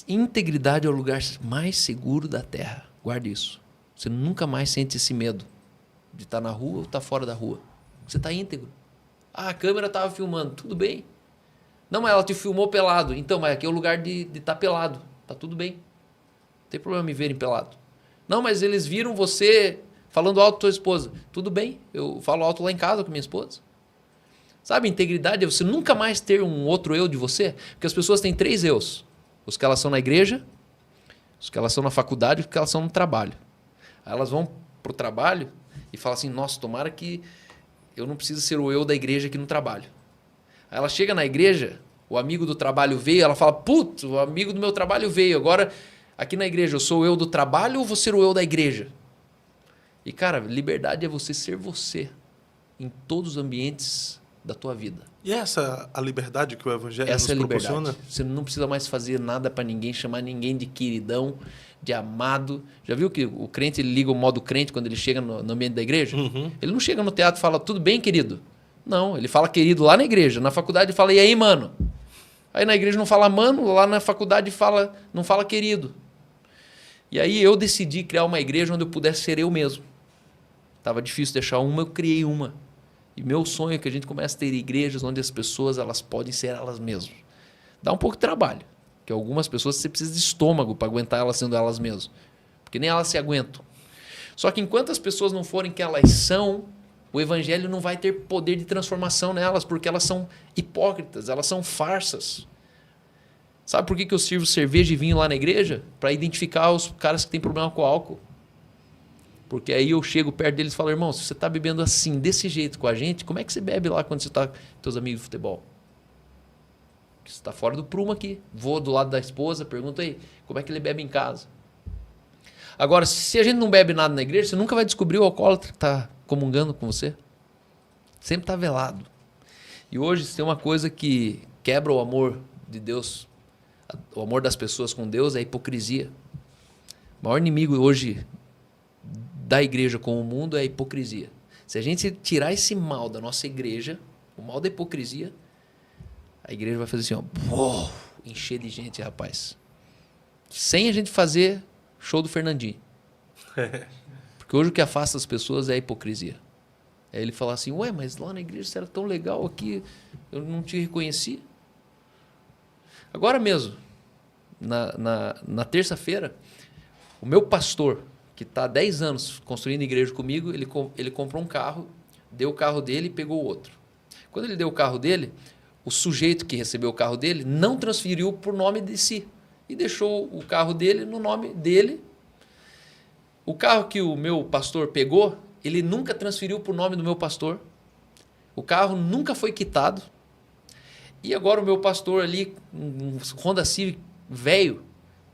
Integridade é o lugar mais seguro da Terra. Guarde isso. Você nunca mais sente esse medo de estar na rua ou estar fora da rua. Você está íntegro. A câmera estava filmando. Tudo bem. Não, mas ela te filmou pelado. Então, mas aqui é o lugar de estar pelado. Tá tudo bem. Não tem problema me verem pelado. Não, mas eles viram você falando alto com tua esposa. Tudo bem. Eu falo alto lá em casa com minha esposa. Sabe, integridade é você nunca mais ter um outro eu de você. Porque as pessoas têm 3 eus. Os que elas são na igreja, os que elas são na faculdade e os que elas são no trabalho. Aí elas vão pro trabalho e falam assim, nossa, tomara que eu não preciso ser o eu da igreja aqui no trabalho. Aí ela chega na igreja, o amigo do trabalho veio, ela fala, putz, o amigo do meu trabalho veio, agora aqui na igreja eu sou o eu do trabalho ou vou ser o eu da igreja? E cara, liberdade é você ser você em todos os ambientes da tua vida. E essa a liberdade que o Evangelho nos proporciona? Você não precisa mais fazer nada para ninguém, chamar ninguém de queridão, de amado. Já viu que o crente ele liga o modo crente quando ele chega no ambiente da igreja? Uhum. Ele não chega no teatro e fala, tudo bem, querido? Não, ele fala querido lá na igreja. Na faculdade ele fala, e aí, mano? Aí na igreja não fala mano, lá na faculdade não fala querido. E aí eu decidi criar uma igreja onde eu pudesse ser eu mesmo. Tava difícil deixar uma, eu criei uma. E meu sonho é que a gente comece a ter igrejas onde as pessoas elas podem ser elas mesmas. Dá um pouco de trabalho, porque algumas pessoas você precisa de estômago para aguentar elas sendo elas mesmas. Porque nem elas se aguentam. Só que enquanto as pessoas não forem que elas são, o evangelho não vai ter poder de transformação nelas, porque elas são hipócritas, elas são farsas. Sabe por que eu sirvo cerveja e vinho lá na igreja? Para identificar os caras que têm problema com álcool. Porque aí eu chego perto deles e falo, irmão, se você está bebendo assim, desse jeito com a gente, como é que você bebe lá quando você está com seus amigos de futebol? Você está fora do prumo aqui. Vou do lado da esposa, pergunto aí, como é que ele bebe em casa? Agora, se a gente não bebe nada na igreja, você nunca vai descobrir o alcoólatra que está comungando com você. Sempre está velado. E hoje, se tem uma coisa que quebra o amor de Deus, o amor das pessoas com Deus, é a hipocrisia. O maior inimigo hoje da igreja com o mundo é a hipocrisia. Se a gente tirar esse mal da nossa igreja, o mal da hipocrisia, a igreja vai fazer assim, ó, encher de gente, rapaz. Sem a gente fazer show do Fernandinho. Porque hoje o que afasta as pessoas é a hipocrisia. É ele falar assim, ué, mas lá na igreja você era tão legal aqui, eu não te reconheci. Agora mesmo, na terça-feira, o meu pastor, que está há 10 anos construindo igreja comigo, ele comprou um carro, deu o carro dele e pegou o outro. Quando ele deu o carro dele, o sujeito que recebeu o carro dele não transferiu por nome de si e deixou o carro dele no nome dele. O carro que o meu pastor pegou, ele nunca transferiu por nome do meu pastor. O carro nunca foi quitado. E agora o meu pastor ali, um Honda Civic velho,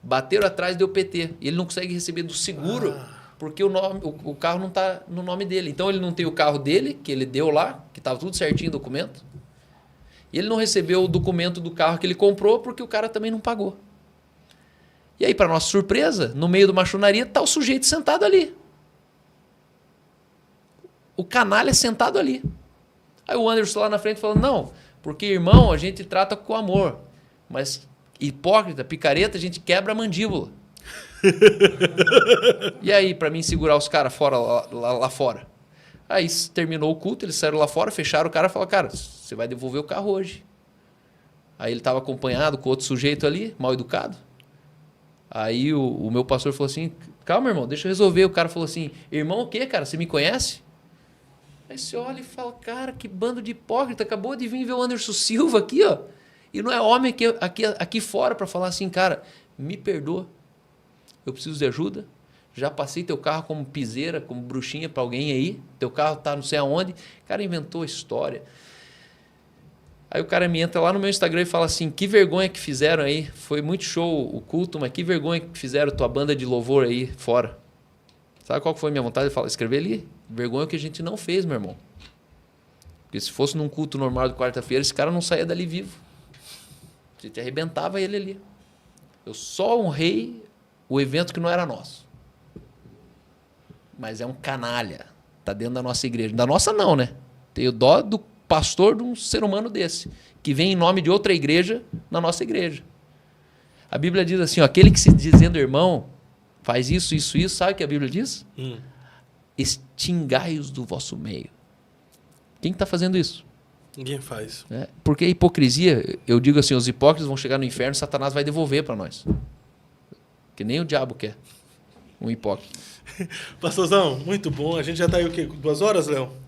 bateram atrás e deu PT. E ele não consegue receber do seguro porque o carro não está no nome dele. Então ele não tem o carro dele, que ele deu lá, que estava tudo certinho o documento. E ele não recebeu o documento do carro que ele comprou porque o cara também não pagou. E aí, para nossa surpresa, no meio de uma machonaria, está o sujeito sentado ali. O canalha sentado ali. Aí o Anderson lá na frente falando, não, porque irmão a gente trata com amor, mas hipócrita, picareta, a gente quebra a mandíbula. E aí, para mim segurar os caras fora, lá fora. Aí terminou o culto, eles saíram lá fora, fecharam o cara e falaram, cara, você vai devolver o carro hoje. Aí ele estava acompanhado com outro sujeito ali, mal educado. Aí o meu pastor falou assim, calma, irmão, deixa eu resolver. O cara falou assim, irmão o quê, cara? Você me conhece? Aí você olha e fala, cara, que bando de hipócrita, acabou de vir ver o Anderson Silva aqui, ó. E não é homem aqui fora para falar assim, cara, me perdoa, eu preciso de ajuda. Já passei teu carro como piseira, como bruxinha para alguém aí. Teu carro tá não sei aonde. O cara inventou a história. Aí o cara me entra lá no meu Instagram e fala assim, que vergonha que fizeram aí. Foi muito show o culto, mas que vergonha que fizeram tua banda de louvor aí fora. Sabe qual foi a minha vontade de escrever ali? Vergonha que a gente não fez, meu irmão. Porque se fosse num culto normal de quarta-feira, esse cara não saía dali vivo. A gente arrebentava ele ali. Eu só honrei o evento que não era nosso. Mas é um canalha. Está dentro da nossa igreja. Da nossa não, né? Tenho dó do pastor de um ser humano desse, que vem em nome de outra igreja na nossa igreja. A Bíblia diz assim, ó, aquele que se dizendo irmão faz isso, isso, isso, sabe o que a Bíblia diz? Extingai-os do vosso meio. Quem está fazendo isso? Ninguém faz. Porque a hipocrisia, eu digo assim, os hipócritas vão chegar no inferno, Satanás vai devolver para nós. Que nem o diabo quer. Um hipócrita. Pastorzão, muito bom. A gente já está aí o quê? 2 horas, Léo?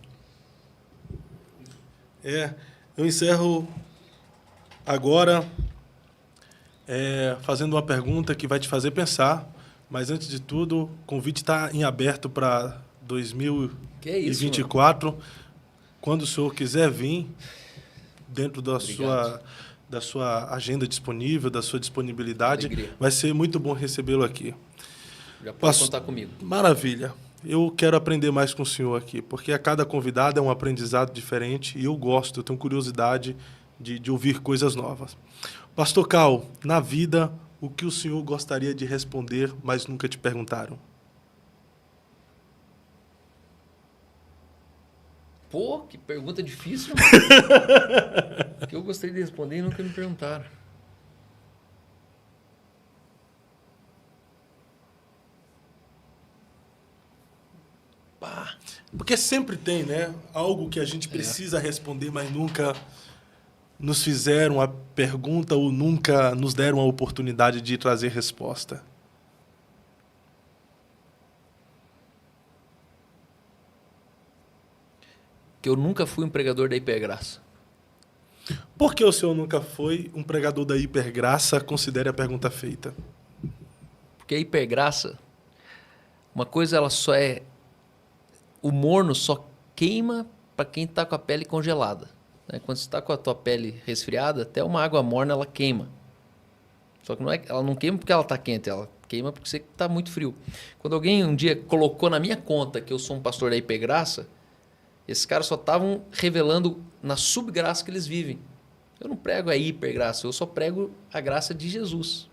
Eu encerro agora fazendo uma pergunta que vai te fazer pensar, mas antes de tudo, o convite está em aberto para 2024. Que é isso, quando o senhor quiser vir, dentro da sua agenda disponível, da sua disponibilidade, alegria. Vai ser muito bom recebê-lo aqui. Já pode contar comigo. Maravilha. Eu quero aprender mais com o senhor aqui, porque a cada convidado é um aprendizado diferente e eu tenho curiosidade de ouvir coisas novas. Pastor Cal, na vida, o que o senhor gostaria de responder, mas nunca te perguntaram? Pô, que pergunta difícil. O que eu gostaria de responder e nunca me perguntaram. Porque sempre tem, né? Algo que a gente precisa responder, mas nunca nos fizeram a pergunta ou nunca nos deram a oportunidade de trazer resposta. Que eu nunca fui um pregador da hipergraça. Por que o senhor nunca foi um pregador da hipergraça? Considere a pergunta feita. Porque a hipergraça, uma coisa ela só é... O morno só queima para quem está com a pele congelada. Né? Quando você está com a tua pele resfriada, até uma água morna ela queima. Só que ela não queima porque ela está quente, ela queima porque você está muito frio. Quando alguém um dia colocou na minha conta que eu sou um pastor da hipergraça, esses caras só estavam revelando na subgraça que eles vivem. Eu não prego a hipergraça, eu só prego a graça de Jesus.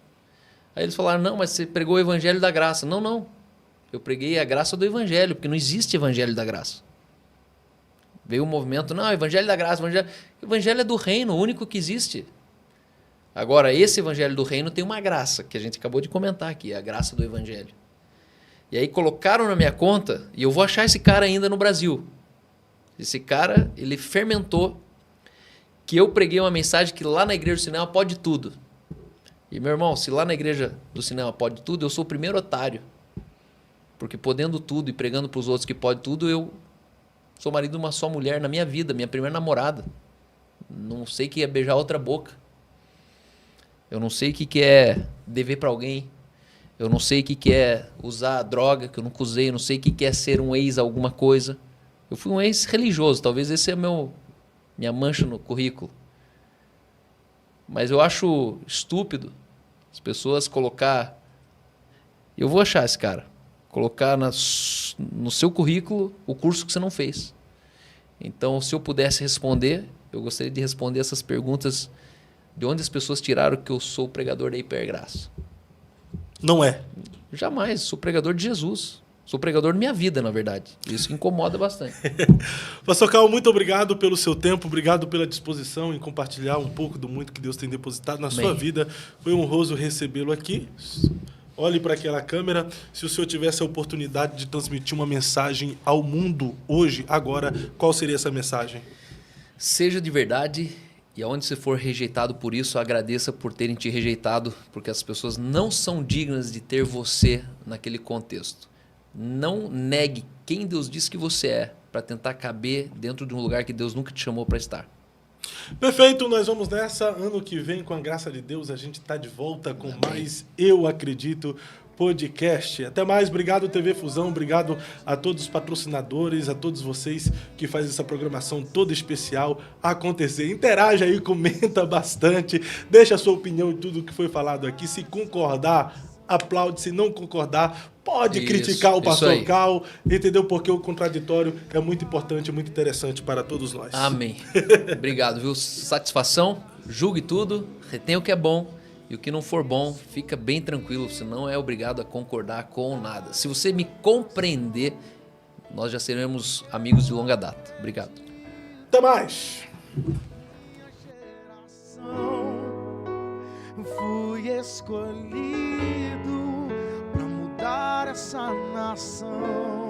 Aí eles falaram, não, mas você pregou o evangelho da graça. Não, não. Eu preguei a graça do evangelho, porque não existe evangelho da graça. Veio o movimento, não, evangelho da graça, evangelho é do reino, o único que existe. Agora, esse evangelho do reino tem uma graça, que a gente acabou de comentar aqui, a graça do evangelho. E aí colocaram na minha conta, e eu vou achar esse cara ainda no Brasil. Esse cara, ele fermentou que eu preguei uma mensagem que lá na igreja do cinema pode tudo. E, meu irmão, se lá na igreja do cinema pode tudo, eu sou o primeiro otário. Porque podendo tudo e pregando para os outros que pode tudo, eu sou marido de uma só mulher na minha vida, minha primeira namorada. Não sei o que é beijar outra boca. Eu não sei o que é dever para alguém. Eu não sei o que é usar droga, que eu nunca usei. Eu não sei o que é ser um ex alguma coisa. Eu fui um ex-religioso, talvez esse é minha mancha no currículo. Mas eu acho estúpido as pessoas colocar... Eu vou achar esse cara. Colocar no seu currículo o curso que você não fez. Então, se eu pudesse responder, eu gostaria de responder essas perguntas de onde as pessoas tiraram que eu sou o pregador da hipergraça. Não é. Jamais, sou pregador de Jesus. Sou pregador da minha vida, na verdade. Isso incomoda bastante. Pastor Cal, muito obrigado pelo seu tempo, obrigado pela disposição em compartilhar um pouco do muito que Deus tem depositado na sua vida. Foi honroso recebê-lo aqui. Olhe para aquela câmera. Se o senhor tivesse a oportunidade de transmitir uma mensagem ao mundo hoje, agora, qual seria essa mensagem? Seja de verdade e aonde você for rejeitado por isso, agradeça por terem te rejeitado, porque as pessoas não são dignas de ter você naquele contexto. Não negue quem Deus diz que você é para tentar caber dentro de um lugar que Deus nunca te chamou para estar. Perfeito, nós vamos nessa. Ano que vem, com a graça de Deus, a gente está de volta com mais Eu Acredito podcast. Até mais, obrigado TV Fusão, obrigado a todos os patrocinadores, a todos vocês que fazem essa programação toda especial acontecer. Interaja aí, comenta bastante, deixa a sua opinião em tudo que foi falado aqui. Se concordar, aplaude. Se não concordar, pode criticar o pastor Cal, entendeu? Porque o contraditório é muito importante, muito interessante para todos nós. Amém. Obrigado, viu? Satisfação, julgue tudo, retenha o que é bom e o que não for bom, fica bem tranquilo, você não é obrigado a concordar com nada. Se você me compreender, nós já seremos amigos de longa data. Obrigado. Até mais. Fui escolhido para mudar essa nação.